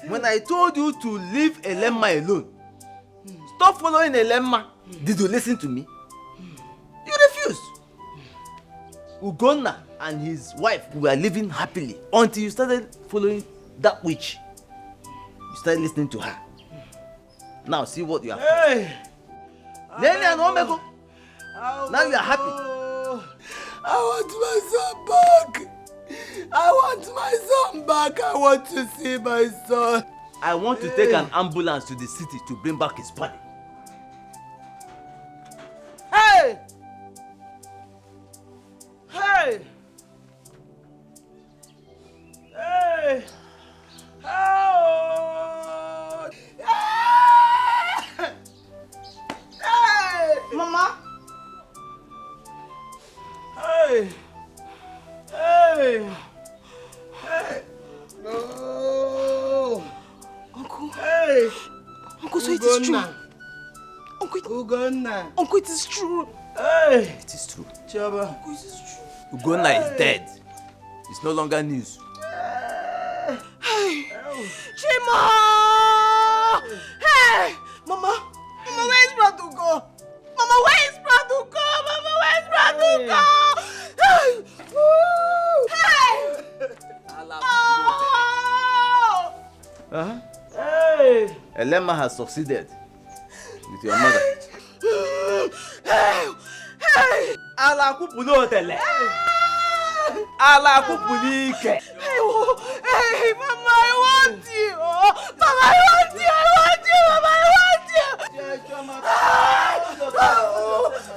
When I told you to leave Elema alone, stop following Elema, did you listen to me? You refused. Ugonna and his wife were living happily until you started following that witch. You started listening to her. Now see what you have. Hey! Now you are happy. I want my son back. I want my son back. I want to see my son. I want to take an ambulance to the city to bring back his body. Hey! Hey! Hey! Oh! Hey! Hey! Mama! Hey! Hey! Hey! No! Uncle! Hey! Uncle, so it is true. Ugonna! Uncle, it is true. Hey! It is true. Chaba! Uncle, it is true. Ugonna is dead. It's no longer news. Hey! Chima! Hey! Mama! Mama, where is Bradugo? Mama, where is Bradugo? Mama, where is Bradugo? Hey! Hey! Uh-huh. Hey! Elema has succeeded with your mother. Hey! Hey! Ala kupulo tele. Ala kupulike. Hey, Mama, I want you. Mama, I want you. I want you. Mama, I want you.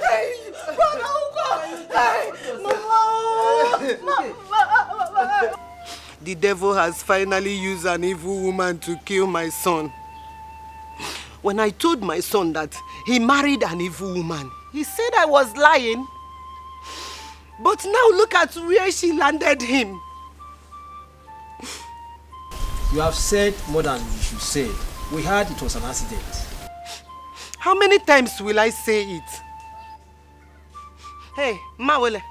Hey, Brother Ugo. Hey, Mama. The devil has finally used an evil woman to kill my son. When I told my son that he married an evil woman, he said I was lying. But now look at where she landed him. You have said more than you should say. We heard it was an accident. How many times will I say it? Hey, Mawele,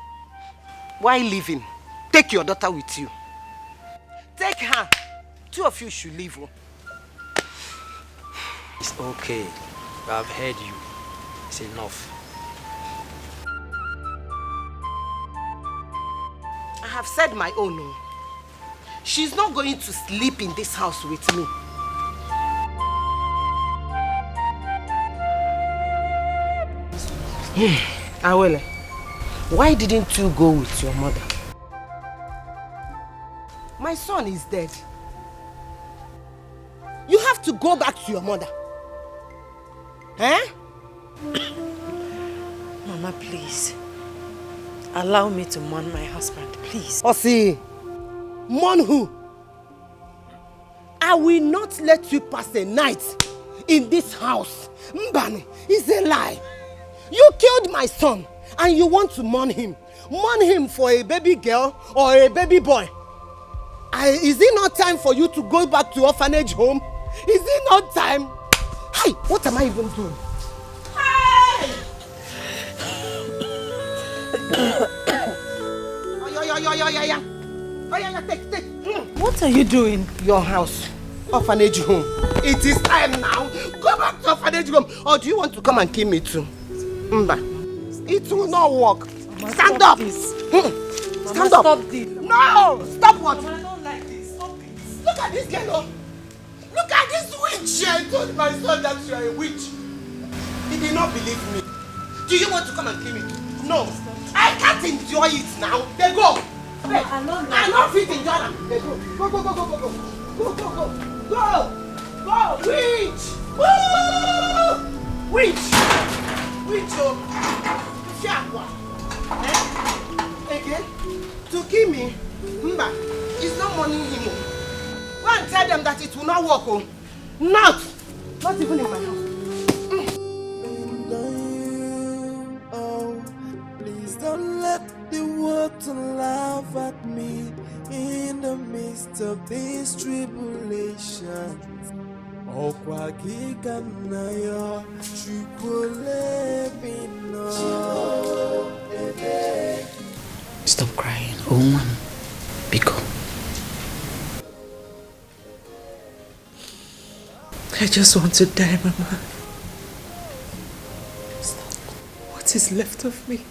why leaving? Take your daughter with you. Take her. Two of you should leave. It's okay. I've heard you. It's enough. I have said my own. She's not going to sleep in this house with me. Awele, why didn't you go with your mother? My son is dead. You have to go back to your mother. Eh? Mama, please. Allow me to mourn my husband, please. Osi, mourn who? I will not let you pass a night in this house. Mbani, it's a lie. You killed my son and you want to mourn him. Mourn him for a baby girl or a baby boy. Is it not time for you to go back to orphanage home? Is it not time? Hey, what am I even doing? Hey! Take. What are you doing? Your house. Orphanage home. It is time now. Go back to orphanage home. Or do you want to come and kill me too? Mba. It will not work. Mama, stand up. This. Stand up. Stop this. No! Stop what? Mama, I don't like this. Stop it. Look at this girl. Look at this witch. I told my son that you are a witch. He did not believe me. Do you want to come and kill me? No. I can't enjoy it now. They go. Wait, I'm not fit in Jordan. Go, go, go, go, go, go. Go, go, go. Go! Go! Witch! Woo! Witch! Witch, oh! Fiakwa! Again? To kill me? Mba, it's not mourning him. Go and tell them that it will not work, oh! Not even in my house. Please don't let the world laugh at me in the midst of these tribulations. Stop crying, woman. Biko. I just want to die, Mama. Stop. What is left of me?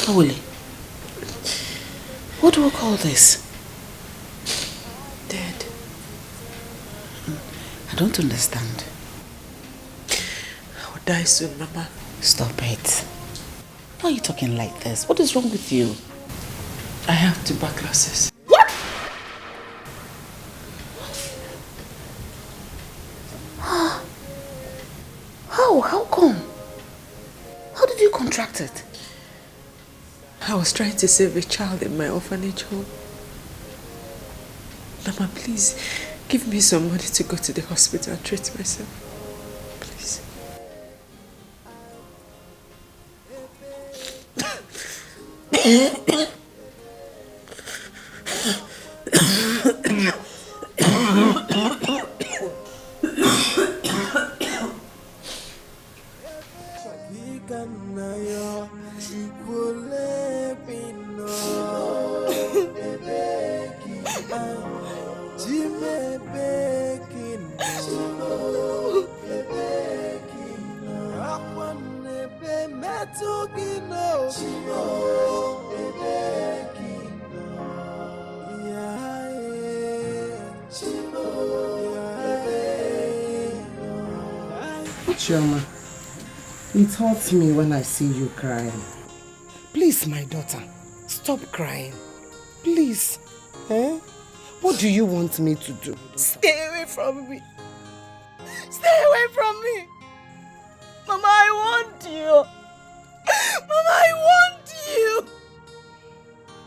Willie, what do we call this? Dead. I don't understand. I will die soon, Mama. Stop it. Why are you talking like this? What is wrong with you? I have tuberculosis. What? How come? How did you contract it? I was trying to save a child in my orphanage home. Mama, please, give me some money to go to the hospital and treat myself. Please. Chioma, it hurts me when I see you crying. Please, my daughter, stop crying. Please. Eh? What do you want me to do? Stay away from me. Stay away from me. Mama, I want you. Mama, I want you.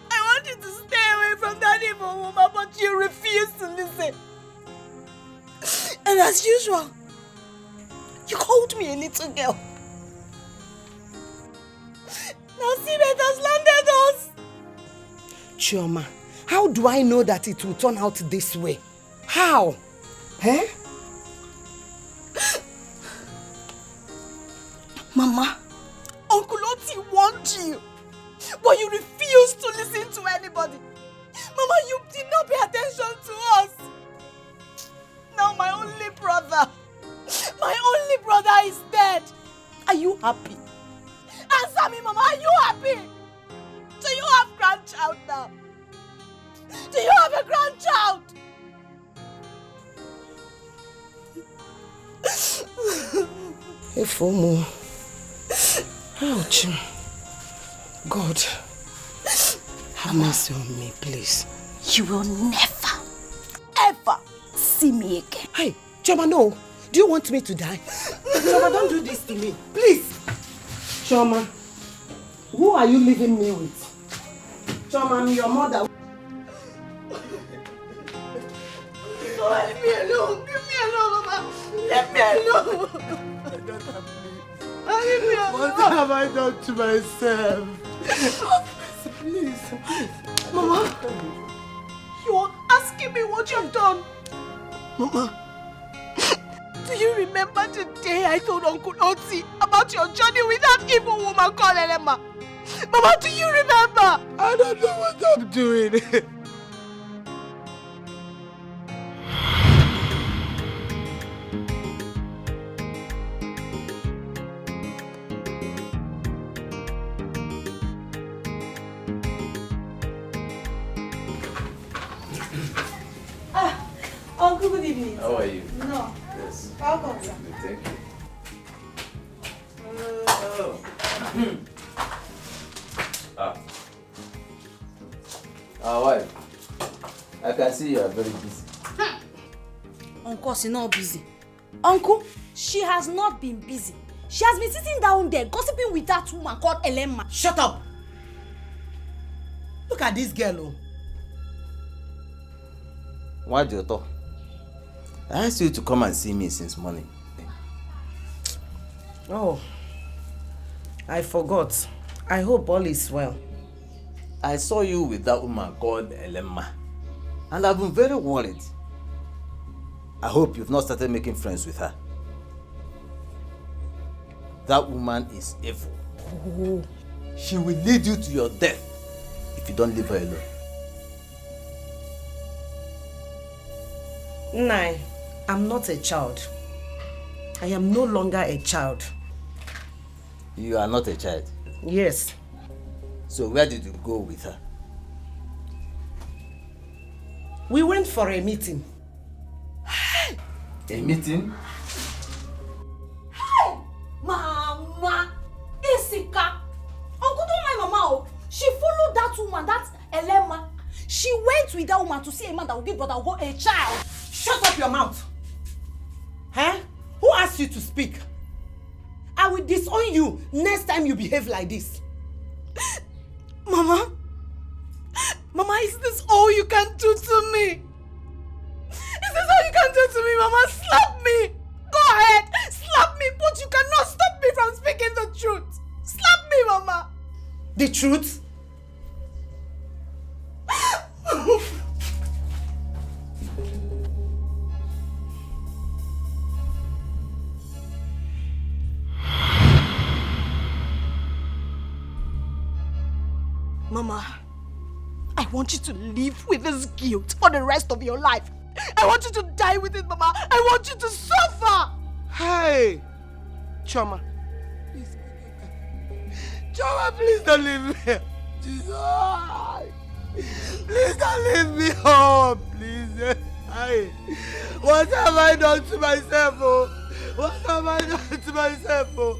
I want you to stay away from that evil woman, but you refuse to listen. And as usual, you called me a little girl. Now see that has landed us. Chioma, how do I know that it will turn out this way? How? Eh? Mama, Uncle Oti warned you, but you refused to listen to anybody. Mama, you did not pay attention to us. Now my only brother is dead. Are you happy? Answer me, Mama, are you happy? Do you have grandchild now? Do you have a grandchild? Efomo. Ouch. God, have mercy on me, please. You will never, ever see me again. Hey, Chioma, no. Do you want me to die? Chioma, don't do this to me. Please. Chioma, who are you leaving me with? Chioma, I'm your mother. No, leave me alone. Leave me alone, Mama. Leave me alone. Leave me alone. What have I done to myself? Please. Mama, you are asking me what you've done. Mama. Do you remember the day I told Uncle Oti about your journey with that evil woman called Elema? Mama, do you remember? I don't know what I'm doing. Uncle, good evening. How are you? No, Yes. Welcome, sir. Thank you. Wife, I can see you are very busy. Uncle, she's not busy. Uncle, she has not been busy. She has been sitting down there gossiping with that woman called Elemma. Shut up! Look at this girl, oh. Why do you talk? I asked you to come and see me since morning. Oh, I forgot. I hope all is well. I saw you with that woman called Elemma, and I've been very worried. I hope you've not started making friends with her. That woman is evil. Oh. She will lead you to your death if you don't leave her alone. Nai, I'm not a child. I am no longer a child. You are not a child? Yes. So where did you go with her? We went for a meeting. A meeting? Hey! Mama! Isika! Uncle, don't mind Mama. Oh. She followed that woman, that Elemma. She went with that woman to see a man that will give Brother Ugo a child. Shut up your mouth! Huh? Who asked you to speak? I will disown you next time you behave like this. Mama? Mama, is this all you can do to me? Is this all you can do to me, Mama? Slap me! Go ahead! Slap me, but you cannot stop me from speaking the truth! Slap me, Mama! The truth? Mama, I want you to live with this guilt for the rest of your life. I want you to die with it, Mama. I want you to suffer. Hey, Choma. Please. Choma, please don't leave me. Jesus. Please don't leave me home, please. Hey, what have I done to myself, oh? What have I done to myself, oh?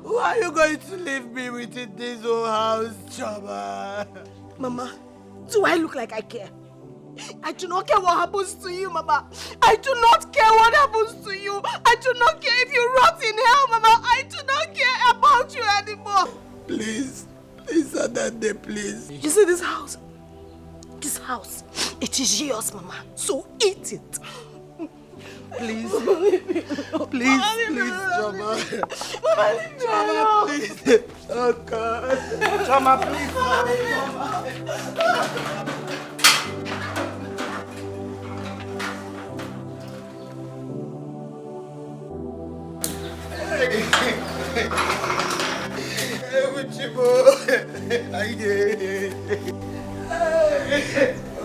Why are you going to leave me within this old house, Choma? Mama, do I look like I care? I do not care what happens to you, Mama. I do not care what happens to you. I do not care if you rot in hell, Mama. I do not care about you anymore. Please, Adande, please. You see this house? This house, it is yours, Mama. So eat it. Please, please, Choma. Choma, please. Oh God. Choma, please.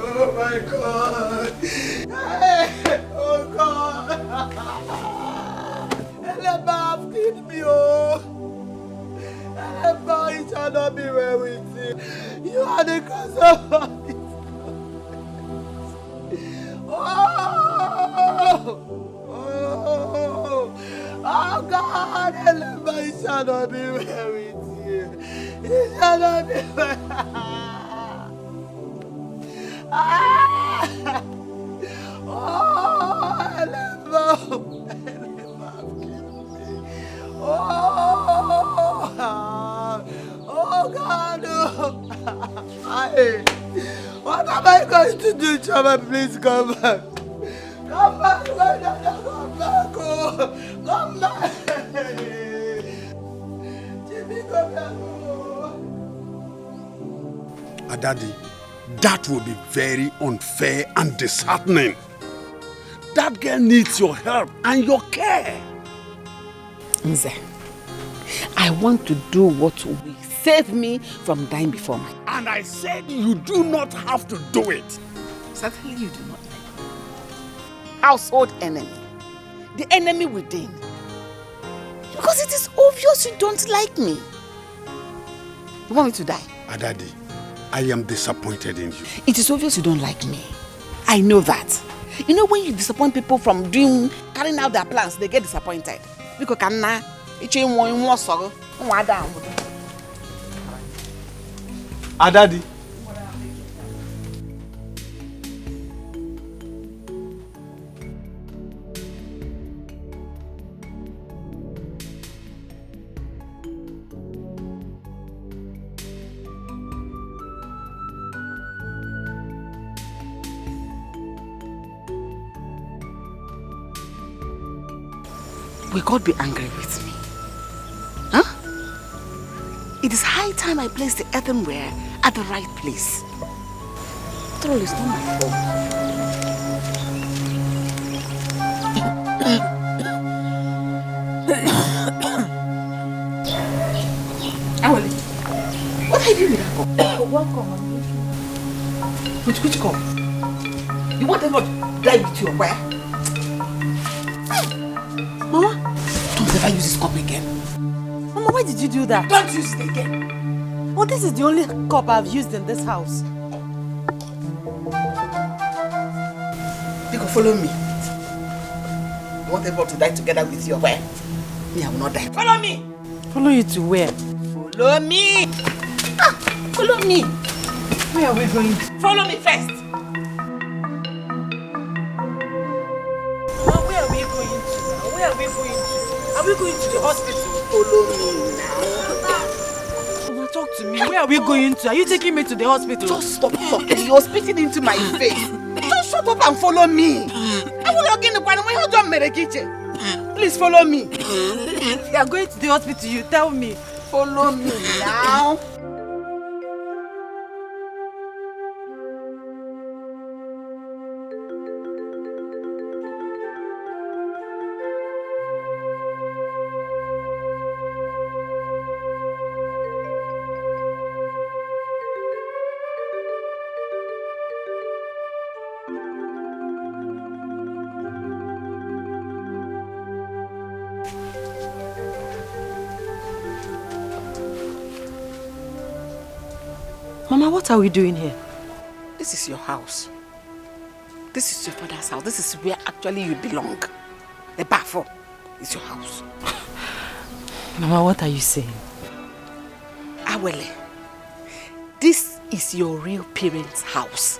Oh my God. Oh God. Eleba have killed me, oh. Eleba, it shall not be well with you. You are the cause of all this. Oh God, Eleba, it shall not be well with you. It shall not be well. Oh, Eleba, kill me. Oh God, what am I going to do, Chama? Please come back. Come back, come back, oh, come back. Jimmy, come back, oh. Daddy, that will be very unfair and disheartening. That girl needs your help and your care. Nze, I want to do what will save me from dying before my time. And I said you do not have to do it. Certainly you do not like me. Household enemy. The enemy within. Because it is obvious you don't like me. You want me to die? Adadi, I am disappointed in you. It is obvious you don't like me. I know that. You know when you disappoint people from carrying out their plans, they get disappointed. Because Daddy. Will God be angry with me? Huh? It is high time I place the earthenware at the right place. After all, it's not my fault. Awali, what are you doing with that cup? Welcome. Which cup? You want them to drive with your where? Mama, don't ever use this cup again. Mama, why did you do that? Don't use it again. Well, this is the only cup I've used in this house. You can follow me. You want everyone to die together with you, where? Me, I will not die. Follow me! Follow you to where? Follow me! Follow me! Where are we going to? Follow me first! Mama, where are we going to now? Where are we going to? Are we going to the hospital? Follow me now. Mama, talk to me. Where are we going to? Are you taking me to the hospital? Just stop talking. You're spitting into my face. Just shut up and follow me. Please follow me. You are going to the hospital, you tell me. Follow me now. Mama, what are we doing here? This is your house. This is your father's house. This is where actually you belong. The bathroom is your house. Mama, what are you saying? Awele, this is your real parents' house.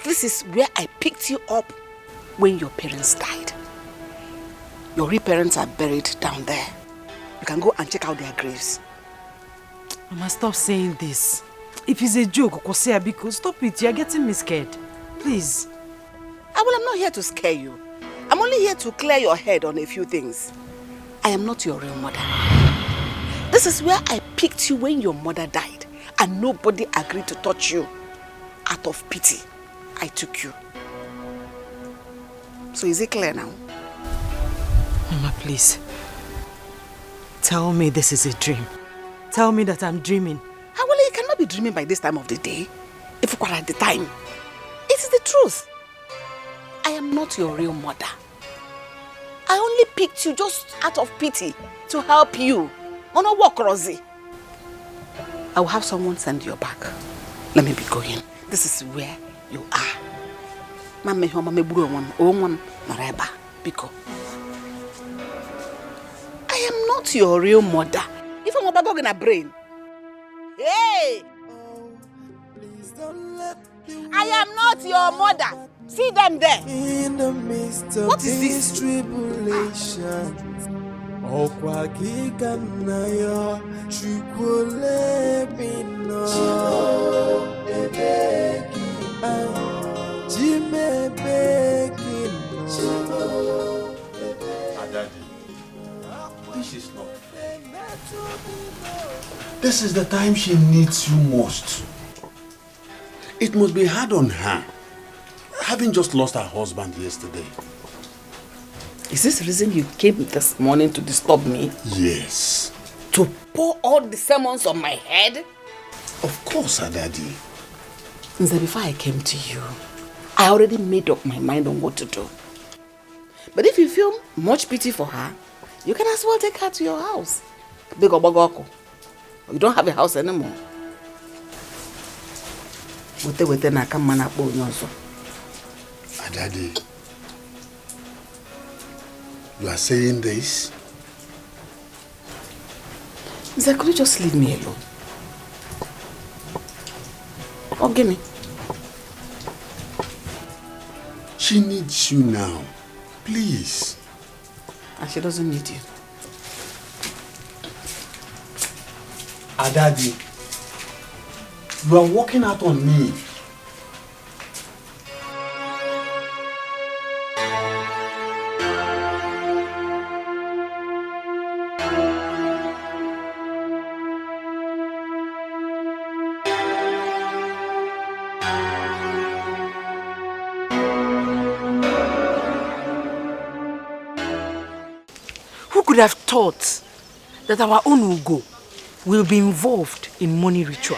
This is where I picked you up when your parents died. Your real parents are buried down there. You can go and check out their graves. Mama, stop saying this. If it's a joke, Biko, stop it. You're getting me scared. Please. I'm not here to scare you. I'm only here to clear your head on a few things. I am not your real mother. This is where I picked you when your mother died and nobody agreed to touch you. Out of pity, I took you. So is it clear now? Mama, please. Tell me this is a dream. Tell me that I'm dreaming. Well, you cannot be dreaming by this time of the day. If you are at the time. It is the truth. I am not your real mother. I only picked you just out of pity to help you. On a walk, Rosie. I will have someone send you back. Let me be going. This is where you are. I am not your real mother. If I'm about going to brain. Hey! I am not your mother. See them there. In the midst of what is this? Tribulations. This is not fair. This is the time she needs you most. It must be hard on her, having just lost her husband yesterday. Is this the reason you came this morning to disturb me? Yes. To pour all the sermons on my head? Of course, Daddy. Since before I came to you, I already made up my mind on what to do. But if you feel much pity for her, you can as well take her to your house. Big Obagoko. You don't have a house anymore. I Daddy, you are saying this? Zach, could you just leave me alone? Or give me. She needs you now. Please. And she doesn't need you. Daddy, you are walking out on me. Who could have thought that our own Ugo will be involved in money ritual?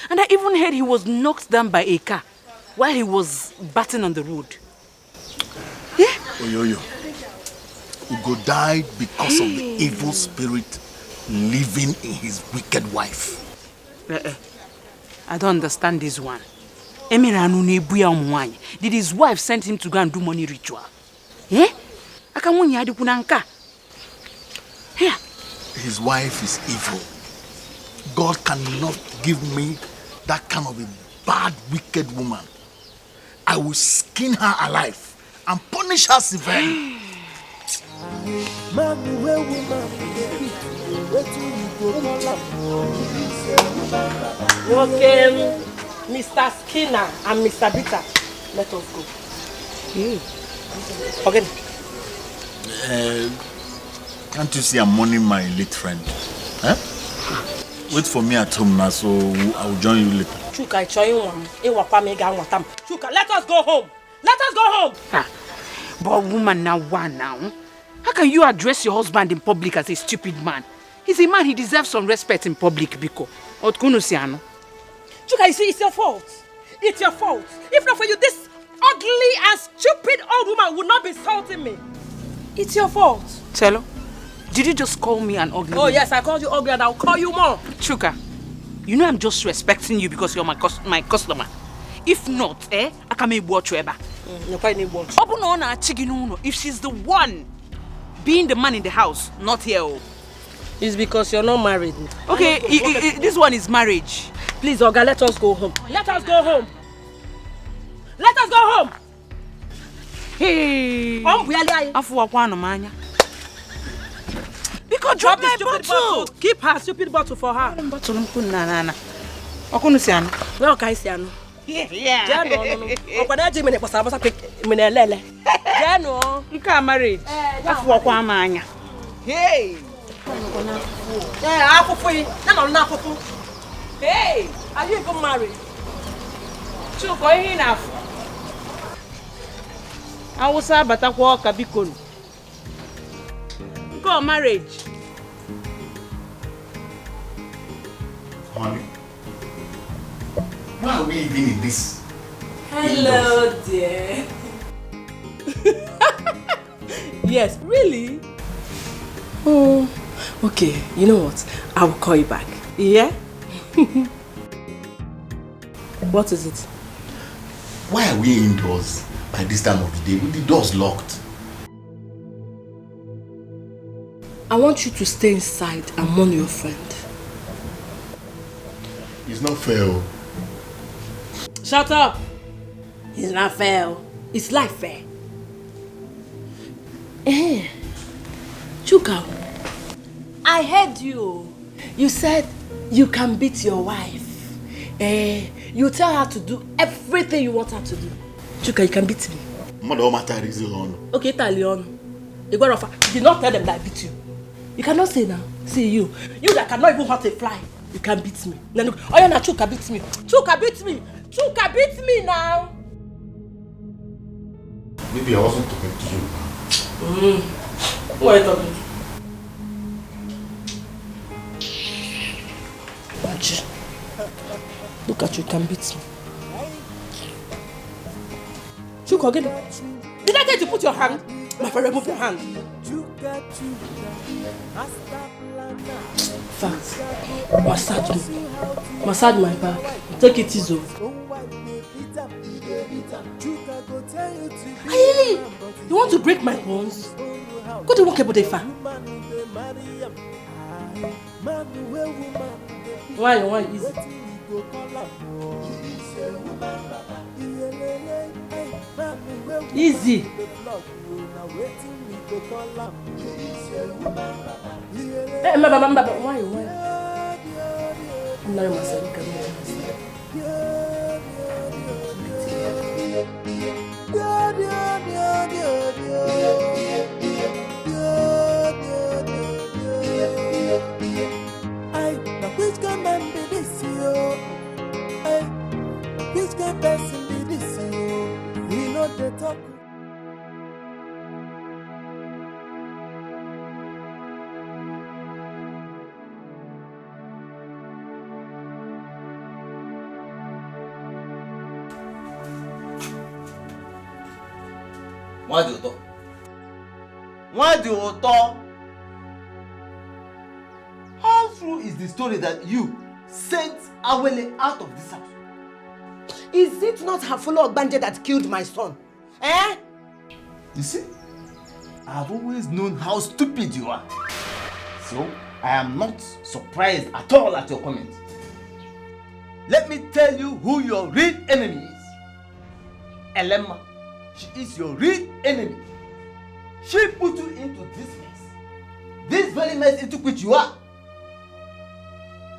And I even heard he was knocked down by a car while he was batting on the road. Yeah? Oyoyo, Ugo died because of the evil spirit living in his wicked wife. I don't understand this one. Did his wife send him to go and do money ritual? Eh? His wife is evil. God cannot give me that kind of a bad, wicked woman. I will skin her alive and punish her severely. Okay, Mr. Skinner and Mr. Bitter, let us go. Okay. Can't you see I'm mourning my late friend? Huh? Wait for me at home now, so I'll join you later. Chuka, Chuka, let us go home. Let us go home. But woman now, one now. How can you address your husband in public as a stupid man? He's a man, he deserves some respect in public, Biko. Chuka, you see, it's your fault. It's your fault. If not for you, this ugly and stupid old woman would not be insulting me. It's your fault. Chelo, did you just call me an ugly woman? Yes, I called you ugly and I'll call you more. Chuka, you know I'm just respecting you because you're my customer. If not, I can make watch you ever. If she's the one being the man in the house, not here. It's because you're not married. Okay, this one is marriage. Please, Oga, let us go home. Let us go home. Let us go home. Hey. Because drop my bottle. Keep her stupid bottle for her. Where can I see her? Yeah. You can't marry. Hey. Hey, are you even married? I was about to walk a beacon. Go marriage. Mommy, why are we even in this? Hello, dear. Yes, really? Oh, okay. You know what? I will call you back. Yeah? What is it? Why are we indoors by this time of the day with the doors locked? I want you to stay inside and mourn your friend. It's not fair. Shut up! It's not fair. It's life fair. Chuka, I heard you. You said you can beat your wife. You tell her to do everything you want her to do. Chuka, you can beat me. Okay, Italiano. You did not tell them that I beat you. You cannot say now. See you. You that cannot even hurt a fly. You can beat me. Oh yeah, now Chuka beats me. Chuka beats me. Chuka beats me now. Maybe I wasn't talking to you. Who are you talking to? Look at you, you can beat me. Chuka, get it. Did I tell you to put your hand? My friend, remove your hand. Fast. Massage me. Massage my back. Take it easy. Really? You want to break my bones? Go to work about Ifa. Why easy? Easy. Hey, why? I'm not myself. Which can man be this yo? Which can person be this yo? We know the talk. Why do you talk? How true is the story that you sent Awele out of this house? Is it not her fellow Ogbanje that killed my son? Eh? You see, I've always known how stupid you are. So, I am not surprised at all at your comment. Let me tell you who your real enemy is. Elemma. She is your real enemy. She put you into this mess. This very mess into which you are.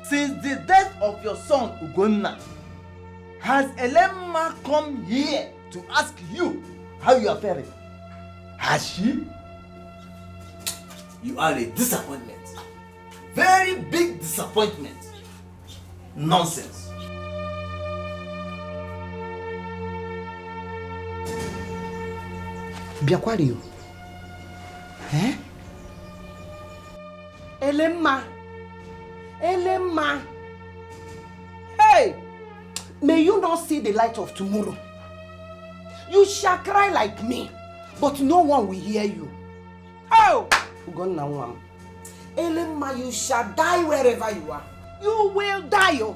Since the death of your son Ugonna, has Elemma come here to ask you how you are faring? Has she? You are a disappointment. Very big disappointment. Nonsense. Biakwario. Eh? Elemma. Hey! May you not see the light of tomorrow. You shall cry like me, but no one will hear you. Oh! Elemma, you shall die wherever you are. You will die. Oh.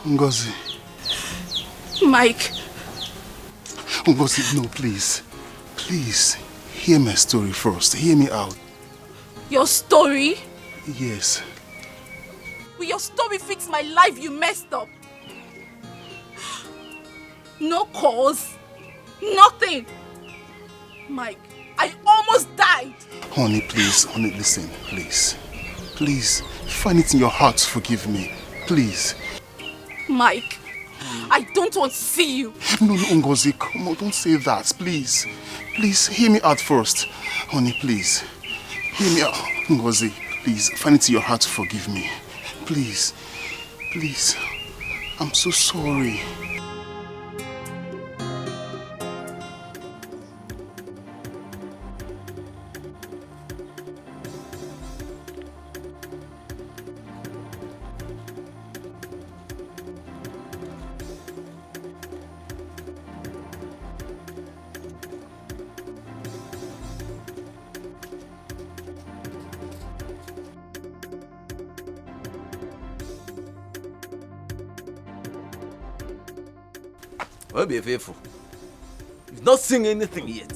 Ngozi. Mike. Ngozi, no, please. Please, hear my story first. Hear me out. Your story? Yes. Will your story fix my life? You messed up. No cause. Nothing. Mike, I almost died. Honey, please. Honey, listen. Please. Please, find it in your heart to forgive me. Please. Mike, I don't want to see you. No, Ngozi, come on, don't say that, please. Please, hear me out first. Honey, please. Hear me out. Ngozi, please, find it in your heart to forgive me. Please. Please. I'm so sorry. Well, be faithful. You've not seen anything yet.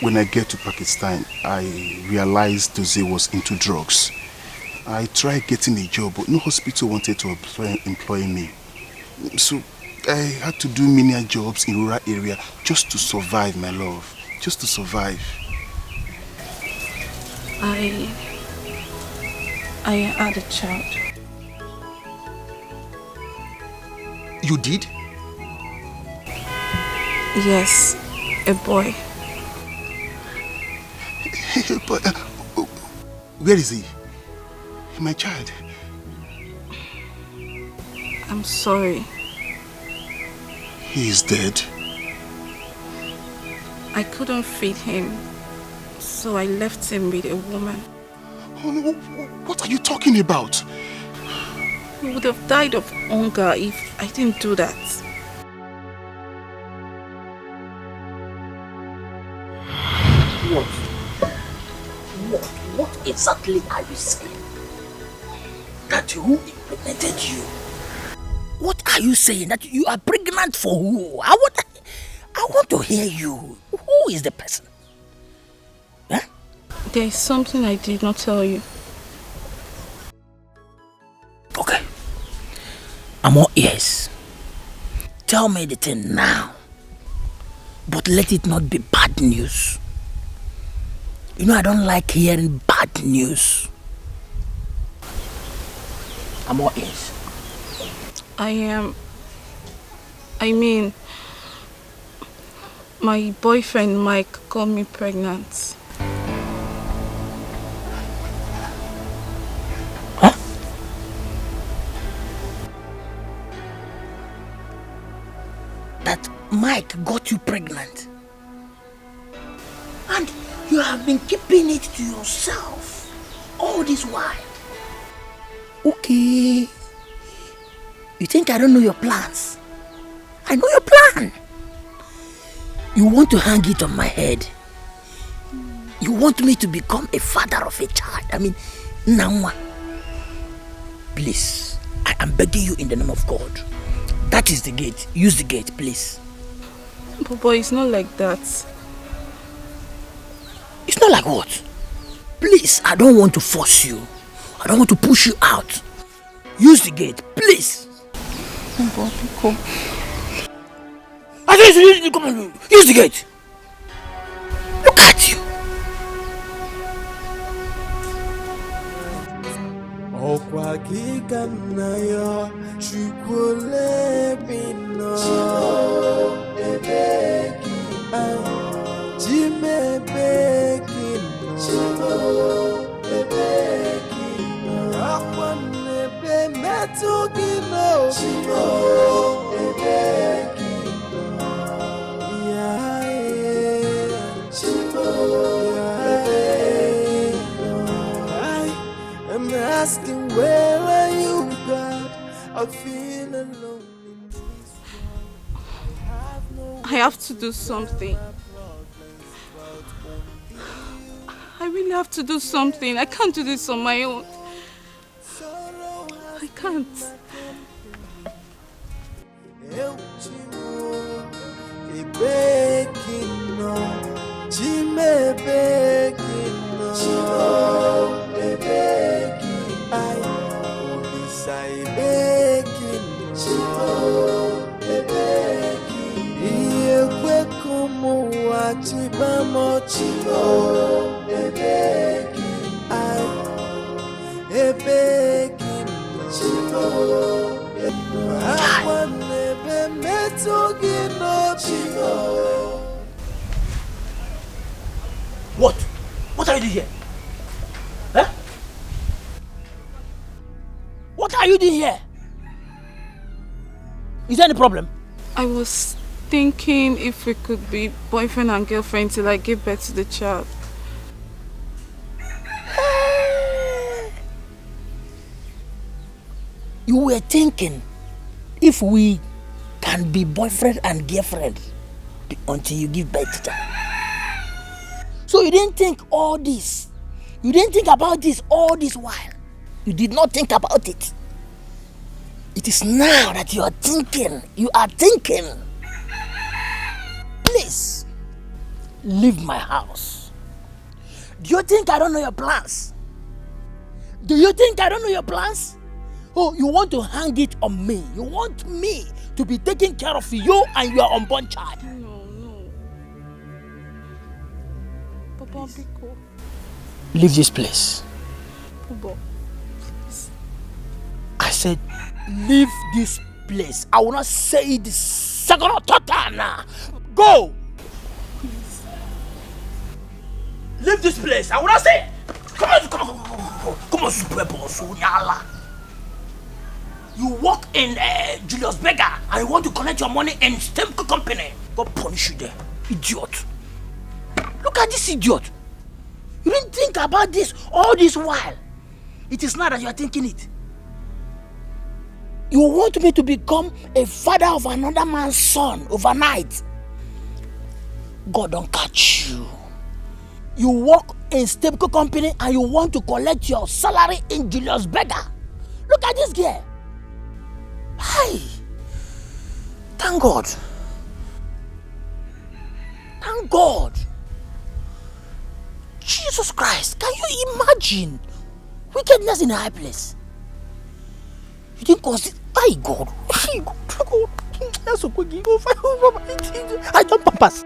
when I get to Pakistan, I realized Dozie was into drugs. I tried getting a job, but no hospital wanted to employ me. So I had to do menial jobs in rural area just to survive, my love. Just to survive. I had a child. You did? Yes, a boy. But where is he? My child. I'm sorry. He is dead. I couldn't feed him, so I left him with a woman. Oh, what are you talking about? He would have died of hunger if I didn't do that. What exactly are you saying? That who impregnated you? What are you saying? That you are pregnant for who? I want to hear you. Who is the person? Huh? There is something I did not tell you. Okay. I'm all ears. Tell me the thing now. But let it not be bad news. You know I don't like hearing bad news. I'm all ears. My boyfriend Mike got me pregnant. Huh? That Mike got you pregnant? And you have been keeping it to yourself all this while? Okay. You think I don't know your plans? I know your plan. You want to hang it on my head. You want me to become a father of a child. I mean, Nangwa. Please, I am begging you in the name of God. That is the gate. Use the gate, please. Papa, it's not like that. It's not like what? Please, I don't want to force you. I don't want to push you out. Use the gate, please. Come. I said use the gate. Look at you. Okwa giganayo chukwole bino ebeki jime beki ebeki akwane be metu gino ebeki I'm asking, where are you, God? I feel alone in this. I have to do something. I really have to do something. I can't do this on my own. I can't. What? What are you doing here? Huh? What are you doing here? Is there any problem? I was thinking if we could be boyfriend and girlfriend till I give birth to the child. You were thinking if we can be boyfriend and girlfriend until you give birth to them. So you didn't think all this. You didn't think about this all this while. You did not think about it. It is now that you are thinking. You are thinking. Please, leave my house. Do you think I don't know your plans? Do you think I don't know your plans? Oh, you want to hang it on me. You want me to be taking care of you and your unborn child. No. Papa, Biko. Leave this place. Papa, please. I said, leave this place. I will not say it the second or third time now. Go! Please. Leave this place. I will not say it. Come on, Sunyala. You work in Julius Beggar and you want to collect your money in Stemco company. God punish you there, idiot. Look at this idiot. You didn't think about this all this while. It is now that you are thinking it. You want me to become a father of another man's son overnight. God don't catch you. You work in Stemco company and you want to collect your salary in Julius Beggar. Look at this girl. Hi. Thank God. Thank God. Jesus Christ, can you imagine wickedness in a high place? You didn't consider. My God. That's so quick. I don't purpose.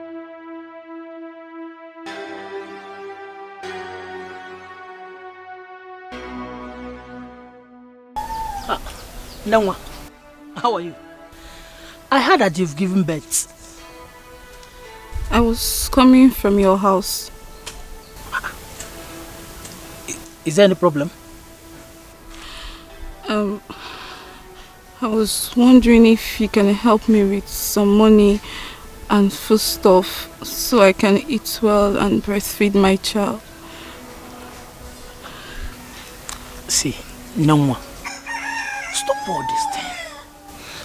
Nangwa, how are you? I heard that you've given birth. I was coming from your house. Is there any problem? I was wondering if you can help me with some money and foodstuff so I can eat well and breastfeed my child. See, Nangwa, stop all these things.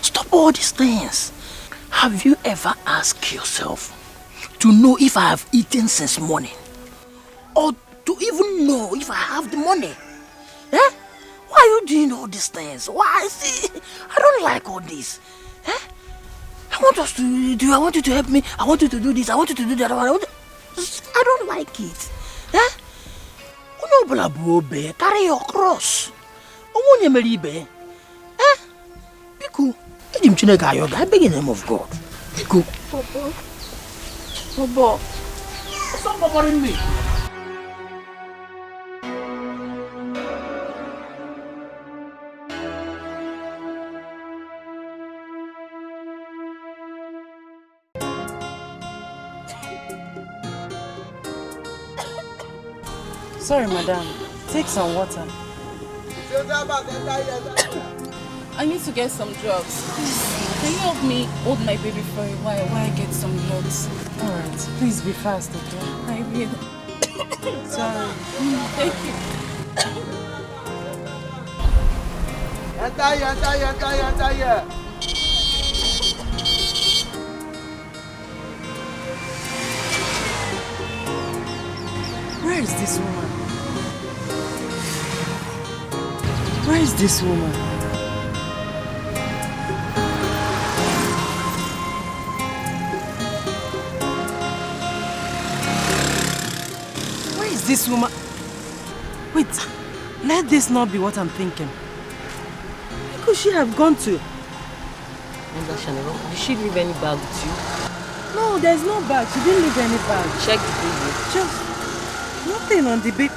Stop all these things. Have you ever asked yourself to know if I have eaten since morning? Or to even know if I have the money? Eh? Why are you doing all these things? Why? See, I don't like all this. Eh? I want us to do, I want you to help me. I want you to do this. I want you to do that. I don't like it. Eh? Carry your cross. Eh? Biku. I beg in the name of God. Biku. Papa. Stop bothering me. Sorry, madam. Take some water. I need to get some drugs. Please, can you help me hold my baby for a while I get some drugs? Alright, please be fast, okay? I will. Sorry. Thank you. Enter. Where is this woman? Where is this woman? Where is this woman? Wait, let this not be what I'm thinking. Where could she have gone to? Did she leave any bag with you? No, there's no bag. She didn't leave any bag. Check the baby. Just nothing on the baby.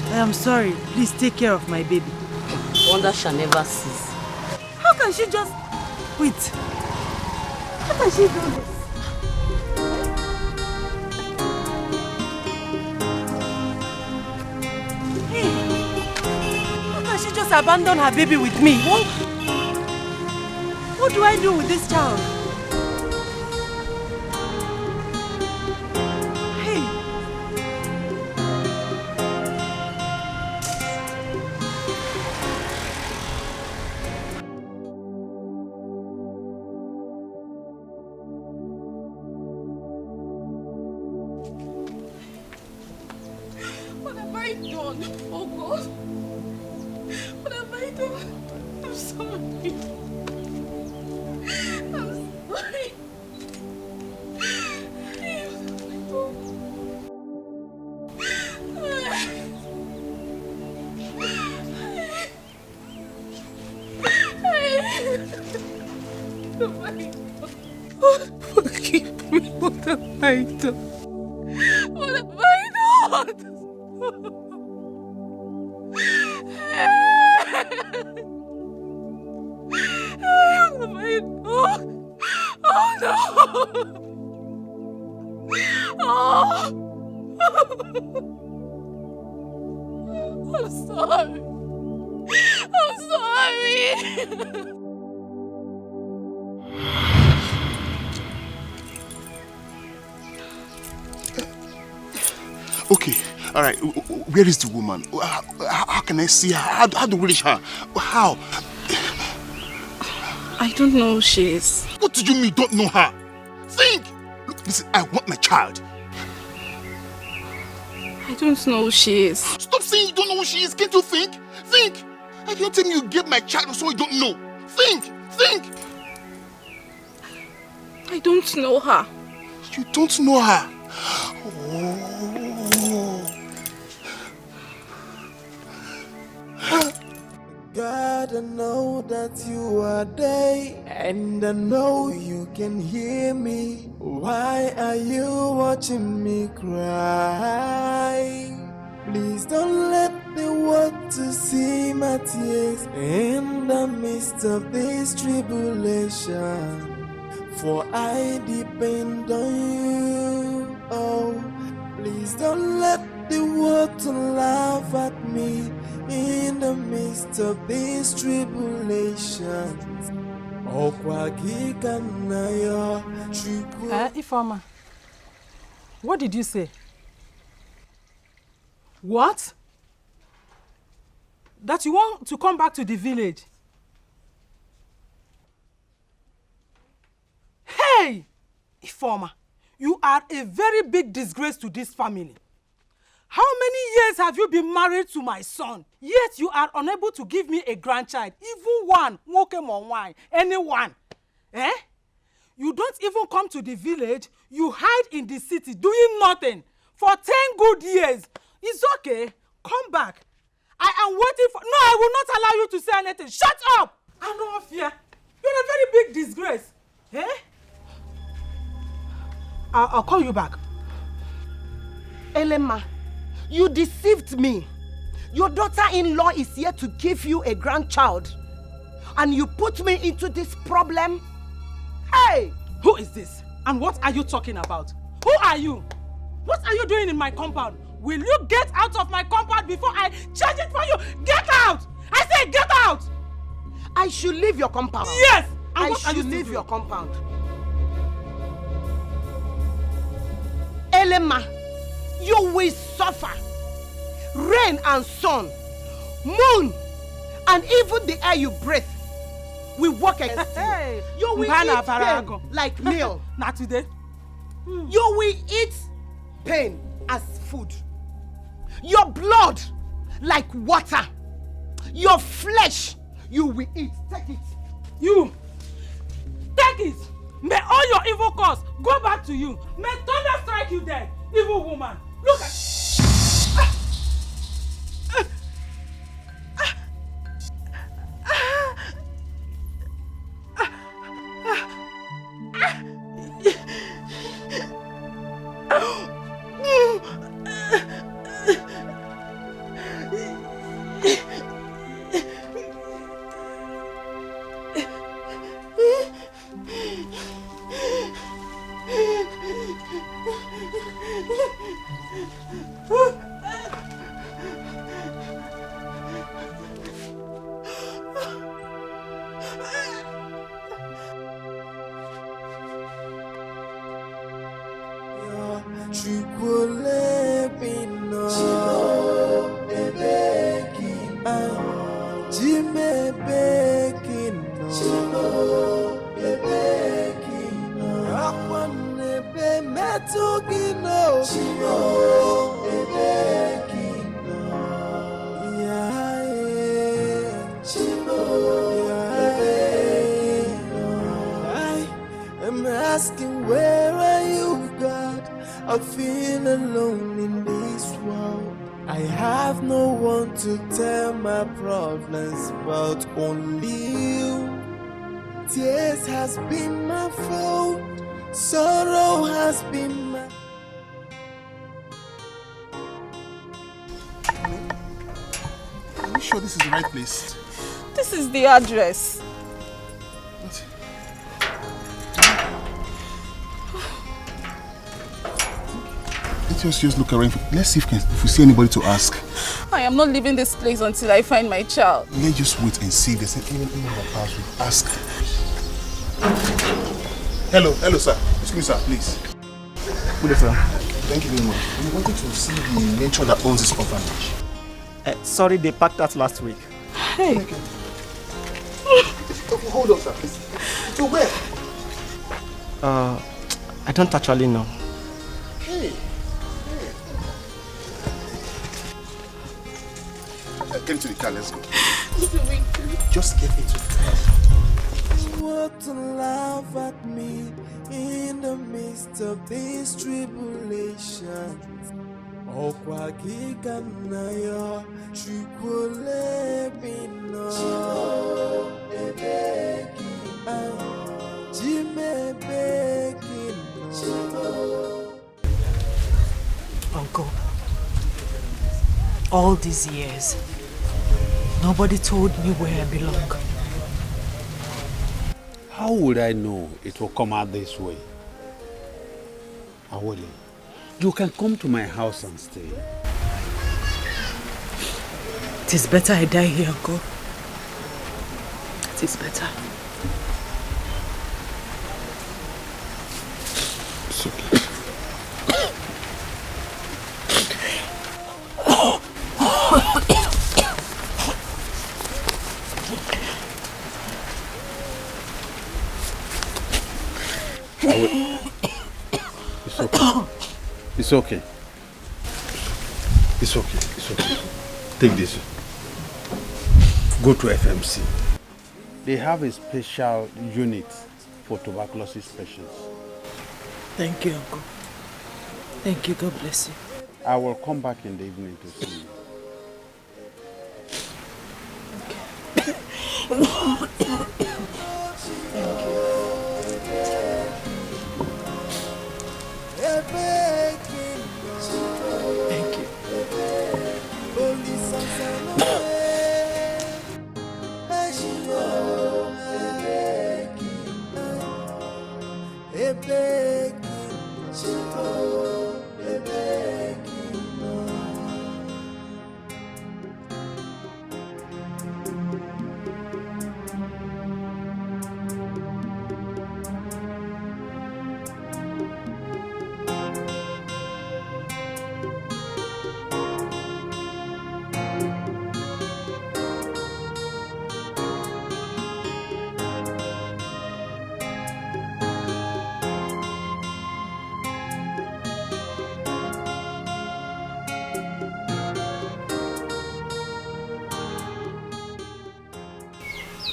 I am sorry. Please take care of my baby. Wonder shall never cease. How can she just... Wait. How can she do this? Just abandon her baby with me. What do I do with this child? Hey. What done? Oh God. What have I done? I'm sorry. I'm sorry. Forgive me. What have I done? What have I done? Oh no! Oh! I'm sorry. I'm sorry. Okay, all right. Where is the woman? How can I see her? How do we reach her? How? I don't know who she is. What do you mean you don't know her? Think! Look, listen, I want my child. I don't know who she is. Stop saying you don't know who she is. Can't you think? Think! I can't tell me you get my child or so you don't know. Think! Think! I don't know her. You don't know her? Oh. God, I know that you are there, and I know you can hear me. Why are you watching me cry? Please don't let the world to see my tears in the midst of this tribulation. For I depend on you. Oh, please don't let the world to laugh at me in the midst of these tribulations. Ifeoma, what did you say? What? That you want to come back to the village? Hey! Ifeoma, you are a very big disgrace to this family. How many years have you been married to my son? Yet you are unable to give me a grandchild, even one, anyone. Eh? You don't even come to the village, you hide in the city doing nothing for 10 good years. It's okay, come back. I am waiting for... No, I will not allow you to say anything. Shut up! I know of fear. You're a very big disgrace. Eh? I'll call you back. Elema, you deceived me. Your daughter-in-law is here to give you a grandchild. And you put me into this problem? Hey! Who is this? And what are you talking about? Who are you? What are you doing in my compound? Will you get out of my compound before I change it for you? Get out! I say get out! I should leave your compound. Yes! I should leave your compound. Elema, you will suffer. Rain and sun, moon, and even the air you breathe will work against you. You will eat pain like meal. Not today. You will eat pain as food. Your blood like water. Your flesh you will eat. Take it. You take it. May all your evil cause go back to you. May thunder strike you dead, evil woman. Look at... I'm asking, where are you, God? I feel alone in this world. I have no one to tell my problems but only you. Tears has been my fault, sorrow has been my... Are you sure this is the right place? This is the address. Let us just look around. Let's see if we see anybody to ask. I am not leaving this place until I find my child. Let's just wait and see if there's anyone in our house. We'll ask. Hello, sir. Excuse me, sir, please. Good day, sir. Thank you very much. We wanted to see the matron that owns this orphanage. Sorry, they packed that last week. Hey. Okay, hold on, sir, please. To where? I don't actually know. Hey. Get into the car, let's go. Just get into the car. What to laugh at me in the midst of these tribulations. Okwa kikanayo chukule bino Jime bekino. Uncle, all these years, nobody told me where I belong. How would I know it will come out this way? Awole, you can come to my house and stay. It is better I die here, Uncle. It is better. It's okay. It's okay. It's okay. It's okay. Take this. Go to FMC. They have a special unit for tuberculosis patients. Thank you, Uncle. Thank you. God bless you. I will come back in the evening to see you.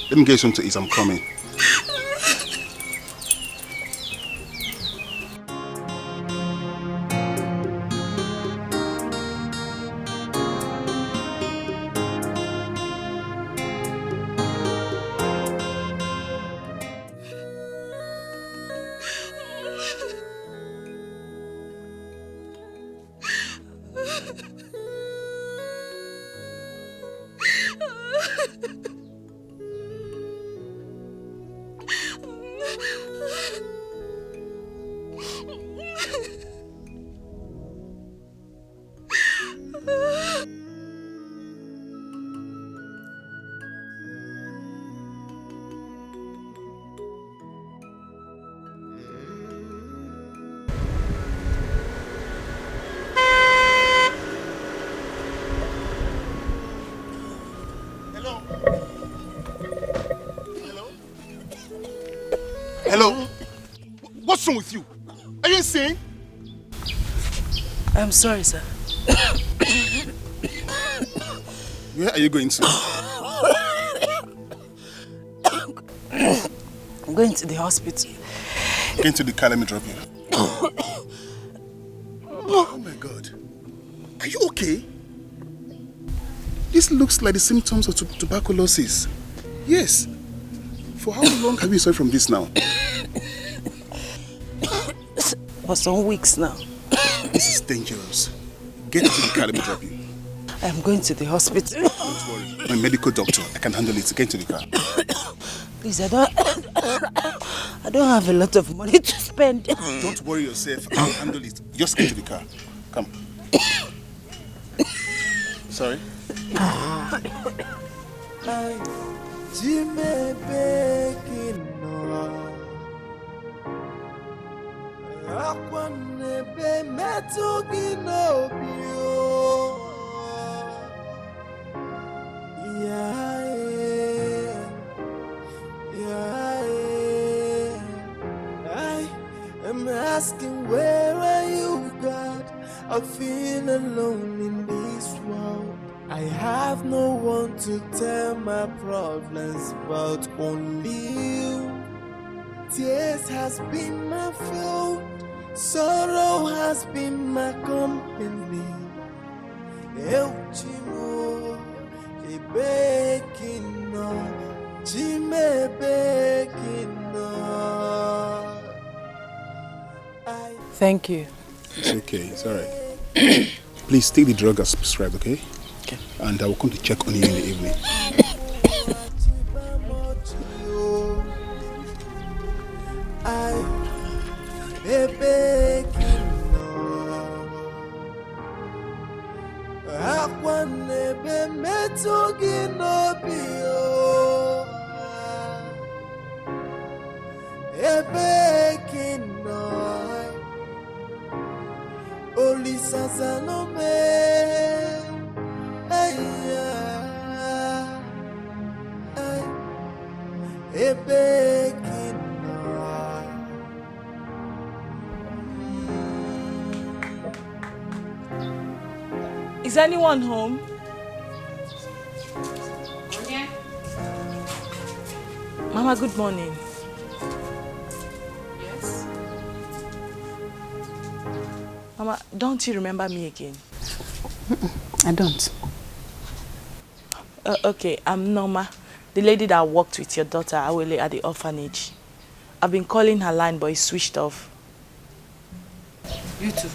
Let me get something to eat, I'm coming. Hello? What's wrong with you? Are you insane? I'm sorry, sir. Where are you going to? I'm going to the hospital. Get into the car, let me drop you. Oh my God. Are you okay? This looks like the symptoms of tuberculosis. Yes. For how long have you suffered from this now? For some weeks now. This is dangerous. Get into the car, let me drop you. I am going to the hospital. Don't worry. I'm a medical doctor. I can handle it. Get into the car. Please, I don't have a lot of money to spend. Don't worry yourself. I'll handle it. Just get into the car. Come. Sorry? I'm asking, where are you, God? I feel alone in this world. I have no one to tell my problems but only you. Tears has been my food, sorrow has been my company. Eu chimo, e bekino, chime bekino. Thank you. It's okay, it's alright. Please take the drug as prescribed, okay? Okay. And I will come to check on you in the evening. Is anyone home? Mama, good morning. Yes? Mama, don't you remember me again? I don't. Okay, I'm Norma, the lady that worked with your daughter, Awele, at the orphanage. I've been calling her line, but it's switched off. You too.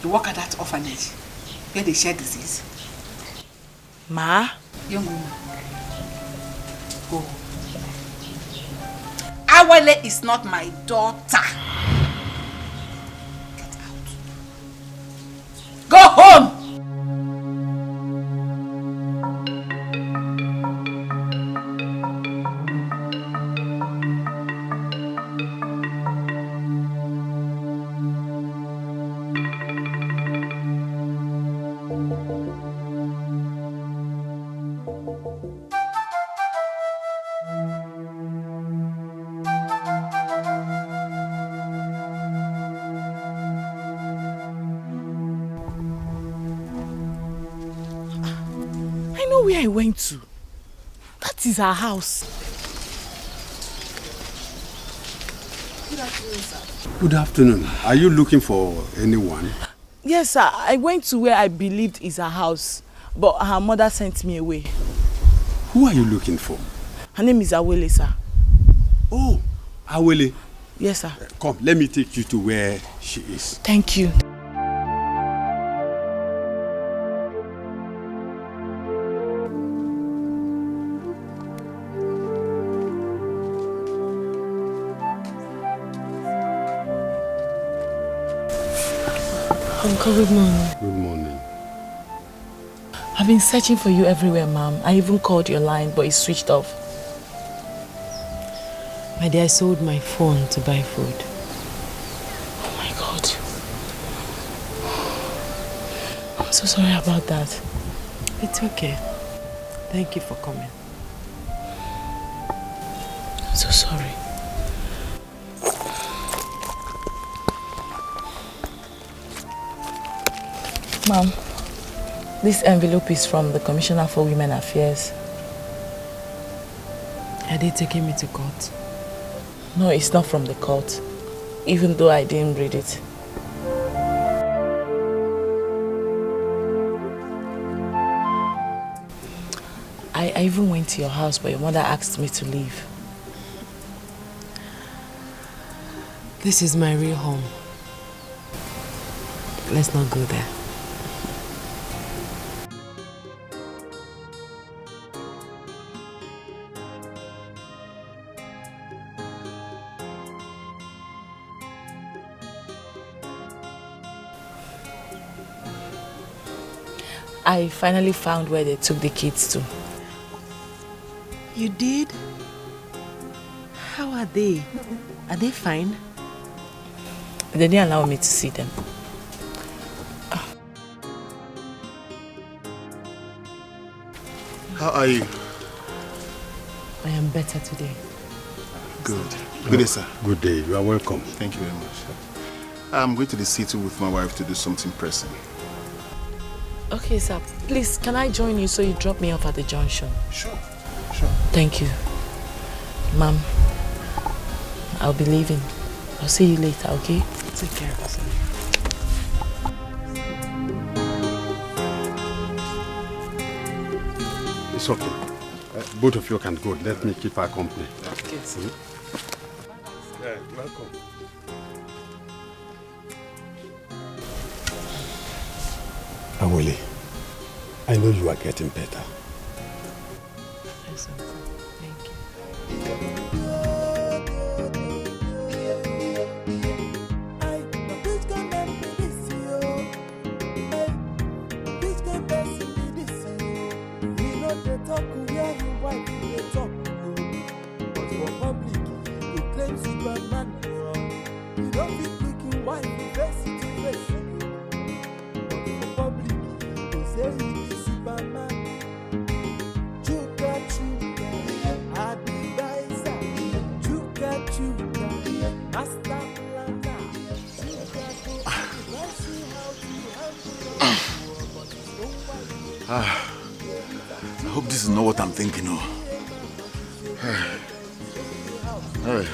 You work at that orphanage where they share disease. Ma? Young woman. Go. Awele is not my daughter. Get out. Go home! Where I went to. That is our house. Good afternoon, sir. Good afternoon. Are you looking for anyone? Yes, sir. I went to where I believed is her house, but her mother sent me away. Who are you looking for? Her name is Awele, sir. Oh, Awele. Yes, sir. Come, let me take you to where she is. Thank you. Uncle, good morning. Good morning. I've been searching for you everywhere, ma'am. I even called your line, but it's switched off. My dear, I sold my phone to buy food. Oh my God. I'm so sorry about that. It's okay. Thank you for coming. I'm so sorry. Ma'am, this envelope is from the Commissioner for Women Affairs. Are they taking me to court? No, it's not from the court, even though I didn't read it. I even went to your house, but your mother asked me to leave. This is my real home. Let's not go there. I finally found where they took the kids to. You did? How are they? Are they fine? They didn't allow me to see them. How are you? I am better today. Good. Good day, sir. Good day. You are welcome. Thank you very much. I'm going to the city with my wife to do something pressing. Okay, sir. Please, can I join you so you drop me off at the junction? Sure. Thank you. Ma'am, I'll be leaving. I'll see you later, okay? Take care of yourself. It's okay. Both of you can go. Let me keep her company. Okay. Yeah, welcome. Awele, I know you are getting better. Yes, sir. Thank you. I hope this is not what I'm thinking of. Hey.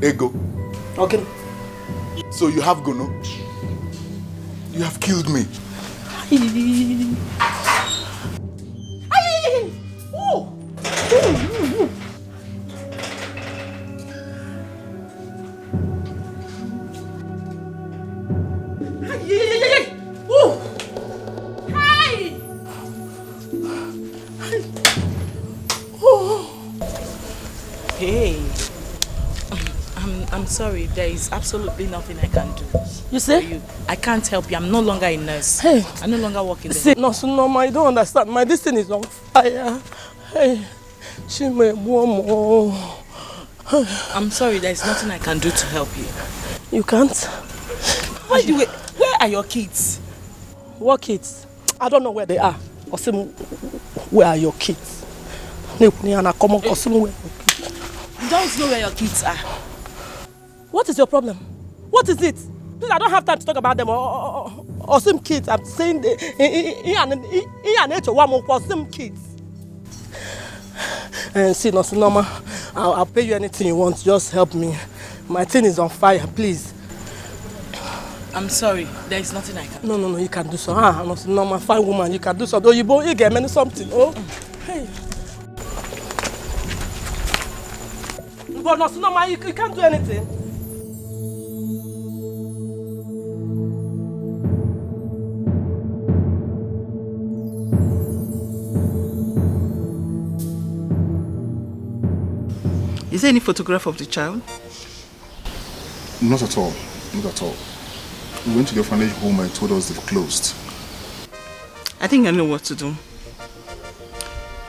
Ego. Okay. So you have Gono? You have killed me. Hey, I'm sorry. There is absolutely nothing I can do. You see? I can't help you. I'm no longer a nurse. Hey. I no longer work in the... See, no, you don't understand. My destiny is on fire. Hey, she may more. I'm sorry. There is nothing I can do to help you. You can't? By the way, where are your kids? What kids? I don't know where they are. Where are your kids? You don't know where your kids are. What is your problem? What is it? Please, I don't have time to talk about them or some kids. I'm saying some kids. And see, no, normal. I'll pay you anything you want. Just help me. My thing is on fire, please. I'm sorry. There is nothing I can do. No, you can do so. No, my fine woman, you can do so. Though you get me something. Oh, hey. But no, man, you can't do anything. Is there any photograph of the child? Not at all. Not at all. We went to the orphanage home and told us they've closed. I think I know what to do.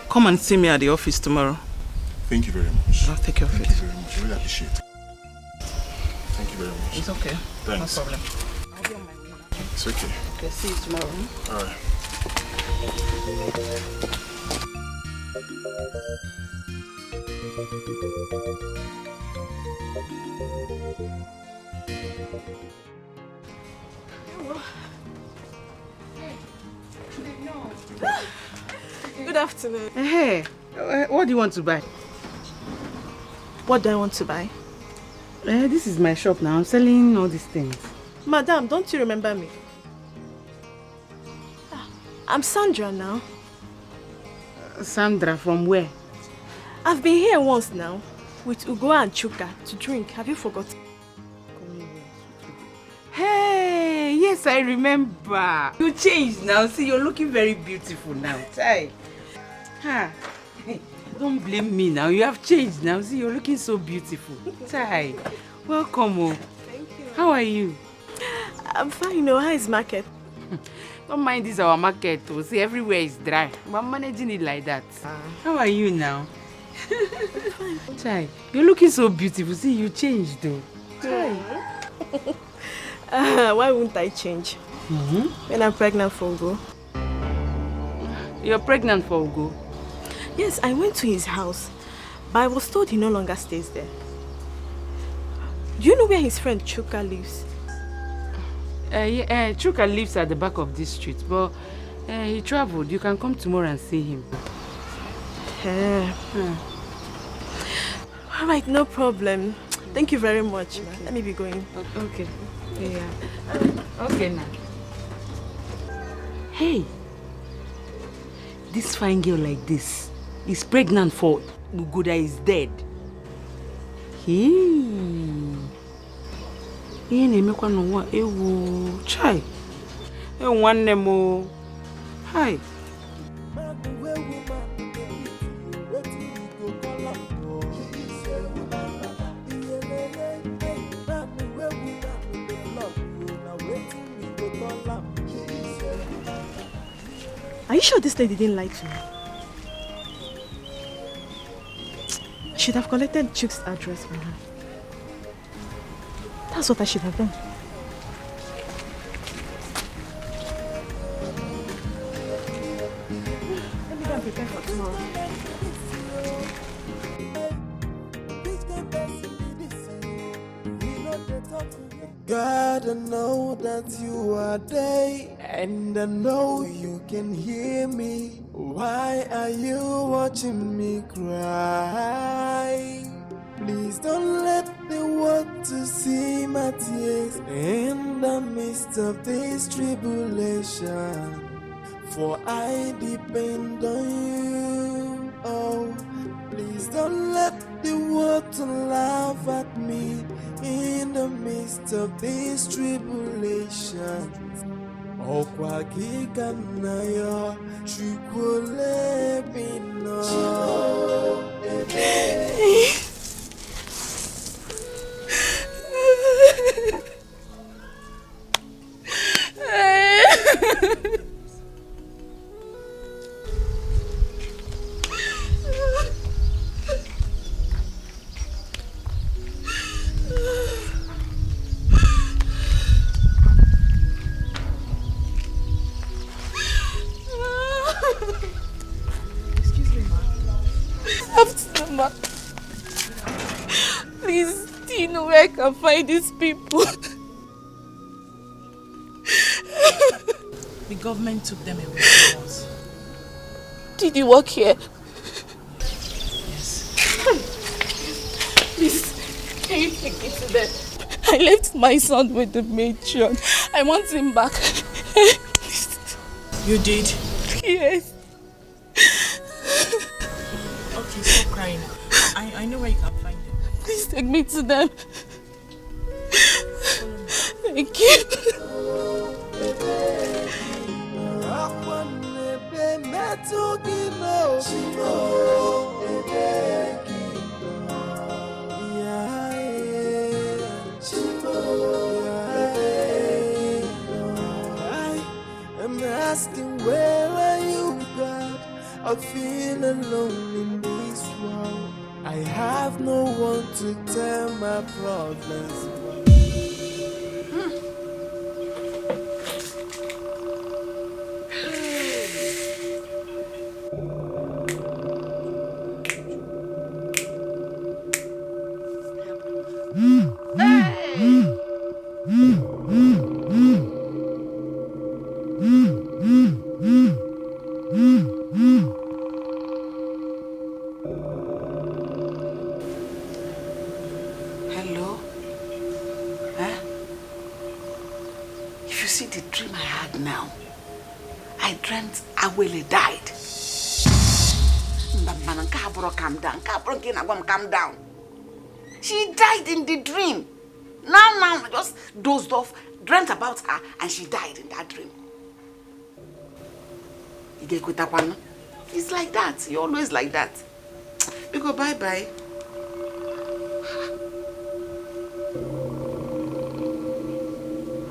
Come and see me at the office tomorrow. Thank you very much. I'll take care of it. Thank you very much. I really appreciate it. Thank you very much. It's okay. Thanks. No problem. It's okay. Okay, see you tomorrow. Alright. Good afternoon. Hey, what do you want to buy? What do I want to buy? This is my shop now. I'm selling all these things. Madam, don't you remember me? I'm Sandra now. Sandra, from where? I've been here once now with Ugo and Chuka to drink. Have you forgotten? Hey, yes, I remember. You changed now. See, you're looking very beautiful now. Chai. Don't blame me now. You have changed now. See, you're looking so beautiful. Chai. Welcome. Oh. Thank you. How are you? I'm fine. How is market? Don't mind this our market. Oh. See, everywhere is dry. I'm managing it like that. How are you now? Fine. Chai, you're looking so beautiful. See, you changed though. Chai. Why wouldn't I change? When I'm pregnant for Ugo. You're pregnant for Ugo? Yes, I went to his house, but I was told he no longer stays there. Do you know where his friend Chuka lives? Chuka lives at the back of this street, but he traveled. You can come tomorrow and see him. All right, no problem. Thank you very much. Okay. Let me be going. Okay. Yeah. Okay now. Hey, this fine girl like this is pregnant for Ugo that is dead. Chai. Hi. Are you sure this lady didn't lie to me? I should have collected Chuk's address from her. That's what I should have done. Let me go and prepare for tomorrow. God, I know that you are there, and I know you can hear me. Why are you watching me cry? Please don't let the water see my tears in the midst of this tribulation, for I depend on you. Oh, please don't let the water laugh at me in the midst of this tribulation. Okwa kikanayo chukwole bino. Please, do you know where I can find these people? The government took them away from us. Did you work here? Yes. Please, can you take me to them? I I left my son with the matron. I want him back. You did? Yes. Okay, stop crying. I know where you can find them. Please take me to them. Thank you. I'm asking, where are you, God? I feel alone in this world. I have no one to tell my problems. Hello? Huh? If you see the dream I had now, I dreamt Awele died. Calm down. Calm down. She died in the dream. Now, I just dozed off, dreamt about her, and she died in that dream. It's like that. You're always like that. We go bye-bye.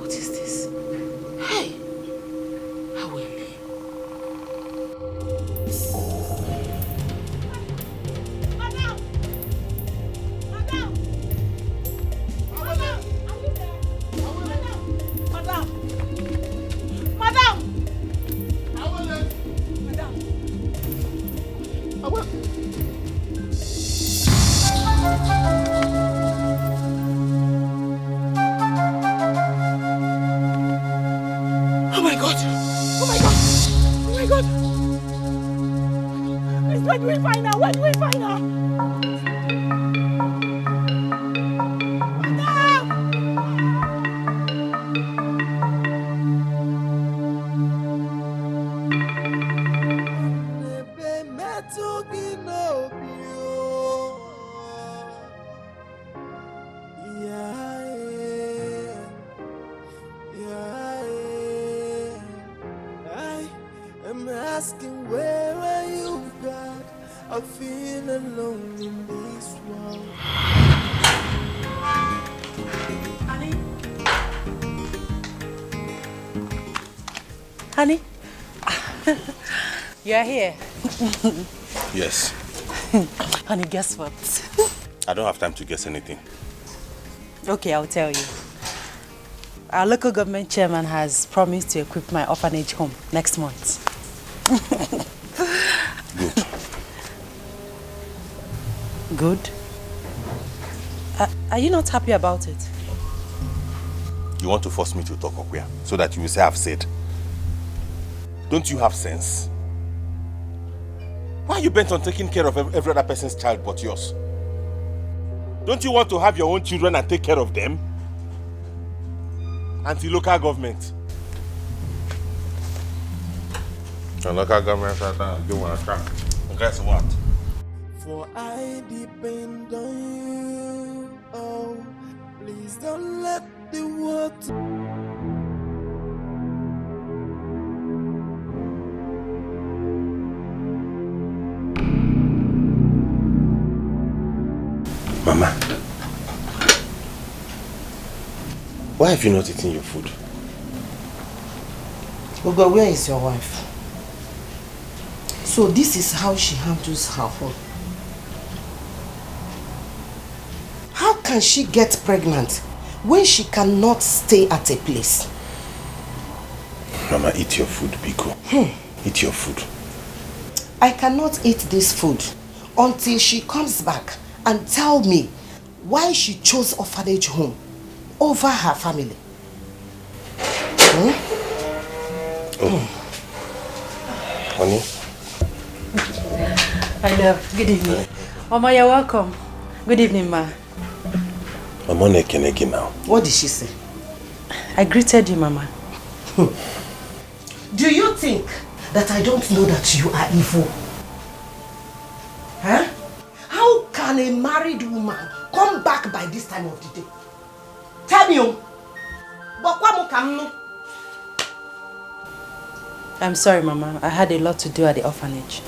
What is this? Hey! Awele. Where do we find her? Where do we find her? I'm asking, where are you, God? I feel alone in this world. Honey, you're here. Yes. Honey, guess what? I don't have time to guess anything. Okay, I'll tell you. Our local government chairman has promised to equip my orphanage home next month. Good. Good? Are you not happy about it? You want to force me to talk, Okwia, so that you will say I've said. Don't you have sense? Why are you bent on taking care of every other person's child but yours? Don't you want to have your own children and take care of them? Anti-local government. The local government do want to track. Guess what? For I depend on you. Oh, please don't let the water. Mama, why have you not eaten your food? Ogo, where is your wife? So this is how she handles her home. How can she get pregnant when she cannot stay at a place? Mama, eat your food, Biko. Eat your food. I cannot eat this food until she comes back and tell me why she chose orphanage home over her family. Honey? I love. Good evening. Mama, you're welcome. Good evening, Ma. I'm on Reconnecting now. What did she say? I greeted you, Mama. Do you think that I don't know that you are evil? Huh? How can a married woman come back by this time of the day? Tell me. I'm sorry, Mama. I had a lot to do at the orphanage.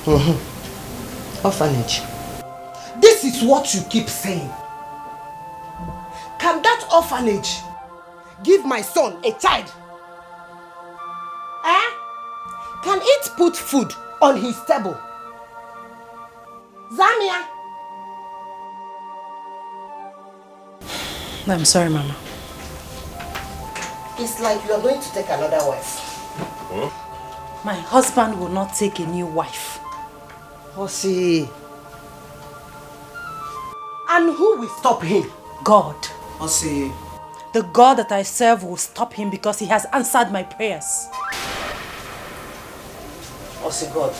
Orphanage? This is what you keep saying. Can that orphanage give my son a child? Eh? Can it put food on his table? Zamia? I'm sorry, Mama. It's like you are going to take another wife. Huh? My husband will not take a new wife. Osi. And who will stop him? God. Osi. The God that I serve will stop him because he has answered my prayers. Osi God.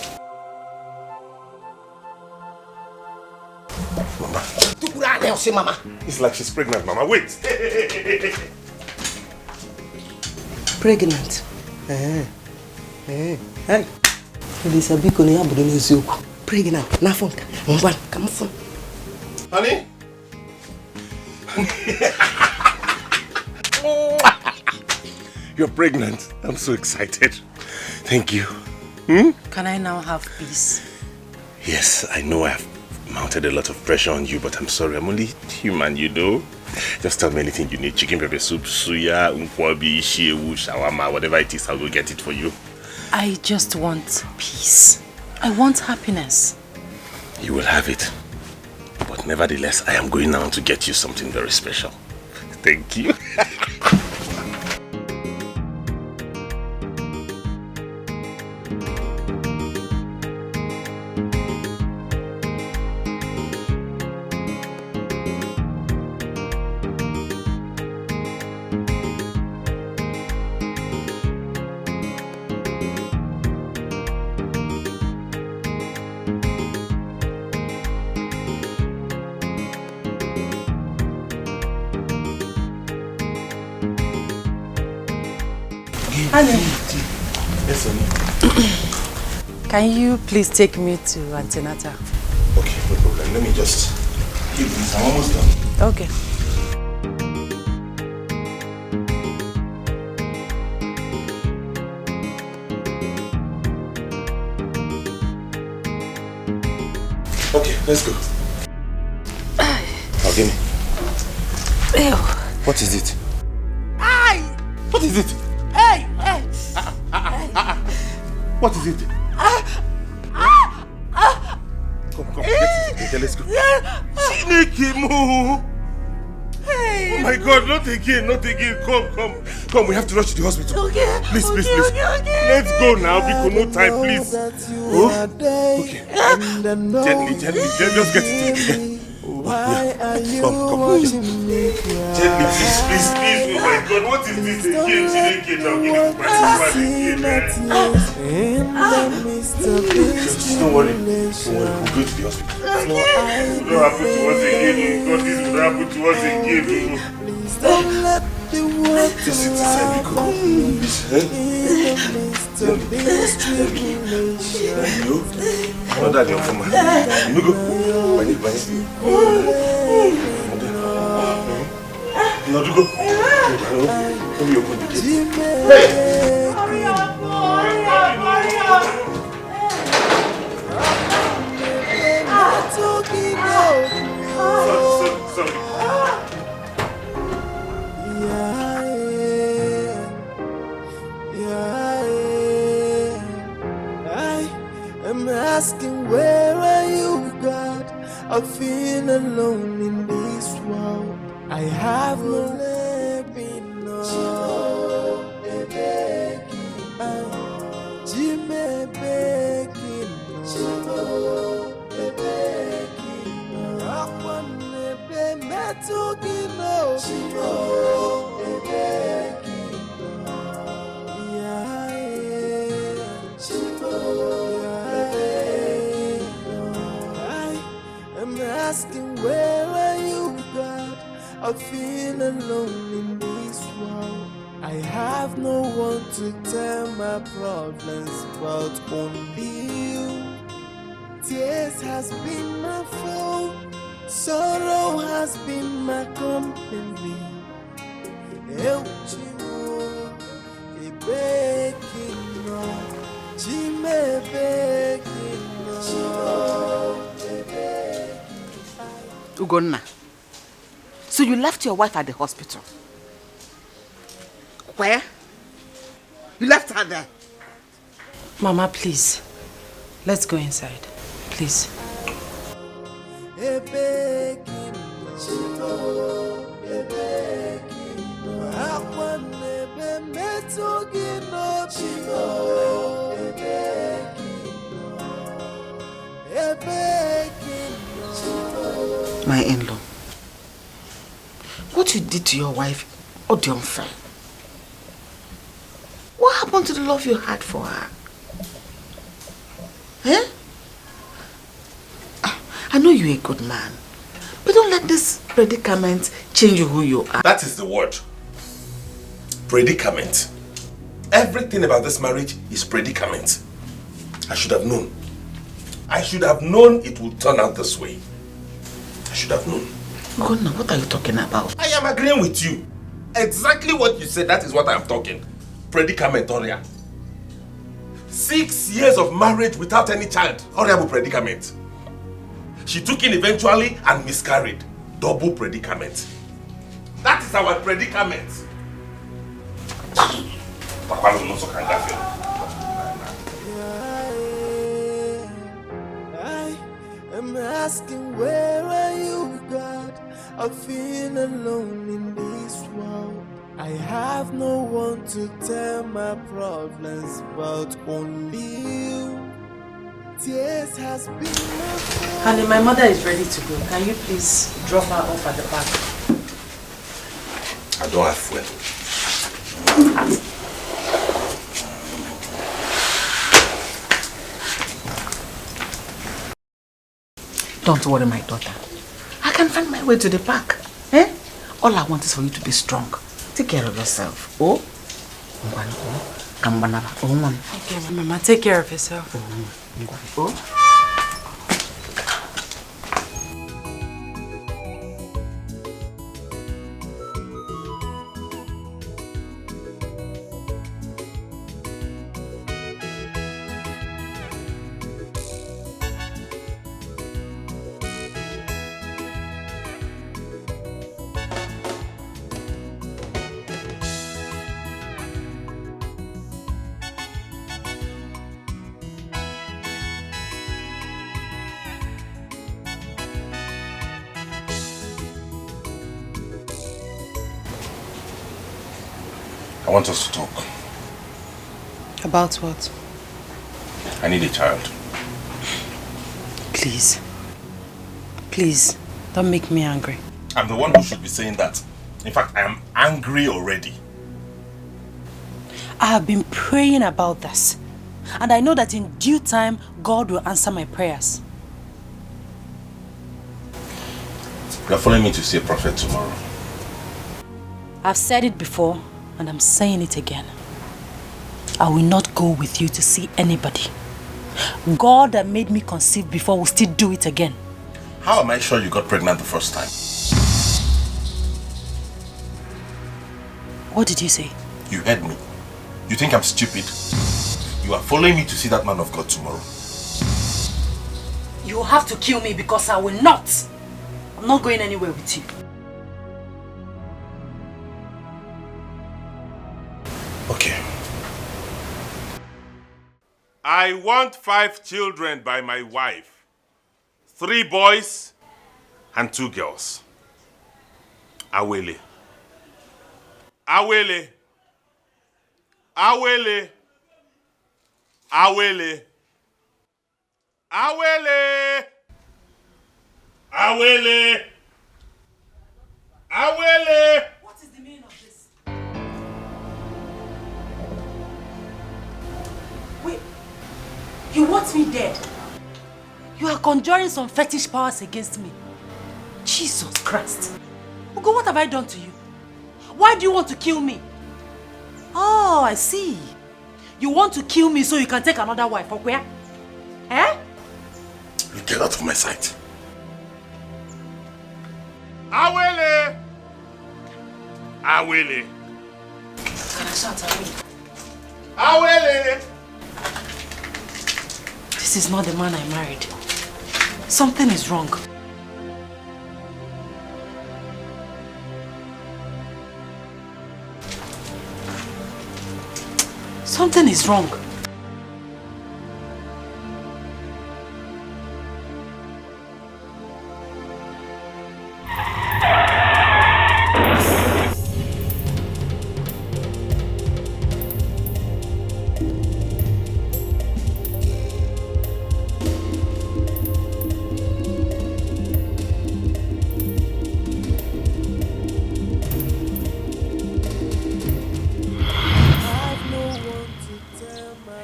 Mama. It's like she's pregnant, Mama. Wait. Pregnant? Hey. Elisa biko ni abudu n'eziokwu. Pregnant. Na phone. Ngwan, come phone. Honey? You're pregnant. I'm so excited. Thank you. Can I now have peace? Yes, I know I've mounted a lot of pressure on you, but I'm sorry. I'm only human, you know. Just tell me anything you need. Chicken pepper soup, suya, unkwabi, shewu, shawarma, whatever it is, I'll go get it for you. I just want peace. I want happiness. You will have it. But nevertheless, I am going now to get you something very special. Thank you. Yes, honey. Can you please take me to antenatal? Okay, no problem. Let me just give this. I'm almost done. Okay. Okay, let's go. Now give me. Ew. What is it? Ay! What is it? Hey! What is it? Come, get it. Okay, let's go. Chineke. Oh my God, not again. Come, we have to rush to the hospital. Okay. Please. Okay. Let's go now, because no time, please. Oh? Okay. Gently, just get it. Why are you Come. watching me cry? Gently, please. Oh my God, what is this again? Chineke, now give it don't worry. We'll go to the hospital. It will not happen to us again. God, this will not happen to us again. Please don't let the world Just sit inside, we go. No, that you're from my. You go. No, you go. Let me open the gate. Hey! Hurry up! Sorry. I'm asking, where are you, God? I feel alone in this world. I have no living, no. Jimmy begging, I'm asking, where are you, God? I I feel alone in this world. I have no one to tell my problems but only you. Tears has been my foe, sorrow has been my company. Eu chimo, e bekino, chime bekino. Ugonna, so you left your wife at the hospital? Where? You left her there? Mama, please. Let's go inside. Please. My in-law, what you did to your wife, oh dear unfair. What happened to the love you had for her? Eh? I know you're a good man, but don't let this predicament change who you are. That is the word. Predicament. Everything about this marriage is predicament. I should have known. I should have known it would turn out this way. I should have known. God, now what are you talking about? I am agreeing with you. Exactly what you said, that is what I am talking. Predicament, Oria. 6 years of marriage without any child. Horrible predicament. She took in eventually and miscarried. Double predicament. That is our predicament. Papa no so can feel. I'm asking, where are you, God? I feel alone in this world. I have no one to tell my problems but only you. Tears has been my fault. Honey, my mother is ready to go. Can you please drop her off at the back? I don't have fuel. Don't worry, my daughter. I can find my way to the park. Eh? All I want is for you to be strong. Take care of yourself. Oh? Okay, Mama, take care of yourself. Oh? I want us to talk. About what? I need a child. Please. Please, don't make me angry. I'm the one who should be saying that. In fact, I am angry already. I have been praying about this. And I know that in due time, God will answer my prayers. You are following me to see a prophet tomorrow. I've said it before, and I'm saying it again. I will not go with you to see anybody. God that made me conceive before will still do it again. How am I sure you got pregnant the first time? What did you say? You heard me. You think I'm stupid? You are following me to see that man of God tomorrow. You will have to kill me because I will not. I'm not going anywhere with you. Okay. I want 5 children by my wife. 3 boys and 2 girls. Awele. Awele. Awele. Awele. Awele. Awele. Awele. What is the meaning of this? Wait. You want me dead? You are conjuring some fetish powers against me. Jesus Christ. Ugo, what have I done to you? Why do you want to kill me? Oh, I see. You want to kill me so you can take another wife, or where? Eh? You get out of my sight. Awele! Awele! Can I shout Awele? Awele! This is not the man I married. Something is wrong. Something is wrong.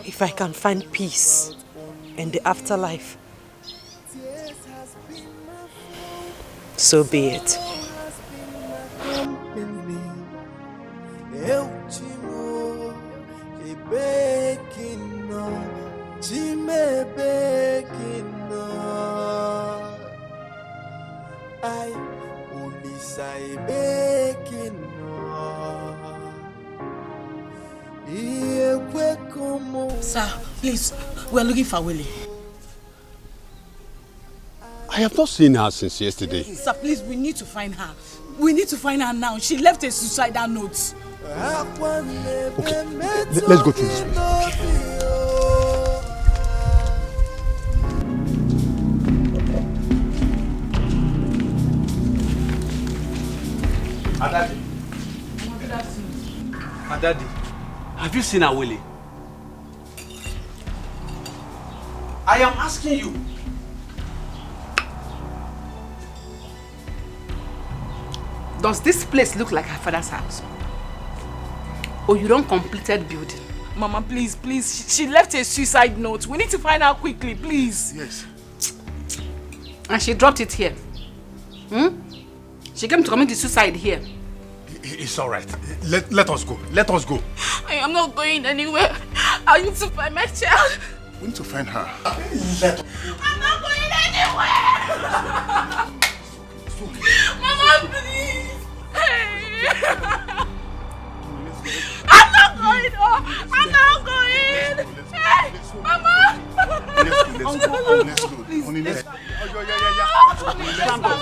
If I can find peace in the afterlife, so be it. Sir, please, we are looking for Willie. I have not seen her since yesterday. Sir, please, we need to find her. We need to find her now. She left a suicidal note. Okay, let's go through this way. Adadi. Adadi, have you seen Awele? I am asking you. Does this place look like her father's house? Or you don't completed building? Mama, please, please. She left a suicide note. We need to find her quickly, please. Yes. And she dropped it here. She came to commit suicide here. It's all right. Let us go. Let us go. I am not going anywhere. I need to find my child. We need to find her. I'm not going anywhere. Mama, please. Hey. I'm not going. Oh, I'm not going. Hey, Mama. Let's go. Honey, let's go. Stand up.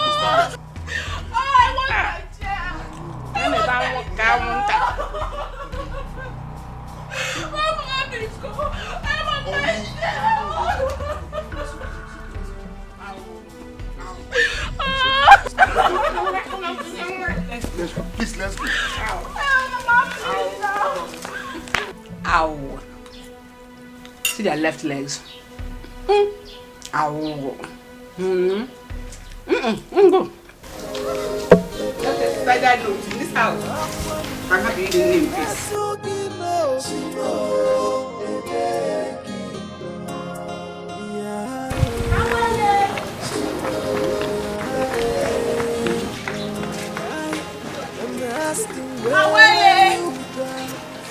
Oh, I want my child. Mama, please go. I want my child. Let's go. Please, let's go. Ow. See their left legs. Ow. Go. Like that note in this house. I'm happy you didn't name this.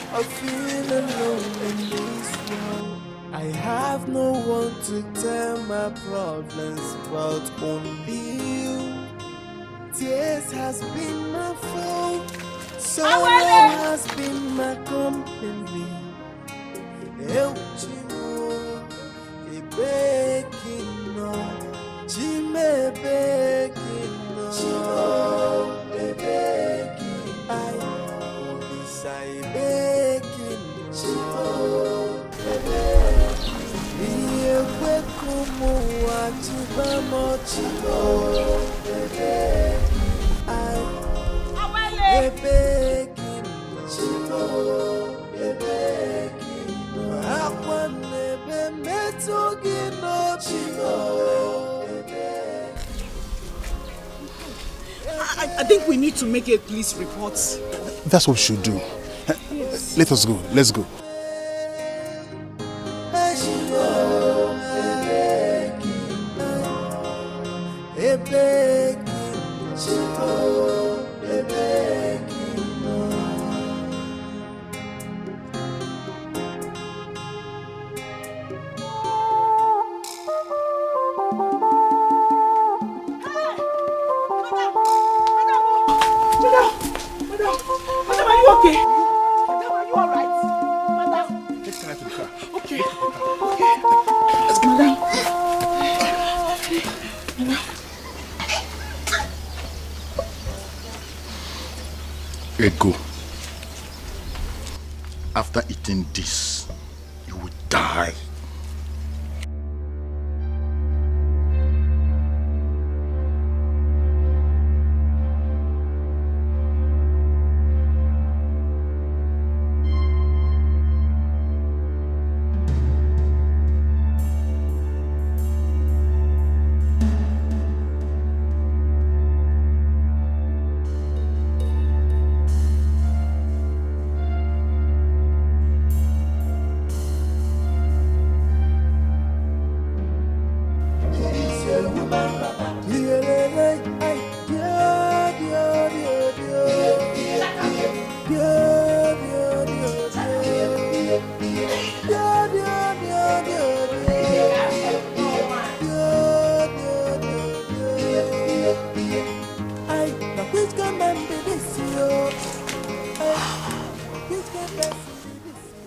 I feel alone in this world. I have no one to tell my problems about, only you. Tears has been my fault, sorrow has been my company. Eu te amo, e begging on, te me begging on, e begging, I only say begging on, e begging. E eu como a te vamos te e begging. I think we need to make a police report. That's what we should do. Let us go. Let's go. Ego. After eating this, you will die.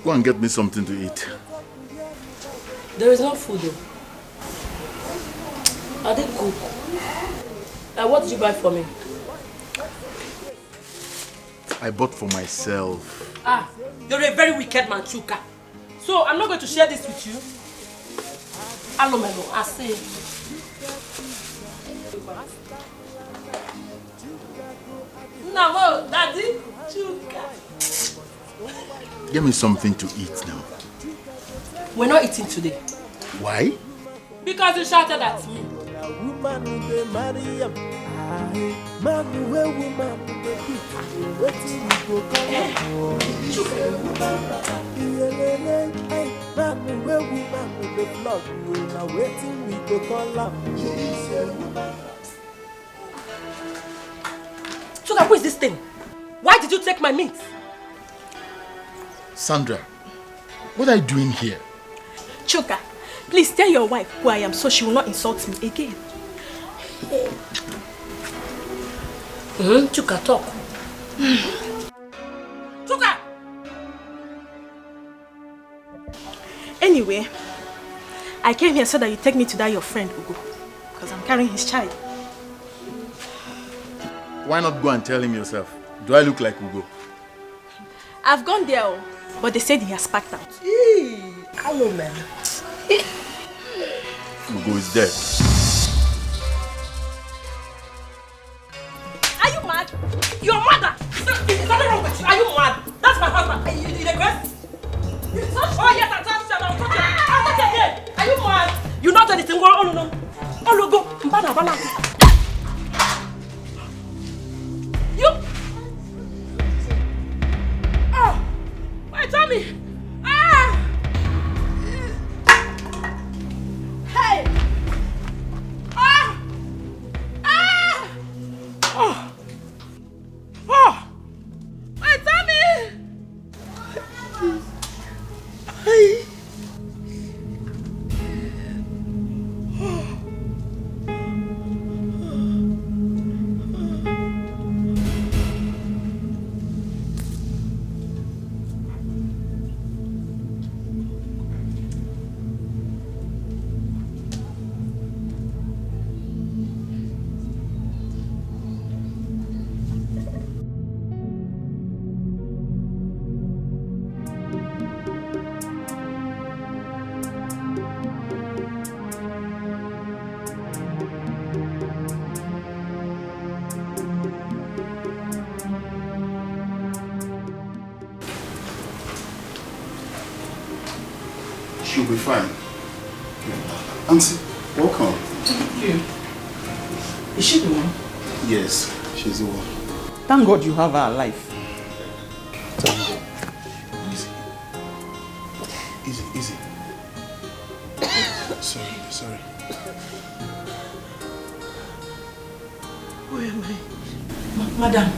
Go and get me something to eat. There is no food though. I didn't cook. What did you buy for me? I bought for myself. Ah, you're a very wicked man, Chuka. So I'm not going to share this with you. Alomelo, I say. No, Daddy, Chuka. Give me something to eat now. We're not eating today. Why? Because you shouted at me. Chuka, who is this thing? Why did you take my meat? Sandra, what are you doing here? Chuka, please tell your wife who I am so she will not insult me again. Chuka, talk. Chuka! Anyway, I came here so that you take me to that your friend Ugo, because I'm carrying his child. Why not go and tell him yourself? Do I look like Ugo? I've gone there, but they said he has packed out. Hello, man. Ugo is dead. Are you mad? Your mother! Is something wrong with you? Are you mad? That's my husband. You regret? Oh, yes, I'll touch you. I'll touch you again. Are you mad? You not do anything. Oh, no. Oh, go. Mbana, bala. You! Oh! Wait, tell me! Ah! Hey! Ah! Ah! Oh! Oh! Wait, tell me! Hey! She'll be fine. Auntie, welcome. Thank you. Is she the one? Yes, she's the one. Thank God you have her alive. Thank God. Easy. Sorry. Where am I? Madam,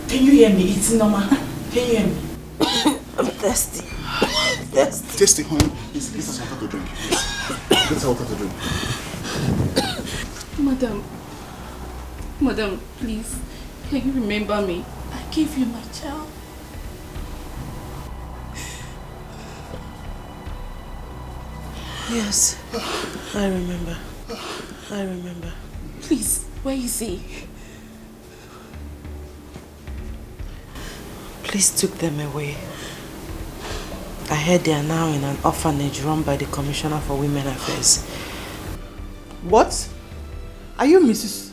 can you hear me? It's normal. Can you hear me? I'm thirsty. Tasty, honey. Get us water to drink. Get us water to drink. Madam, please, can you remember me? I gave you my child. Yes, I remember. Please, where is he? police took them away. I heard they are now in an orphanage run by the Commissioner for Women Affairs. What? Are you Mrs.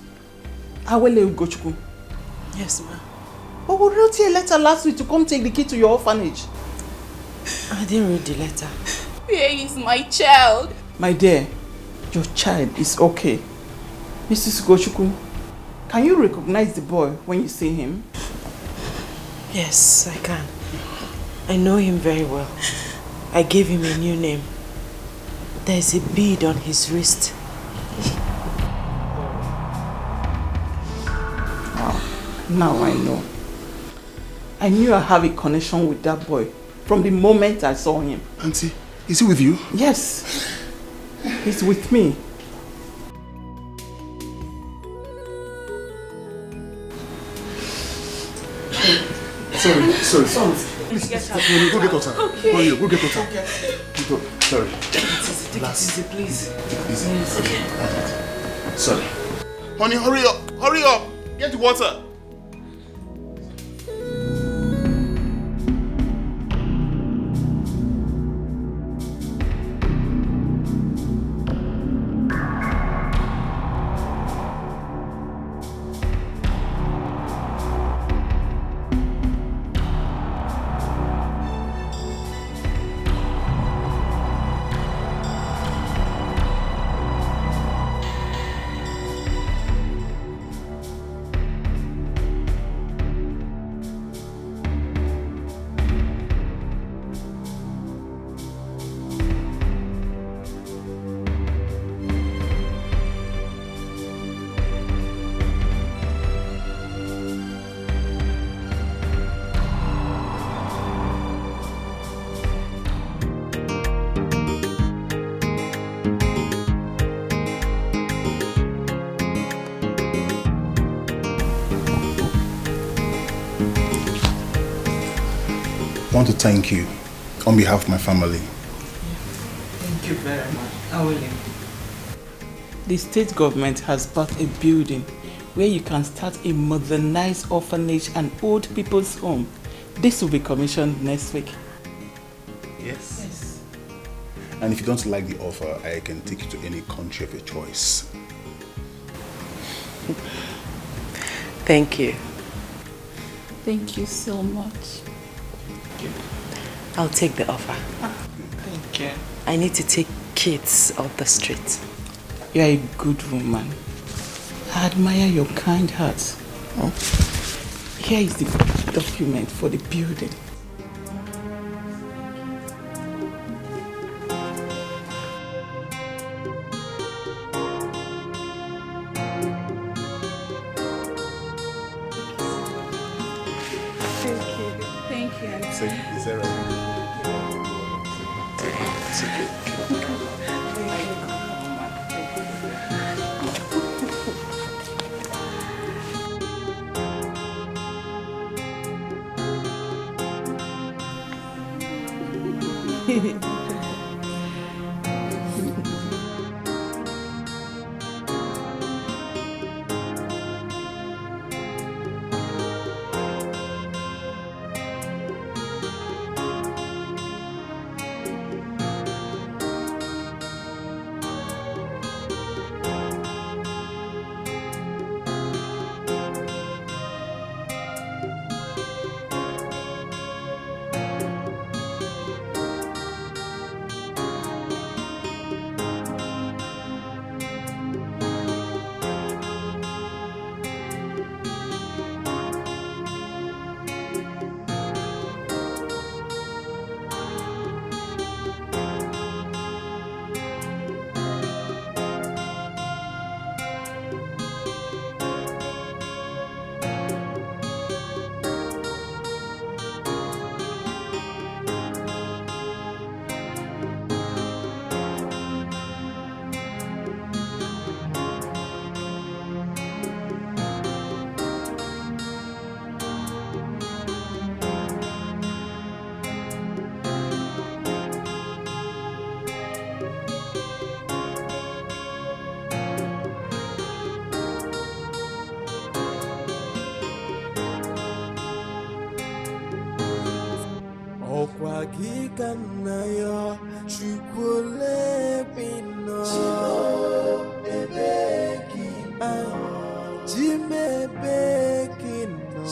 Awele Ugochukwu? Yes, ma'am. But we wrote you a letter last week to come take the key to your orphanage. I didn't read the letter. Where is my child? My dear, your child is okay. Mrs. Ugochukwu, can you recognize the boy when you see him? Yes, I can. I know him very well. I gave him a new name. There's a bead on his wrist. Wow, now I know. I knew I have a connection with that boy from the moment I saw him. Auntie, is he with you? Yes, he's with me. Sorry. Please, go get water. Okay. Go get water. Go. Sorry. Take it easy, please. Easy. Yes. Okay. Sorry. Honey, hurry up. Get the water. I want to thank you on behalf of my family. Thank you very much. How will you? The state government has bought a building where you can start a modernized orphanage and old people's home. This will be commissioned next week. Yes. And if you don't like the offer, I can take you to any country of your choice. Thank you. Thank you so much. I'll take the offer. Thank you. I need to take kids off the street. You're a good woman. I admire your kind heart. Oh. Here is the document for the building. Thank you. Is that right? It's okay. Kikanayo Chukule Pino Jime Bekino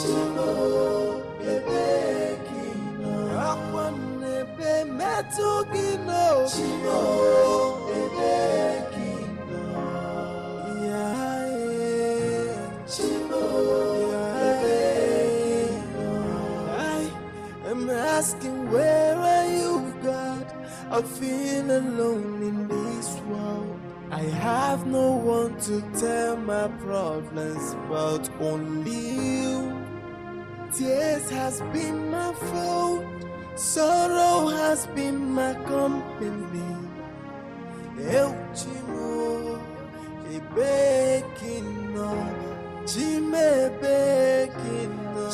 Akwane Be Metugino I'm asking, where are you, God? I feel alone in this world. I have no one to tell my problems but only you. Tears has been my fault, sorrow has been my company. El Chimo, Ebekino, Jime Bekino,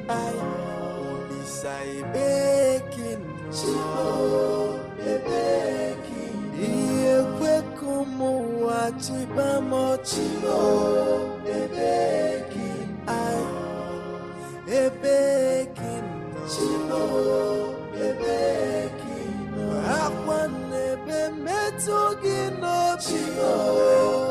I only say Bekino, Iye Kwekumo Wachibamo Chimo, I Ebekino, Akwane Be Metugino Chimo.